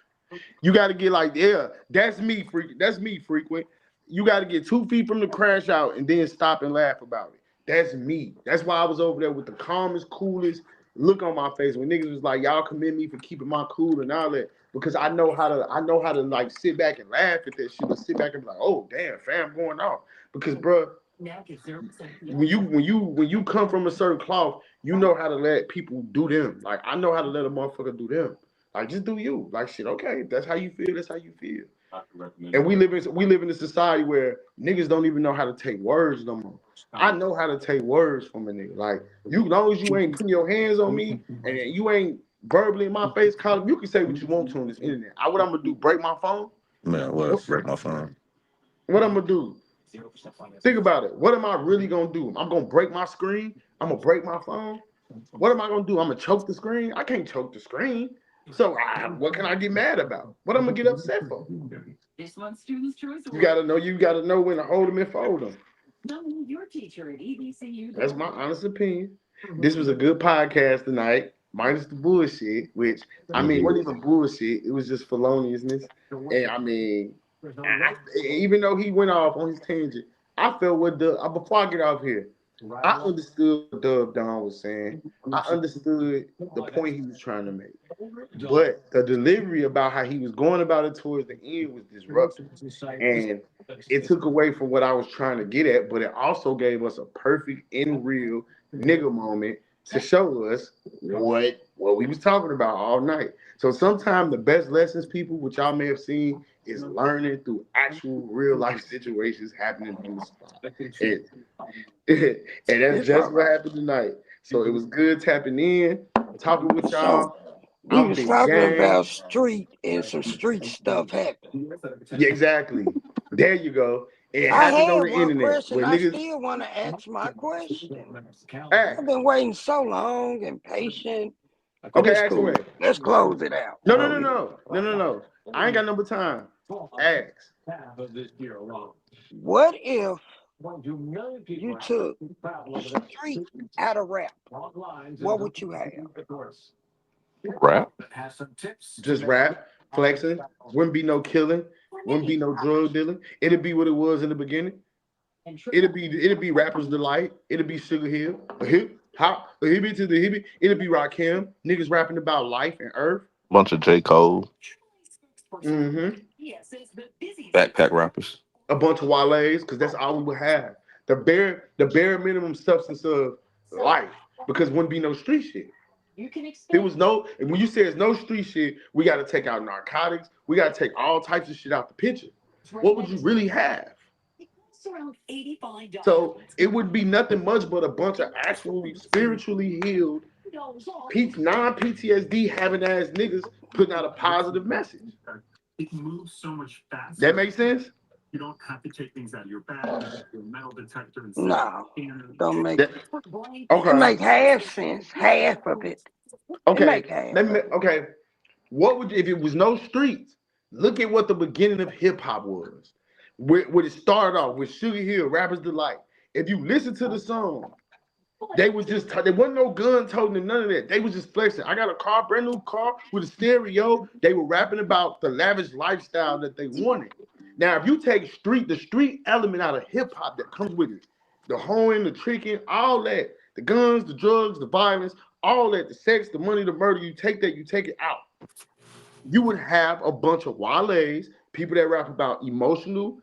You got to get like, yeah, that's me, frequent. You got to get 2 feet from the crash out and then stop and laugh about it. That's me. That's why I was over there with the calmest, coolest look on my face when niggas was like, y'all commend me for keeping my cool and all that, because I know how to like sit back and laugh at that shit, but sit back and be like, oh damn, fam going off. Because bro, when you come from a certain cloth, you know how to let people do them. Like I know how to let a motherfucker do them. Like just do you. Like shit, okay, if that's how you feel, that's how you feel. And we live in a society where niggas don't even know how to take words no more. I know how to take words from a nigga. Like you, as long as you ain't putting your hands on me and you ain't verbally in my face, calling, you can say what you want to on this internet. What I'm gonna do? Break my phone? Man, what? Break my phone. What I'm gonna do? Think about it. What am I really gonna do? I'm gonna break my screen. I'm gonna break my phone. What am I gonna do? I'm gonna choke the screen. I can't choke the screen. So what can I get mad about? What I'm gonna get upset for? This month's Students' Choice You gotta know when to hold them and fold them. Your teacher at EBCU. That's my honest opinion. This was a good podcast tonight, minus the bullshit, which I mean wasn't even bullshit. It was just feloniousness. And I mean, even though he went off on his tangent, I felt what before I get off here, I understood what Dub Don was saying. I understood the point he was trying to make. But the delivery about how he was going about it towards the end was disruptive. And it took away from what I was trying to get at, but it also gave us a perfect and real nigga moment to show us what we was talking about all night. So sometimes the best lessons, people, which y'all may have seen, is learning through actual real life situations happening on the spot. And that's just what happened tonight. So it was good tapping in, talking with y'all. We was talking about street and some street stuff happened. Yeah, exactly. There you go. It I happened on had the one internet. question. I still want to ask my question. Ask. I've been waiting so long and patient. Okay, ask away. Let's close it out. No. I ain't got no time. Ask. What if you took street out of rap? What would you have? Rap? Just rap, flexing. Wouldn't be no killing. Wouldn't be no drug dealing. It'd be what it was in the beginning. It'd be Rapper's Delight. It'd be Sugar Hill. A hip hop, a hippie to the hippie. It'd be Rakim. Niggas rapping about life and earth. Bunch of J. Cole. Mm-hmm. Backpack rappers. A bunch of Wale's, because that's all we would have. The bare minimum substance of life, because wouldn't be no street shit. There was no, and when you say there's no street shit, we got to take out narcotics. We got to take all types of shit out the picture. What would you really have? So it would be nothing much but a bunch of actually spiritually healed, non-PTSD having ass niggas putting out a positive message. It moves so much faster. That makes sense? You don't have to take things out of your bag, your metal detector, and no, don't make it. Okay. It make half sense, half of it. Okay. Okay. What would if it was no streets? Look at what the beginning of hip hop was. Where it started off with Sugar Hill, Rapper's Delight. If you listen to the song, they was just there wasn't no gun toting and none of that. They was just flexing. I got a car, brand new car with a stereo. They were rapping about the lavish lifestyle that they wanted. Now, if you take the street element out of hip hop that comes with it, the hoeing, the tricking, all that, the guns, the drugs, the violence, all that, the sex, the money, the murder, you take it out. You would have a bunch of Wale's, people that rap about emotional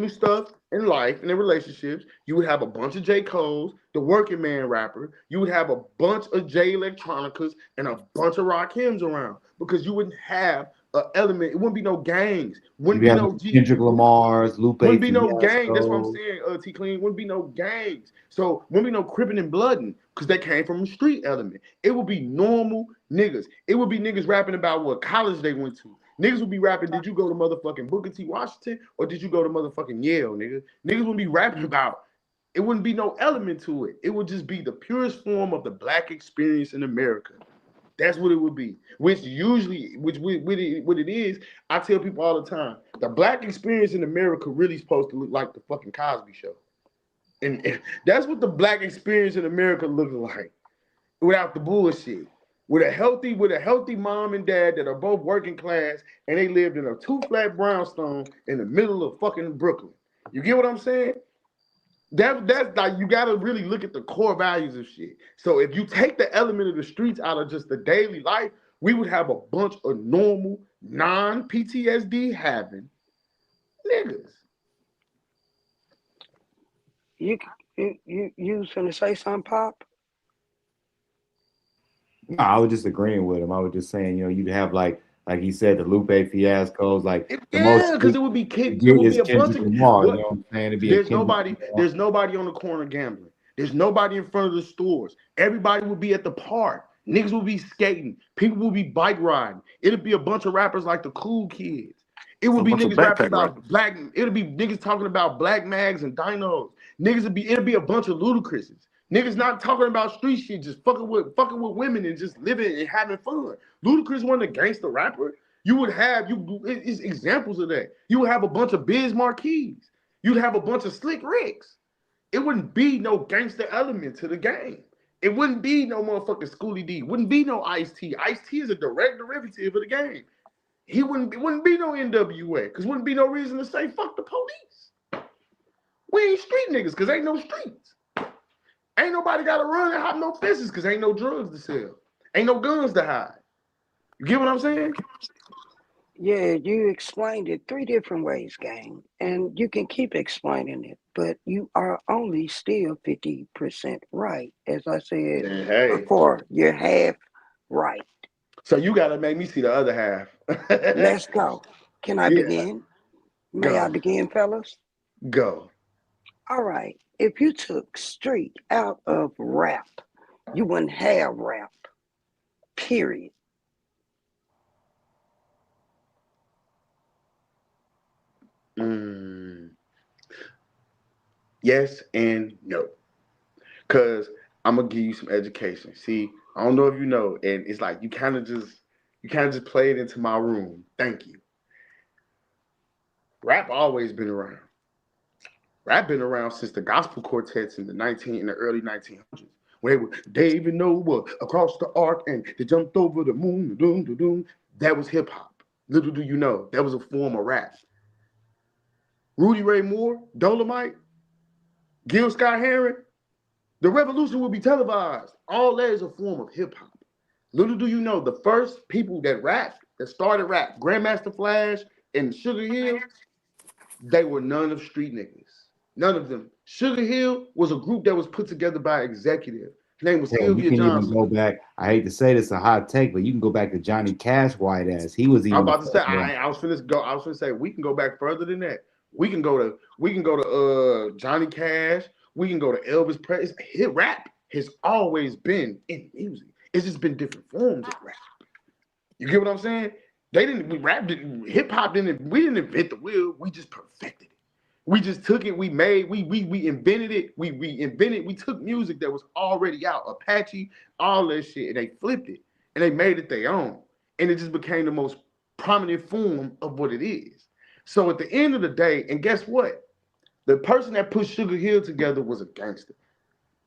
stuff in life and in relationships. You would have a bunch of J. Cole's, the working man rapper. You would have a bunch of J Electronicas and a bunch of Rakims around, because you wouldn't have an element. It wouldn't be no gangs. Wouldn't be no Kendrick Lamar's, Lupe. Wouldn't be no gang. That's what I'm saying. T Clean. Wouldn't be no gangs. So wouldn't be no cripping and blooding, because they came from a street element. It would be normal niggas. It would be niggas rapping about what college they went to. Niggas would be rapping, did you go to motherfucking Booker T. Washington or did you go to motherfucking Yale, nigga? Niggas wouldn't be rapping about, it wouldn't be no element to it. It would just be the purest form of the black experience in America. That's what it would be. What it is, I tell people all the time, the black experience in America really supposed to look like the fucking Cosby Show. And that's what the black experience in America looks like, without the bullshit. with a healthy mom and dad that are both working class, and they lived in a 2-flat brownstone in the middle of fucking Brooklyn. You get what I'm saying? That's like, you gotta really look at the core values of shit. So if you take the element of the streets out of just the daily life, we would have a bunch of normal, non-PTSD having niggas. You was finna say something, Pop? No, I was just agreeing with him. I was just saying, you'd have like he said, the Lupe fiascos, like because it would be kids. It would be a bunch of Lamar, you know what I'm saying? There's nobody on the corner gambling. There's nobody in front of the stores. Everybody would be at the park. Niggas will be skating. People will be bike riding. It'll be a bunch of rappers like the Cool Kids. It would be niggas rapping about black. It'll be niggas talking about black mags and dinos. It'll be a bunch of Ludacris's. Niggas not talking about street shit, just fucking with women and just living and having fun. Ludacris wasn't a gangster rapper. You would have it's examples of that. You would have a bunch of Biz Marquis. You'd have a bunch of Slick Ricks. It wouldn't be no gangster element to the game. It wouldn't be no motherfucking Schoolie D. Wouldn't be no Ice-T. Ice-T is a direct derivative of the game. He wouldn't be no NWA, because wouldn't be no reason to say fuck the police. We ain't street niggas, because ain't no streets. Ain't nobody got to run and hop no fences, because ain't no drugs to sell. Ain't no guns to hide. You get what I'm saying? Yeah, you explained it 3 different ways, gang, and you can keep explaining it, but you are only still 50% right. As I said before, you're half right. So you got to make me see the other half. Let's go. Can I begin? May I begin, fellas? Go. All right. If you took street out of rap, you wouldn't have rap. Period. Yes and no. Because I'm going to give you some education. See, I don't know if you know, and it's like you kind of just played into my room. Thank you. Rap always been around. Rap been around since the gospel quartets in the early 1900s. When they were David Noah across the ark and they jumped over the moon. Doom, doom, doom. That was hip hop. Little do you know, that was a form of rap. Rudy Ray Moore, Dolomite, Gil Scott-Heron, the revolution will be televised. All that is a form of hip hop. Little do you know, the first people that started rap, Grandmaster Flash and Sugar Hill, they were none of street niggas. None of them. Sugar Hill was a group that was put together by an executive. His name was Sylvia Johnson. Even go back. I hate to say this, a hot take, but you can go back to Johnny Cash white ass. He was even. I'm about to say. I was finna say we can go back further than that. We can go to Johnny Cash. We can go to Elvis Presley. Hip rap has always been in music. It's just been different forms of rap. You get what I'm saying? We hip hop we didn't invent the wheel. We just perfected it. We just took it. We invented it. We took music that was already out, Apache, all that shit, and they flipped it and they made it their own. And it just became the most prominent form of what it is. So at the end of the day, and guess what? The person that put Sugar Hill together was a gangster.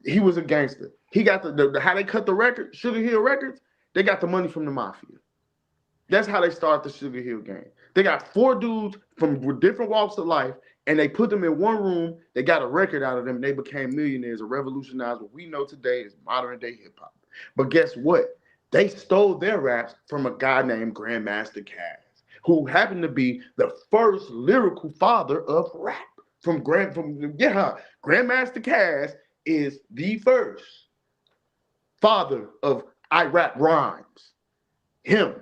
He was a gangster. He got the how they cut the record, Sugar Hill Records, they got the money from the mafia. That's how they started the Sugar Hill game. They got 4 dudes from different walks of life, and they put them in one room. They got a record out of them, and they became millionaires and revolutionized what we know today as modern day hip hop. But guess what? They stole their raps from a guy named Grandmaster Caz, who happened to be the first lyrical father of rap. Grandmaster Caz is the first father of I rap rhymes. Him.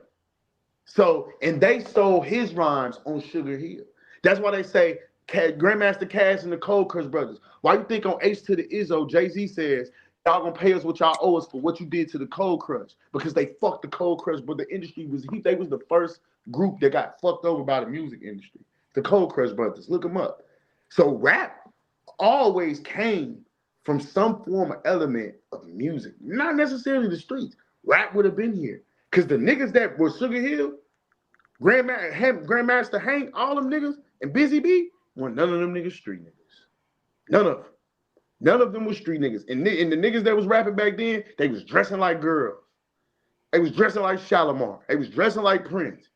So, and they stole his rhymes on Sugar Hill. That's why they say Grandmaster Caz and the Cold Crush Brothers. Why you think on H to the Izzo, Jay-Z says, y'all gonna pay us what y'all owe us for what you did to the Cold Crush? Because they fucked the Cold Crush, but the industry they was the first group that got fucked over by the music industry. The Cold Crush Brothers, look them up. So rap always came from some form of element of music, not necessarily the streets. Rap would have been here. Because the niggas that were Sugar Hill, Grandmaster Hank, all them niggas, and Busy B, none of them niggas street niggas. None of them. None of them was street niggas. And the niggas that was rapping back then, they was dressing like girls. They was dressing like Shalimar. They was dressing like Prince.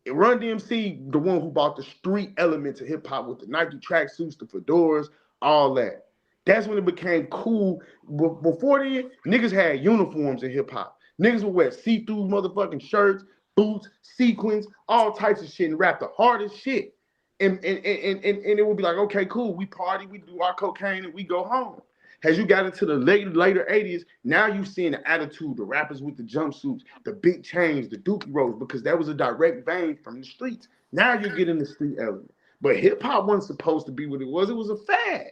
Run DMC, the one who brought the street element to hip hop with the Nike tracksuits, the fedoras, all that. That's when it became cool. Before then, niggas had uniforms in hip hop. Niggas would wear see-through motherfucking shirts, boots, sequins, all types of shit, and rap the hardest shit. And it would be like, okay, cool, we party, we do our cocaine, and we go home. As you got into the later 80s, now you seeing the attitude, the rappers with the jumpsuits, the big chains, the dookie rolls, because that was a direct vein from the streets. Now you're getting the street element. But hip-hop wasn't supposed to be what it was. It was a fad.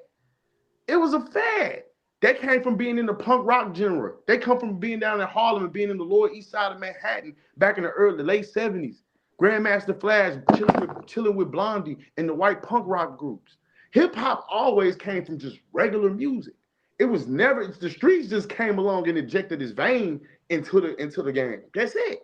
It was a fad. That came from being in the punk rock genre. They come from being down in Harlem and being in the Lower East Side of Manhattan back in the late 70s. Grandmaster Flash chilling with Blondie and the white punk rock groups. Hip-hop always came from just regular music. It was never, the streets just came along and injected this vein into the game. That's it.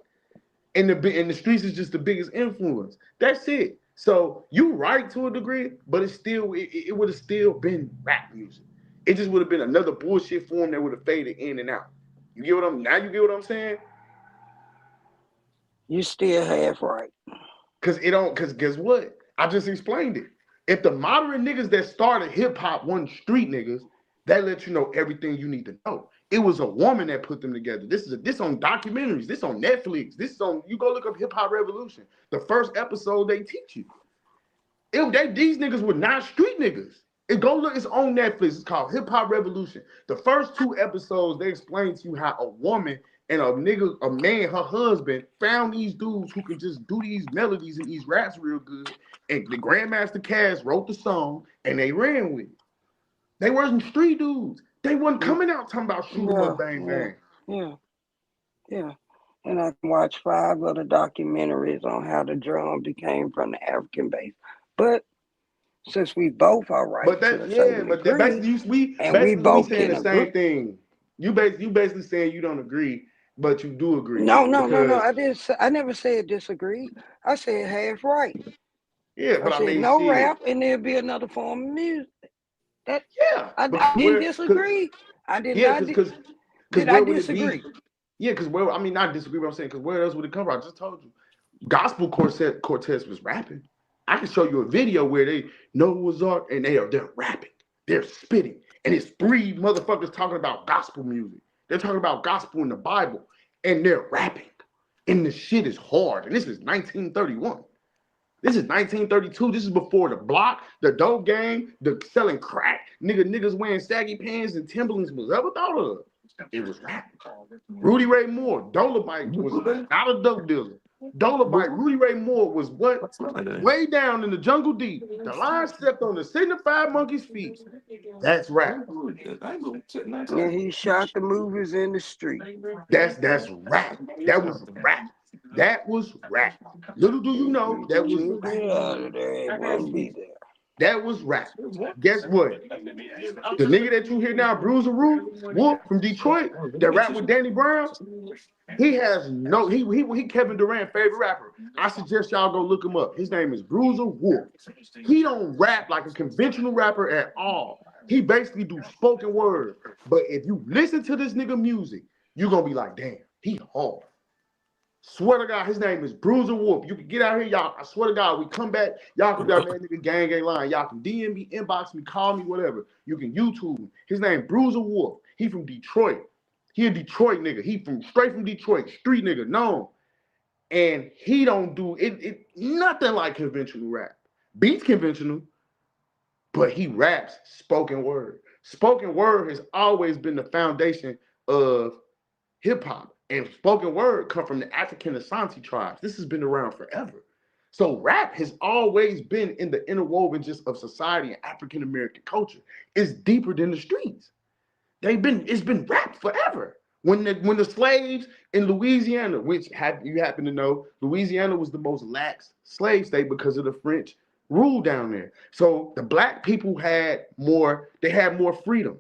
And the streets is just the biggest influence. That's it. So you right to a degree, but it would have still been rap music. It just would have been another bullshit form that would have faded in and out. You get what I'm saying? You still half right. Cause guess what? I just explained it. If the modern niggas that started hip hop weren't street niggas, that lets you know everything you need to know. It was a woman that put them together. This on documentaries. This on Netflix. You go look up Hip Hop Revolution. The first episode they teach you. These niggas were not street niggas. It's on Netflix. It's called Hip Hop Revolution. The first 2 episodes, they explain to you how a woman and a man, her husband, found these dudes who could just do these melodies and these raps real good. And the Grandmaster Caz wrote the song and they ran with it. They wasn't street dudes. They wasn't coming out talking about shoot 'em up, bang, bang. Yeah. And I watched 5 other documentaries on how the drum became from the African base. But since we both are right, but basically we saying the same thing. You basically saying you don't agree, but you do agree. No. I never said disagree. I said half right. Yeah, but I mean, no rap, and there'll be another form of music. I didn't disagree. I did not. Did I disagree? Because not disagree. What I'm saying, because where else would it come from? I just told you, Gospel Quartet was rapping. I can show you a video where they know what's up and they're rapping, they're spitting, and it's 3 motherfuckers talking about gospel music. They're talking about gospel in the Bible, and they're rapping, and the shit is hard. And this is 1931. This is 1932. This is before the block, the dope game, the selling crack. Niggas wearing saggy pants and Timberlands was ever thought of. It was rap. Rudy Ray Moore, Dolomite was not a dope dealer. Dolomite, Rudy Ray Moore was way down in the jungle deep. The lion stepped on the signified monkey's feet. That's rap. Yeah, he shot the movies in the street. That's rap. That was rap. That was rap. Little do you know, that was That was rap. Guess what? The nigga that you hear now, Bruiser Wolf from Detroit, that rap with Danny Brown, he Kevin Durant's favorite rapper. I suggest y'all go look him up. His name is Bruiser Wolf. He don't rap like a conventional rapper at all. He basically do spoken word. But if you listen to this nigga music, you're gonna be like, damn, he hard. Swear to God, his name is Bruiser Wolf. You can get out here, y'all. I swear to God, we come back. Y'all can be out, man, nigga, gang line. Y'all can DM me, inbox me, call me, whatever. You can YouTube me. His name Bruiser Wolf. He from Detroit. He a Detroit nigga. He straight from Detroit, street nigga, known. And he don't do it nothing like conventional rap. Beats conventional, but he raps spoken word. Spoken word has always been the foundation of hip hop. And spoken word come from the African Asante tribes. This has been around forever. So rap has always been in the interwoven just of society and African American culture. It's deeper than the streets. It's been rap forever. When the slaves in Louisiana, which you happen to know, Louisiana was the most lax slave state because of the French rule down there. So the black people had more freedom.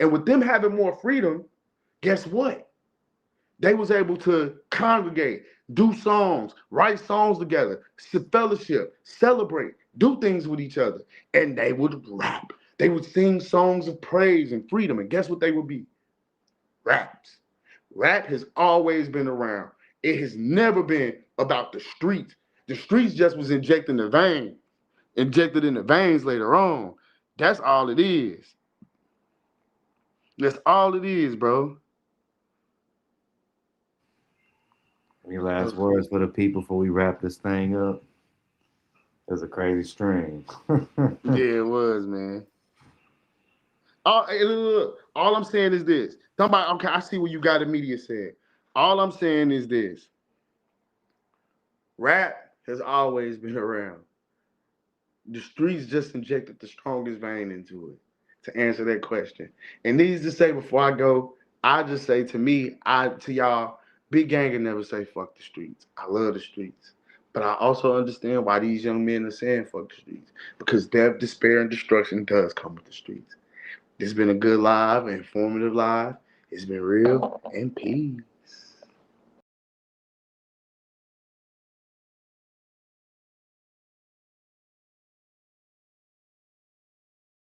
And with them having more freedom, guess what? They was able to congregate, do songs, write songs together, fellowship, celebrate, do things with each other. And they would rap. They would sing songs of praise and freedom. And guess what they would be? Raps. Rap has always been around. It has never been about the streets. The streets just was injected in the veins later on. That's all it is. That's all it is, bro. Any last words for the people before we wrap this thing up? It was a crazy stream. Yeah, it was, man. All I'm saying is this. Somebody, okay, I see what you got immediate said. All I'm saying is this. Rap has always been around. The streets just injected the strongest vein into it to answer that question. And needs to say before I go, I just say to y'all, Big Gang never say fuck the streets. I love the streets. But I also understand why these young men are saying fuck the streets. Because death, despair, and destruction does come with the streets. This has been a good live, informative live. It's been real and peace.